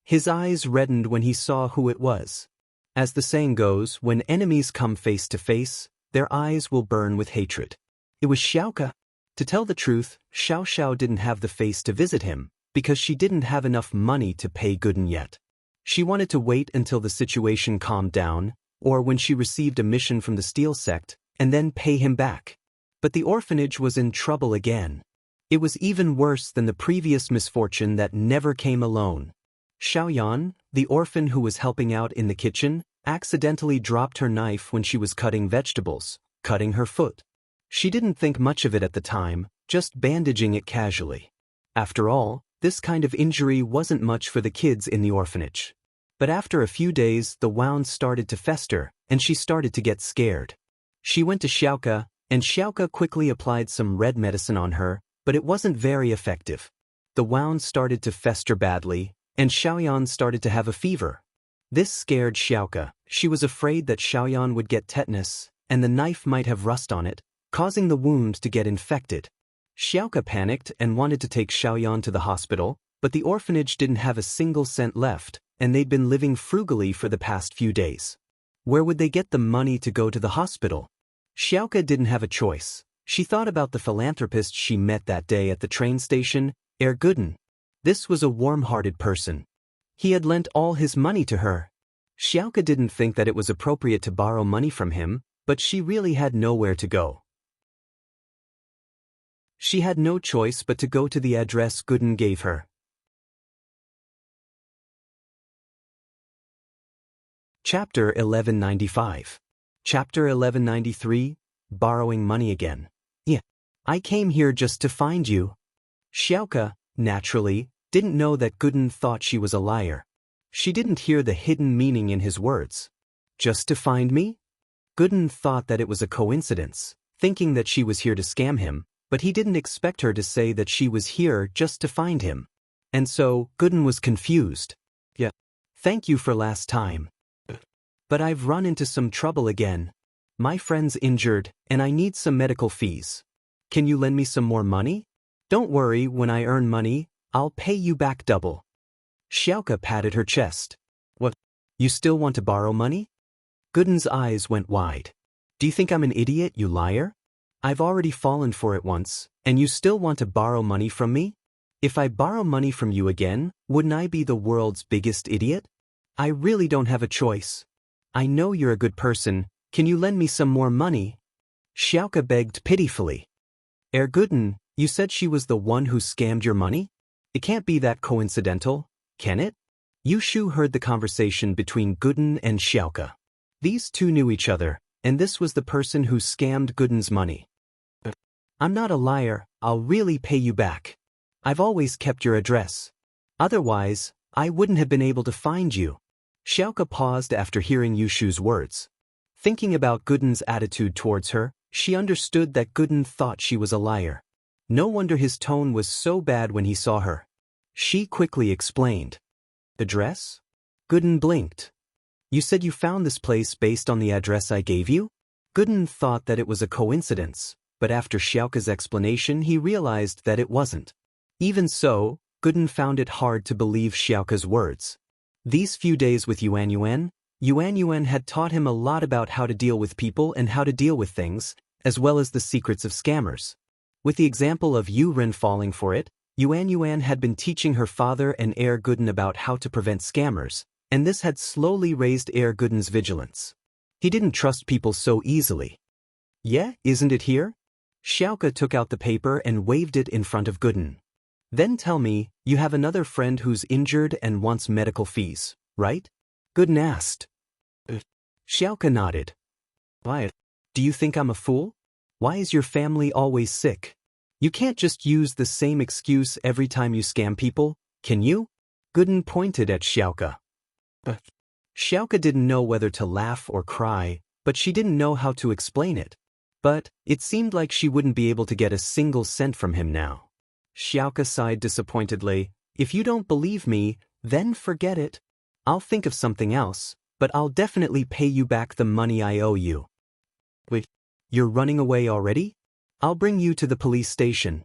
His eyes reddened when he saw who it was. As the saying goes, when enemies come face to face, their eyes will burn with hatred. It was Xiaoka. To tell the truth, Xiao Xiao didn't have the face to visit him, because she didn't have enough money to pay Gooden yet. She wanted to wait until the situation calmed down, or when she received a mission from the Steel Sect, and then pay him back. But the orphanage was in trouble again. It was even worse than the previous misfortune that never came alone. Xiaoyan, the orphan who was helping out in the kitchen, accidentally dropped her knife when she was cutting vegetables, cutting her foot. She didn't think much of it at the time, just bandaging it casually. After all, this kind of injury wasn't much for the kids in the orphanage. But after a few days, the wound started to fester, and she started to get scared. She went to Xiaoka, and Xiaoka quickly applied some red medicine on her, but it wasn't very effective. The wound started to fester badly, and Xiaoyan started to have a fever. This scared Xiaoka. She was afraid that Xiaoyan would get tetanus, and the knife might have rust on it, causing the wound to get infected. Xiaoka panicked and wanted to take Xiaoyan to the hospital, but the orphanage didn't have a single cent left, and they'd been living frugally for the past few days. Where would they get the money to go to the hospital? Xiaoka didn't have a choice. She thought about the philanthropist she met that day at the train station, Gooden. This was a warm-hearted person. He had lent all his money to her. Xiaoka didn't think that it was appropriate to borrow money from him, but she really had nowhere to go. She had no choice but to go to the address Gooden gave her. Chapter 1195. Chapter 1193, Borrowing Money Again. Yeah. I came here just to find you. Xiaoka, naturally, didn't know that Gooden thought she was a liar. She didn't hear the hidden meaning in his words. Just to find me? Gooden thought that it was a coincidence, thinking that she was here to scam him, but he didn't expect her to say that she was here just to find him. And so, Gooden was confused. Yeah. Thank you for last time. But I've run into some trouble again. My friend's injured, and I need some medical fees. Can you lend me some more money? Don't worry, when I earn money, I'll pay you back double. Xiaoka patted her chest. What? You still want to borrow money? Gooden's eyes went wide. Do you think I'm an idiot, you liar? I've already fallen for it once, and you still want to borrow money from me? If I borrow money from you again, wouldn't I be the world's biggest idiot? I really don't have a choice. I know you're a good person. Can you lend me some more money? Xiaoka begged pitifully. Gooden, you said she was the one who scammed your money? It can't be that coincidental, can it? Yu Shu heard the conversation between Gooden and Xiaoka. These two knew each other, and this was the person who scammed Gooden's money. I'm not a liar, I'll really pay you back. I've always kept your address. Otherwise, I wouldn't have been able to find you. Xiaoka paused after hearing Yu Shu's words. Thinking about Gooden's attitude towards her, she understood that Gooden thought she was a liar. No wonder his tone was so bad when he saw her. She quickly explained. Address? Gooden blinked. You said you found this place based on the address I gave you? Gooden thought that it was a coincidence, but after Xiaoka's explanation he realized that it wasn't. Even so, Gooden found it hard to believe Xiaoka's words. These few days with Yuan Yuan had taught him a lot about how to deal with people and how to deal with things, as well as the secrets of scammers. With the example of Yu Ren falling for it, Yuan had been teaching her father and Gooden about how to prevent scammers, and this had slowly raised Gooden's vigilance. He didn't trust people so easily. Yeah, isn't it here? Xiaoka took out the paper and waved it in front of Gooden. Then tell me, you have another friend who's injured and wants medical fees, right? Gooden asked. Xiaoka nodded. Why? Do you think I'm a fool? Why is your family always sick? You can't just use the same excuse every time you scam people, can you? Gooden pointed at Xiaoka. Xiaoka didn't know whether to laugh or cry, but she didn't know how to explain it. But it seemed like she wouldn't be able to get a single cent from him now. Xiaoka sighed disappointedly. If you don't believe me, then forget it. I'll think of something else, but I'll definitely pay you back the money I owe you. Wait, you're running away already? I'll bring you to the police station.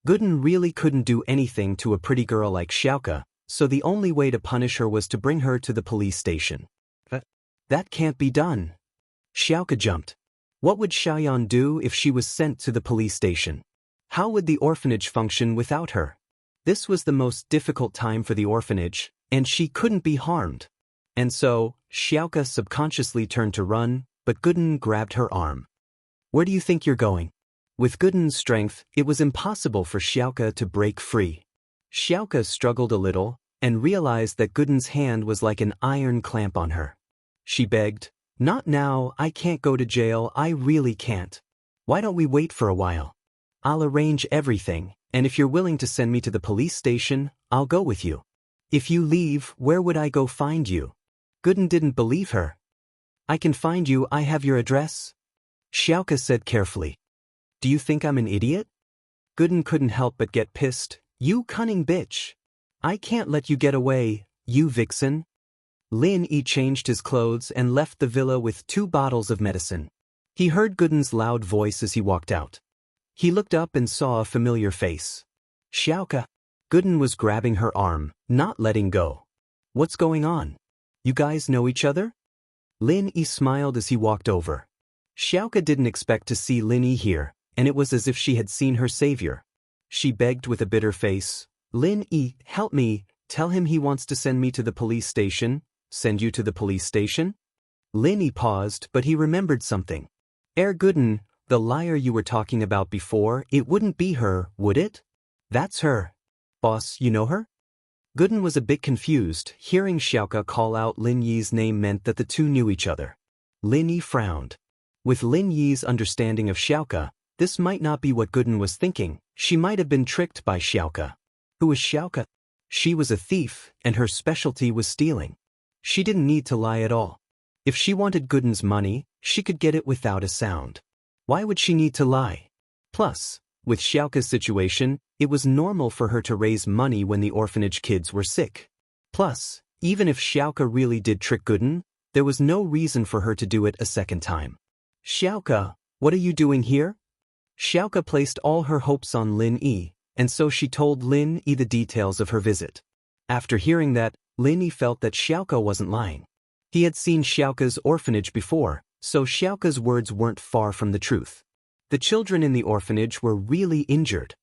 Gooden really couldn't do anything to a pretty girl like Xiaoka, so the only way to punish her was to bring her to the police station. That can't be done. Xiaoka jumped. What would Xiaoyan do if she was sent to the police station? How would the orphanage function without her? This was the most difficult time for the orphanage, and she couldn't be harmed. And so, Xiaoka subconsciously turned to run, but Gooden grabbed her arm. Where do you think you're going? With Gooden's strength, it was impossible for Xiaoka to break free. Xiaoka struggled a little, and realized that Gooden's hand was like an iron clamp on her. She begged, Not now, I can't go to jail, I really can't. Why don't we wait for a while? I'll arrange everything, and if you're willing to send me to the police station, I'll go with you. If you leave, where would I go find you? Gooden didn't believe her. I can find you, I have your address. Xiaoka said carefully. Do you think I'm an idiot? Gooden couldn't help but get pissed. You cunning bitch. I can't let you get away, you vixen. Lin Yi changed his clothes and left the villa with 2 bottles of medicine. He heard Gooden's loud voice as he walked out. He looked up and saw a familiar face. Xiaoka. Gooden was grabbing her arm, not letting go. What's going on? You guys know each other? Lin Yi smiled as he walked over. Xiaoka didn't expect to see Lin Yi here, and it was as if she had seen her savior. She begged with a bitter face, Lin Yi, help me, tell him he wants to send me to the police station. Send you to the police station? Lin Yi paused, but he remembered something. Gooden, the liar you were talking about before, it wouldn't be her, would it? That's her. Boss, you know her? Gooden was a bit confused. Hearing Xiaoka call out Lin Yi's name meant that the two knew each other. Lin Yi frowned. With Lin Yi's understanding of Xiaoka, this might not be what Gooden was thinking. She might have been tricked by Xiaoka. Who was Xiaoka? She was a thief, and her specialty was stealing. She didn't need to lie at all. If she wanted Gooden's money, she could get it without a sound. Why would she need to lie? Plus, with Xiaoka's situation, it was normal for her to raise money when the orphanage kids were sick. Plus, even if Xiaoka really did trick Gooden, there was no reason for her to do it a second time. Xiaoka, what are you doing here? Xiaoka placed all her hopes on Lin Yi, and so she told Lin Yi the details of her visit. After hearing that, Lin Yi felt that Xiaoka wasn't lying. He had seen Xiaoka's orphanage before, so Xiaoka's words weren't far from the truth. The children in the orphanage were really injured.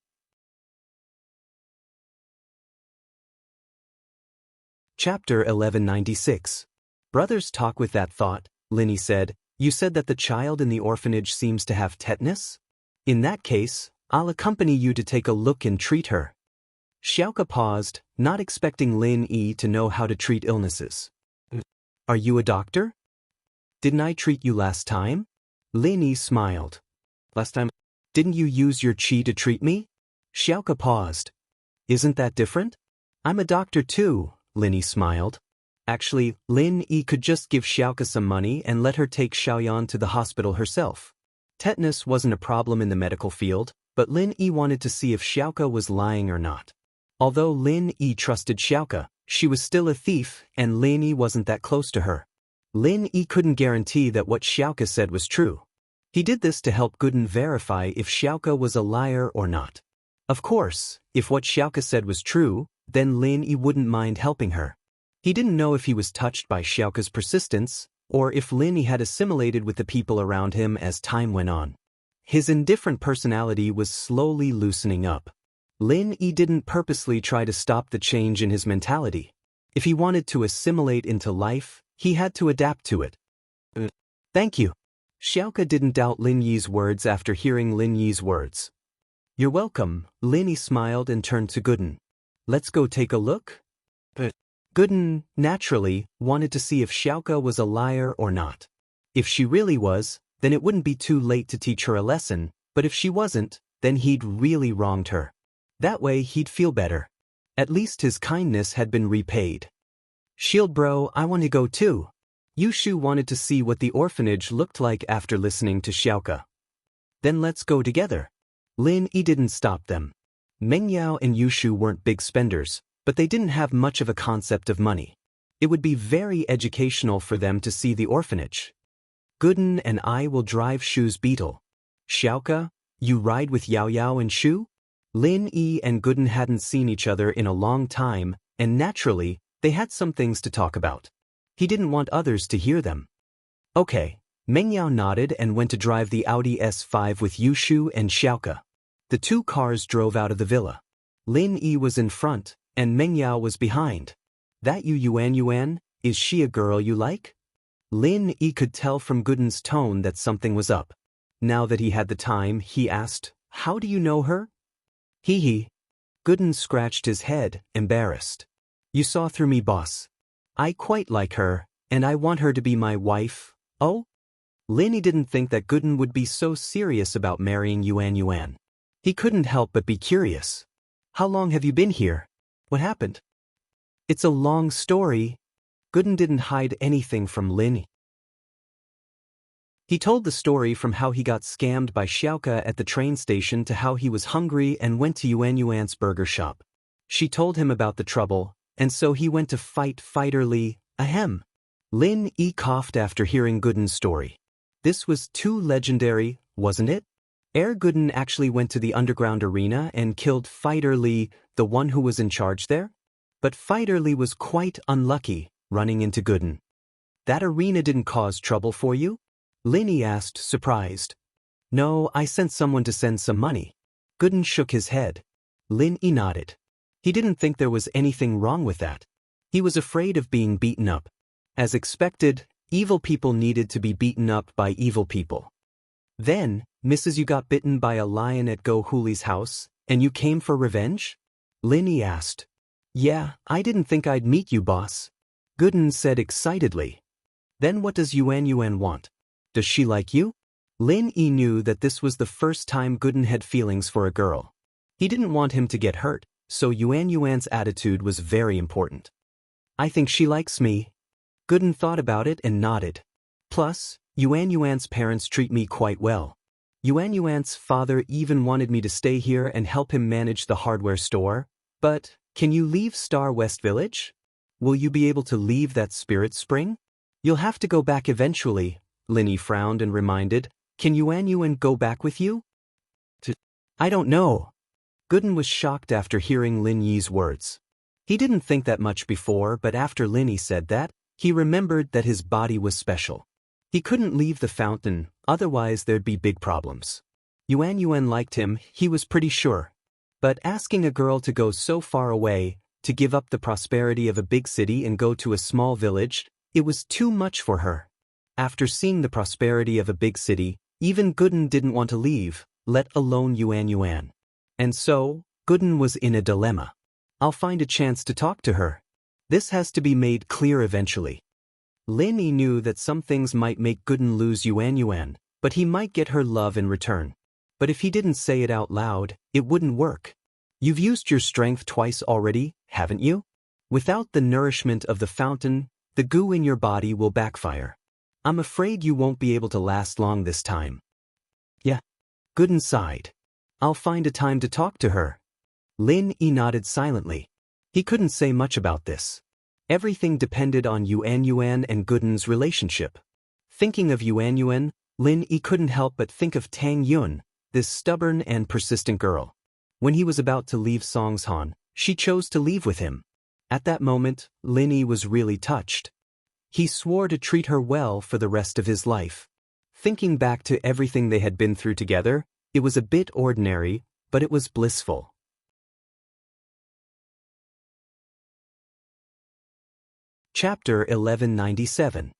Chapter 1196. Brothers talk with that thought, Lin Yi said. You said that the child in the orphanage seems to have tetanus? In that case, I'll accompany you to take a look and treat her. Xiaoka paused, not expecting Lin Yi to know how to treat illnesses. Are you a doctor? Didn't I treat you last time? Lin Yi smiled. Last time? Didn't you use your qi to treat me? Xiaoka paused. Isn't that different? I'm a doctor too, Lin Yi smiled. Actually, Lin Yi could just give Xiaoka some money and let her take Xiaoyan to the hospital herself. Tetanus wasn't a problem in the medical field, but Lin Yi wanted to see if Xiaoka was lying or not. Although Lin Yi trusted Xiaoka, she was still a thief, and Lin Yi wasn't that close to her. Lin Yi couldn't guarantee that what Xiaoka said was true. He did this to help Gooden verify if Xiaoka was a liar or not. Of course, if what Xiaoka said was true, then Lin Yi wouldn't mind helping her. He didn't know if he was touched by Xiaoka's persistence, or if Lin Yi had assimilated with the people around him as time went on. His indifferent personality was slowly loosening up. Lin Yi didn't purposely try to stop the change in his mentality. If he wanted to assimilate into life, he had to adapt to it. Thank you. Xiaoka didn't doubt Lin Yi's words after hearing Lin Yi's words. You're welcome, Lin Yi smiled and turned to Gooden. Let's go take a look? Gooden, naturally, wanted to see if Xiaoka was a liar or not. If she really was, then it wouldn't be too late to teach her a lesson, but if she wasn't, then he'd really wronged her. That way he'd feel better. At least his kindness had been repaid. Shield bro, I want to go too. Yushu wanted to see what the orphanage looked like after listening to Xiaoka. Then let's go together. Lin Yi didn't stop them. Mengyao and Yushu weren't big spenders, but they didn't have much of a concept of money. It would be very educational for them to see the orphanage. Gooden and I will drive Shu's beetle. Xiaoka, you ride with Yao Yao and Shu? Lin Yi and Gooden hadn't seen each other in a long time, and naturally, they had some things to talk about. He didn't want others to hear them. Okay, Mengyao nodded and went to drive the Audi S5 with Yushu and Xiaoka. The two cars drove out of the villa. Lin Yi was in front, and Mengyao was behind. That Yuan, is she a girl you like? Lin Yi could tell from Gooden's tone that something was up. Now that he had the time, he asked, how do you know her? Hee. Gooden scratched his head, embarrassed. You saw through me, boss. I quite like her, and I want her to be my wife. Oh? Lin Yi didn't think that Gooden would be so serious about marrying Yuan. He couldn't help but be curious. How long have you been here? What happened? It's a long story. Gooden didn't hide anything from Lin Yi. He told the story from how he got scammed by Xiaoka at the train station to how he was hungry and went to Yuan's burger shop. She told him about the trouble, and so he went to fighter Li. Ahem. Lin Yi coughed after hearing Gooden's story. This was too legendary, wasn't it? Gooden actually went to the underground arena and killed Fighter Lee, the one who was in charge there? But Fighter Lee was quite unlucky, running into Gooden. That arena didn't cause trouble for you? Lin asked, surprised. No, I sent someone to send some money. Gooden shook his head. Lin nodded. He didn't think there was anything wrong with that. He was afraid of being beaten up. As expected, evil people needed to be beaten up by evil people. Then, Mrs. You got bitten by a lion at Go Hooli's house, and you came for revenge? Lin asked. Yeah, I didn't think I'd meet you, boss. Gooden said excitedly. Then what does Yuan want? Does she like you? Lin knew that this was the first time Gooden had feelings for a girl. He didn't want him to get hurt, so Yuan's attitude was very important. I think she likes me. Gooden thought about it and nodded. Plus, Yuan's parents treat me quite well. Yuan's father even wanted me to stay here and help him manage the hardware store. But, can you leave Star West Village? Will you be able to leave that spirit spring? You'll have to go back eventually, Lin frowned and reminded. Can Yuan go back with you? I don't know. Gooden was shocked after hearing Lin Yi's words. He didn't think that much before, but after Lin said that, he remembered that his body was special. He couldn't leave the fountain, otherwise there'd be big problems. Yuan liked him, he was pretty sure. But asking a girl to go so far away, to give up the prosperity of a big city and go to a small village, it was too much for her. After seeing the prosperity of a big city, even Gooden didn't want to leave, let alone Yuan. And so, Gooden was in a dilemma. I'll find a chance to talk to her. This has to be made clear eventually. Lin knew that some things might make Gooden lose Yuan, but he might get her love in return. But if he didn't say it out loud, it wouldn't work. You've used your strength twice already, haven't you? Without the nourishment of the fountain, the goo in your body will backfire. I'm afraid you won't be able to last long this time. Yeah. Gooden sighed. I'll find a time to talk to her. Lin nodded silently. He couldn't say much about this. Everything depended on Yuan and Gooden's relationship. Thinking of Yuan, Lin couldn't help but think of Tang Yun, this stubborn and persistent girl. When he was about to leave Songshan, she chose to leave with him. At that moment, Lin was really touched. He swore to treat her well for the rest of his life. Thinking back to everything they had been through together, it was a bit ordinary, but it was blissful. Chapter 1197.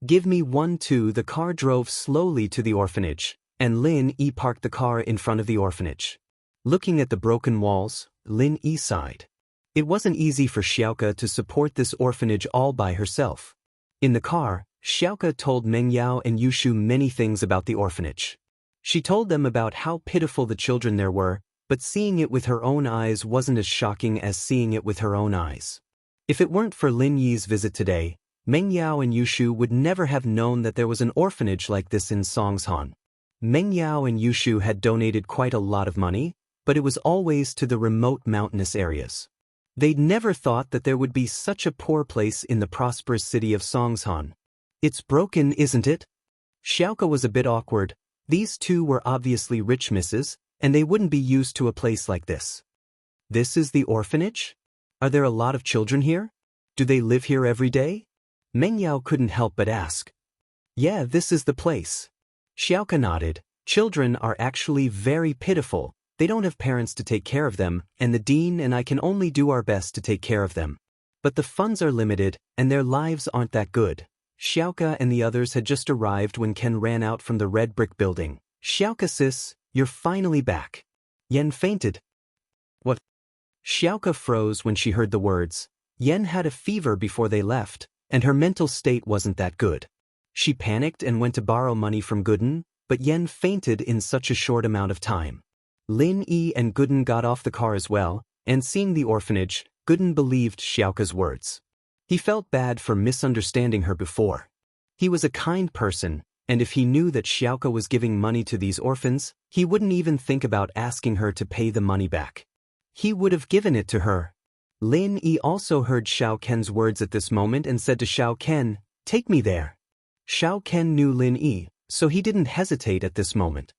Give me 1-2. The car drove slowly to the orphanage, and Lin parked the car in front of the orphanage. Looking at the broken walls, Lin sighed. It wasn't easy for Xiaoke to support this orphanage all by herself. In the car, Xiaoke told Meng Yao and Yushu many things about the orphanage. She told them about how pitiful the children there were, but seeing it with her own eyes wasn't as shocking as seeing it with her own eyes. If it weren't for Lin Yi's visit today, Meng Yao and Yushu would never have known that there was an orphanage like this in Songshan. Meng Yao and Yushu had donated quite a lot of money, but it was always to the remote mountainous areas. They'd never thought that there would be such a poor place in the prosperous city of Songshan. It's broken, isn't it? Xiaoke was a bit awkward. These two were obviously rich misses, and they wouldn't be used to a place like this. This is the orphanage? Are there a lot of children here? Do they live here every day? Meng Yao couldn't help but ask. Yeah, this is the place. Xiaoke nodded. Children are actually very pitiful. They don't have parents to take care of them, and the dean and I can only do our best to take care of them. But the funds are limited, and their lives aren't that good. Xiaoke and the others had just arrived when Ken ran out from the red brick building. Xiaoke sis, you're finally back. Yen fainted. What? Xiaoke froze when she heard the words. Yen had a fever before they left, and her mental state wasn't that good. She panicked and went to borrow money from Gooden, but Yen fainted in such a short amount of time. Lin and Gooden got off the car as well, and seeing the orphanage, Gooden believed Xiaoke's words. He felt bad for misunderstanding her before. He was a kind person, and if he knew that Xiaoke was giving money to these orphans, he wouldn't even think about asking her to pay the money back. He would have given it to her. Lin also heard Xiao Ken's words at this moment and said to Xiao Ken, "Take me there." Xiao Ken knew Lin, so he didn't hesitate at this moment.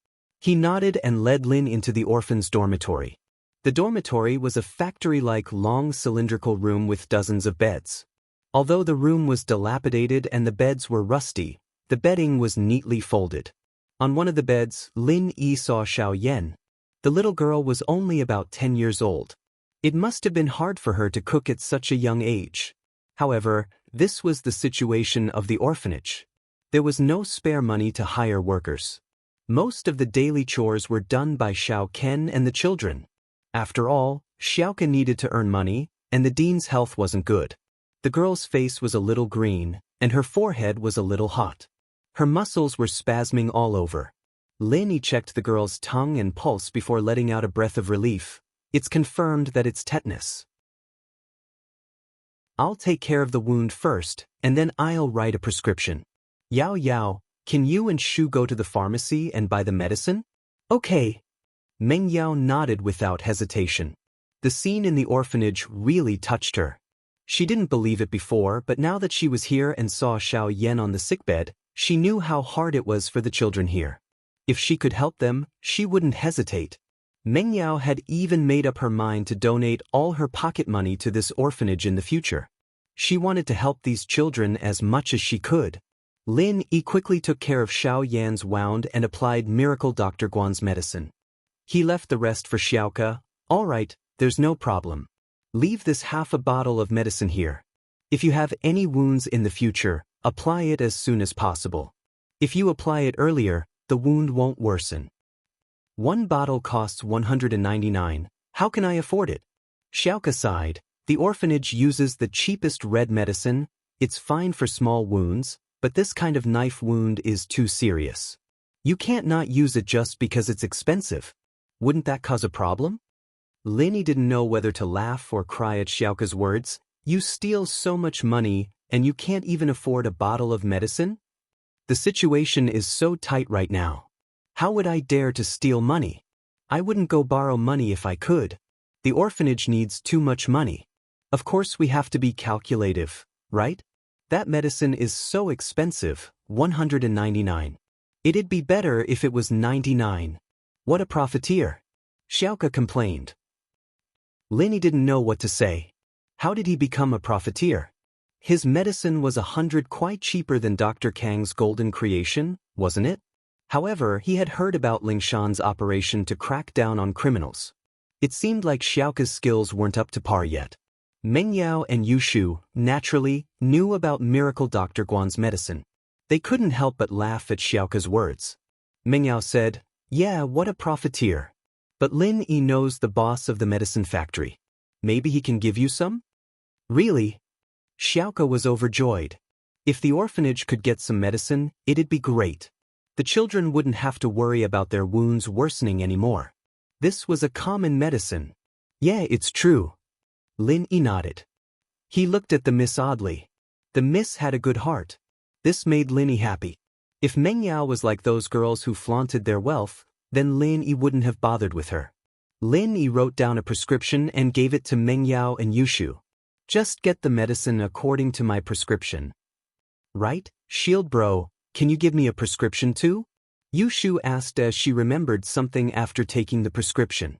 He nodded and led Lin into the orphan's dormitory. The dormitory was a factory-like long cylindrical room with dozens of beds. Although the room was dilapidated and the beds were rusty, the bedding was neatly folded. On one of the beds, Lin Yi saw Xiao Yan. The little girl was only about 10 years old. It must have been hard for her to cook at such a young age. However, this was the situation of the orphanage. There was no spare money to hire workers. Most of the daily chores were done by Xiao Ken and the children. After all, Xiaoke needed to earn money, and the dean's health wasn't good. The girl's face was a little green, and her forehead was a little hot. Her muscles were spasming all over. Lin checked the girl's tongue and pulse before letting out a breath of relief. It's confirmed that it's tetanus. I'll take care of the wound first, and then I'll write a prescription. Yao Yao, can you and Shu go to the pharmacy and buy the medicine? Okay. Meng Yao nodded without hesitation. The scene in the orphanage really touched her. She didn't believe it before, but now that she was here and saw Xiao Yan on the sickbed, she knew how hard it was for the children here. If she could help them, she wouldn't hesitate. Meng Yao had even made up her mind to donate all her pocket money to this orphanage in the future. She wanted to help these children as much as she could. Lin Yi quickly took care of Xiao Yan's wound and applied Miracle Dr. Guan's medicine. He left the rest for Xiaoke. All right, there's no problem. Leave this half a bottle of medicine here. If you have any wounds in the future, apply it as soon as possible. If you apply it earlier, the wound won't worsen. One bottle costs 199. How can I afford it? Xiaoke sighed. The orphanage uses the cheapest red medicine. It's fine for small wounds, but this kind of knife wound is too serious. You can't not use it just because it's expensive. Wouldn't that cause a problem? Lin didn't know whether to laugh or cry at Xiaoke's words. You steal so much money, and you can't even afford a bottle of medicine? The situation is so tight right now. How would I dare to steal money? I wouldn't go borrow money if I could. The orphanage needs too much money. Of course we have to be calculative, right? That medicine is so expensive, 199. It'd be better if it was 99. What a profiteer. Xiaoke complained. Lin didn't know what to say. How did he become a profiteer? His medicine was 100 quite cheaper than Dr. Kang's golden creation, wasn't it? However, he had heard about Lingshan's operation to crack down on criminals. It seemed like Xiaoke's skills weren't up to par yet. Meng Yao and Yu Shu, naturally, knew about Miracle Dr. Guan's medicine. They couldn't help but laugh at Xiaoke's words. Meng Yao said, "Yeah, what a profiteer. But Lin Yi knows the boss of the medicine factory. Maybe he can give you some?" Really? Xiaoke was overjoyed. If the orphanage could get some medicine, it'd be great. The children wouldn't have to worry about their wounds worsening anymore. This was a common medicine. Yeah, it's true. Lin Yi nodded. He looked at the miss oddly. The miss had a good heart. This made Lin Yi happy. If Meng Yao was like those girls who flaunted their wealth, then Lin Yi wouldn't have bothered with her. Lin Yi wrote down a prescription and gave it to Meng Yao and Yu Shu. Just get the medicine according to my prescription. Right, Shield Bro, can you give me a prescription too? Yu Shu asked as she remembered something after taking the prescription.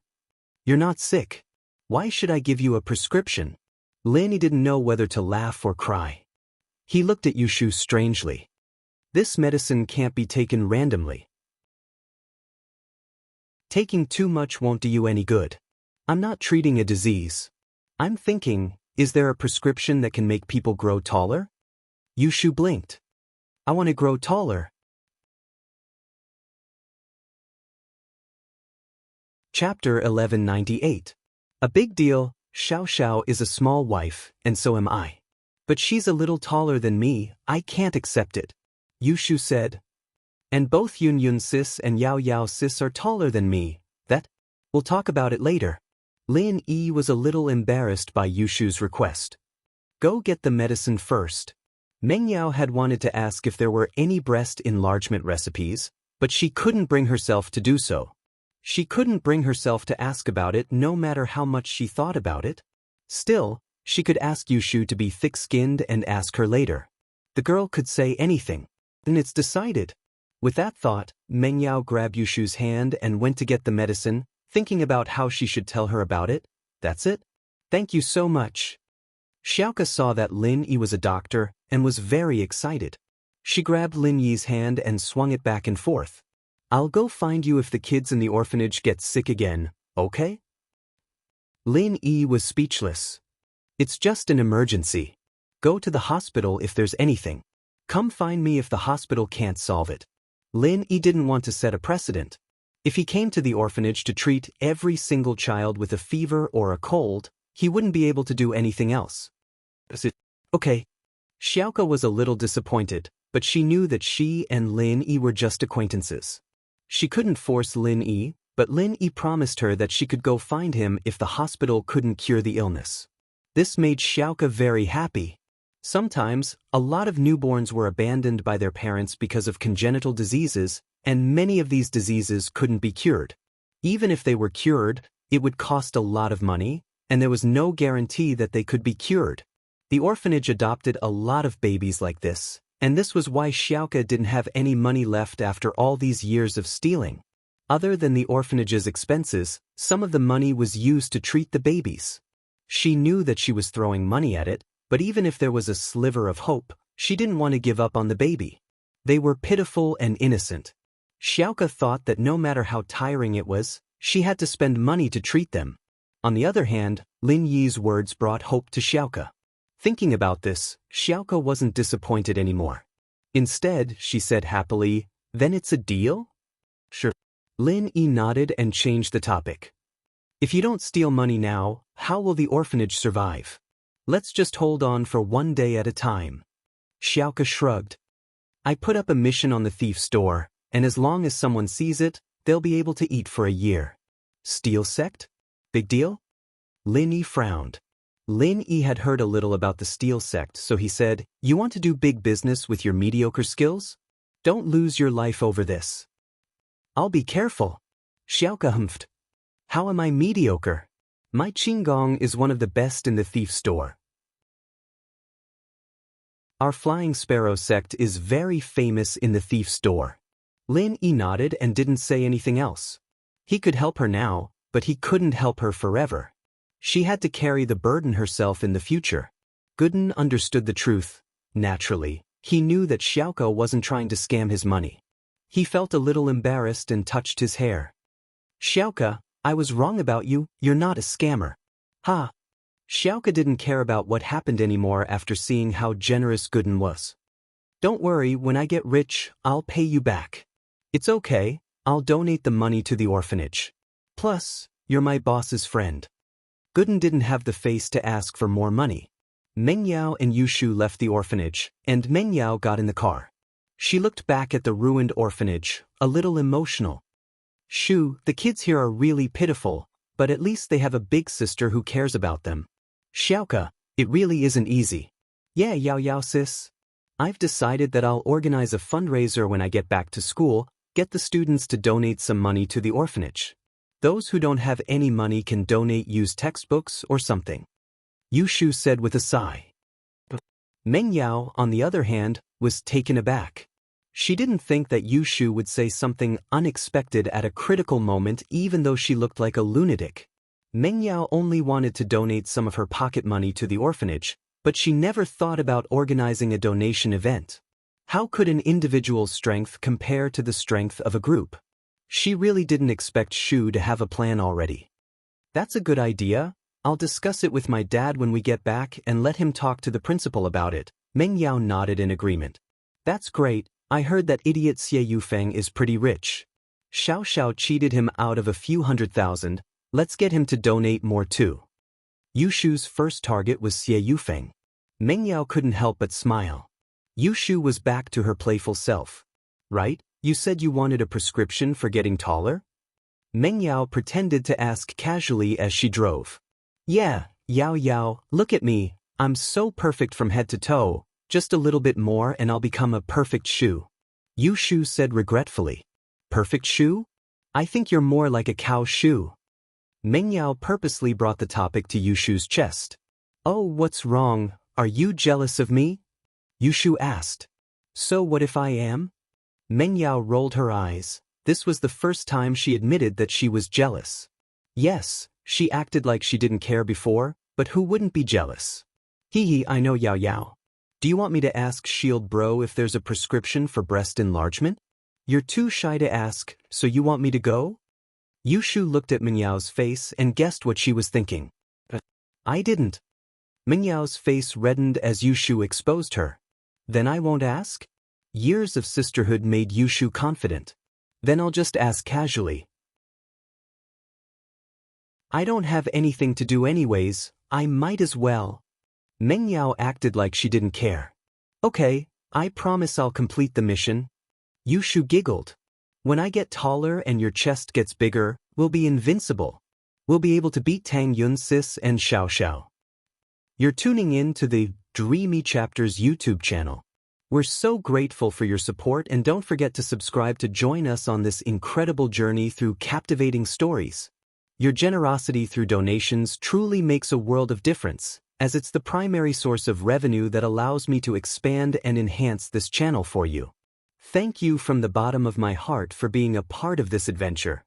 You're not sick. Why should I give you a prescription? Lin Yi didn't know whether to laugh or cry. He looked at Yu Shu strangely. This medicine can't be taken randomly. Taking too much won't do you any good. I'm not treating a disease. I'm thinking, is there a prescription that can make people grow taller? Yu Shu blinked. I want to grow taller. Chapter 1198. A big deal. Xiao Xiao is a small wife, and so am I. But she's a little taller than me, I can't accept it. Yu Shu said. And both Yun Yun sis and Yao Yao sis are taller than me. We'll talk about it later. Lin Yi was a little embarrassed by Yu Shu's request. Go get the medicine first. Meng Yao had wanted to ask if there were any breast enlargement recipes, but she couldn't bring herself to do so. She couldn't bring herself to ask about it no matter how much she thought about it. Still, she could ask Yu Shu to be thick-skinned and ask her later. The girl could say anything. Then it's decided. With that thought, Meng Yao grabbed Yushu's hand and went to get the medicine, thinking about how she should tell her about it. That's it? Thank you so much. Xiaoka saw that Lin Yi was a doctor and was very excited. She grabbed Lin Yi's hand and swung it back and forth. I'll go find you if the kids in the orphanage get sick again, okay? Lin Yi was speechless. It's just an emergency. Go to the hospital if there's anything. Come find me if the hospital can't solve it. Lin Yi didn't want to set a precedent. If he came to the orphanage to treat every single child with a fever or a cold, he wouldn't be able to do anything else. Okay. Xiaoka was a little disappointed, but she knew that she and Lin Yi were just acquaintances. She couldn't force Lin Yi, but Lin Yi promised her that she could go find him if the hospital couldn't cure the illness. This made Xiaoka very happy. Sometimes, a lot of newborns were abandoned by their parents because of congenital diseases, and many of these diseases couldn't be cured. Even if they were cured, it would cost a lot of money, and there was no guarantee that they could be cured. The orphanage adopted a lot of babies like this, and this was why Xiaoka didn't have any money left after all these years of stealing. Other than the orphanage's expenses, some of the money was used to treat the babies. She knew that she was throwing money at it, but even if there was a sliver of hope, she didn't want to give up on the baby. They were pitiful and innocent. Xiaoka thought that no matter how tiring it was, she had to spend money to treat them. On the other hand, Lin Yi's words brought hope to Xiaoka. Thinking about this, Xiaoka wasn't disappointed anymore. Instead, she said happily, "Then it's a deal?" "Sure." Lin Yi nodded and changed the topic. "If you don't steal money now, how will the orphanage survive? Let's just hold on for one day at a time." Xiaoka shrugged. "I put up a mission on the thief's door, and as long as someone sees it, they'll be able to eat for a year." "Steal sect? Big deal?" Lin Yi frowned. Lin Yi had heard a little about the Steel sect, so he said, "You want to do big business with your mediocre skills? Don't lose your life over this." "I'll be careful." Xiaoka humphed. "How am I mediocre? My Qinggong is one of the best in the thief's store." Our Flying Sparrow sect is very famous in the thief's store. Lin Yi nodded and didn't say anything else. He could help her now, but he couldn't help her forever. She had to carry the burden herself in the future. Gooden understood the truth. Naturally, he knew that Xiaoka wasn't trying to scam his money. He felt a little embarrassed and touched his hair. "Xiaoka, I was wrong about you, you're not a scammer." "Ha!" Xiaoka didn't care about what happened anymore after seeing how generous Gooden was. "Don't worry, when I get rich, I'll pay you back. It's okay, I'll donate the money to the orphanage. Plus, you're my boss's friend." Gooden didn't have the face to ask for more money. Meng Yao and Yushu left the orphanage, and Meng Yao got in the car. She looked back at the ruined orphanage, a little emotional. "Shu, the kids here are really pitiful, but at least they have a big sister who cares about them." "Xiaoka, it really isn't easy." "Yeah, Yao Yao sis. I've decided that I'll organize a fundraiser when I get back to school, get the students to donate some money to the orphanage. Those who don't have any money can donate used textbooks or something," Yushu said with a sigh. Meng Yao, on the other hand, was taken aback. She didn't think that Yushu would say something unexpected at a critical moment even though she looked like a lunatic. Meng Yao only wanted to donate some of her pocket money to the orphanage, but she never thought about organizing a donation event. How could an individual's strength compare to the strength of a group? She really didn't expect Shu to have a plan already. "That's a good idea. I'll discuss it with my dad when we get back and let him talk to the principal about it." Meng Yao nodded in agreement. "That's great. I heard that idiot Xie Yufeng is pretty rich. Xiao Xiao cheated him out of a few $100,000. Let's get him to donate more too." Yushu's first target was Xie Yufeng. Meng Yao couldn't help but smile. Yushu was back to her playful self. "Right? You said you wanted a prescription for getting taller?" Meng Yao pretended to ask casually as she drove. "Yeah, Yao Yao, look at me. I'm so perfect from head to toe. Just a little bit more and I'll become a perfect Shu," Yushu said regretfully. "Perfect Shu? I think you're more like a cow Shu." Meng Yao purposely brought the topic to Yushu's chest. "Oh, what's wrong? Are you jealous of me?" Yushu asked. "So what if I am?" Meng Yao rolled her eyes. This was the first time she admitted that she was jealous. Yes, she acted like she didn't care before, but who wouldn't be jealous? Hee, I know Yao Yao. Do you want me to ask Shield Bro if there's a prescription for breast enlargement? You're too shy to ask, so you want me to go? Yushu looked at Meng Yao's face and guessed what she was thinking. I didn't. Meng Yao's face reddened as Yushu exposed her. Then I won't ask? Years of sisterhood made Yushu confident. Then I'll just ask casually. I don't have anything to do anyways, I might as well. Meng Yao acted like she didn't care. Okay, I promise I'll complete the mission. Yushu giggled. When I get taller and your chest gets bigger, we'll be invincible. We'll be able to beat Tang Yun Sis and Xiao Xiao. You're tuning in to the Dreamy Chapters YouTube channel. We're so grateful for your support, and don't forget to subscribe to join us on this incredible journey through captivating stories. Your generosity through donations truly makes a world of difference, as it's the primary source of revenue that allows me to expand and enhance this channel for you. Thank you from the bottom of my heart for being a part of this adventure.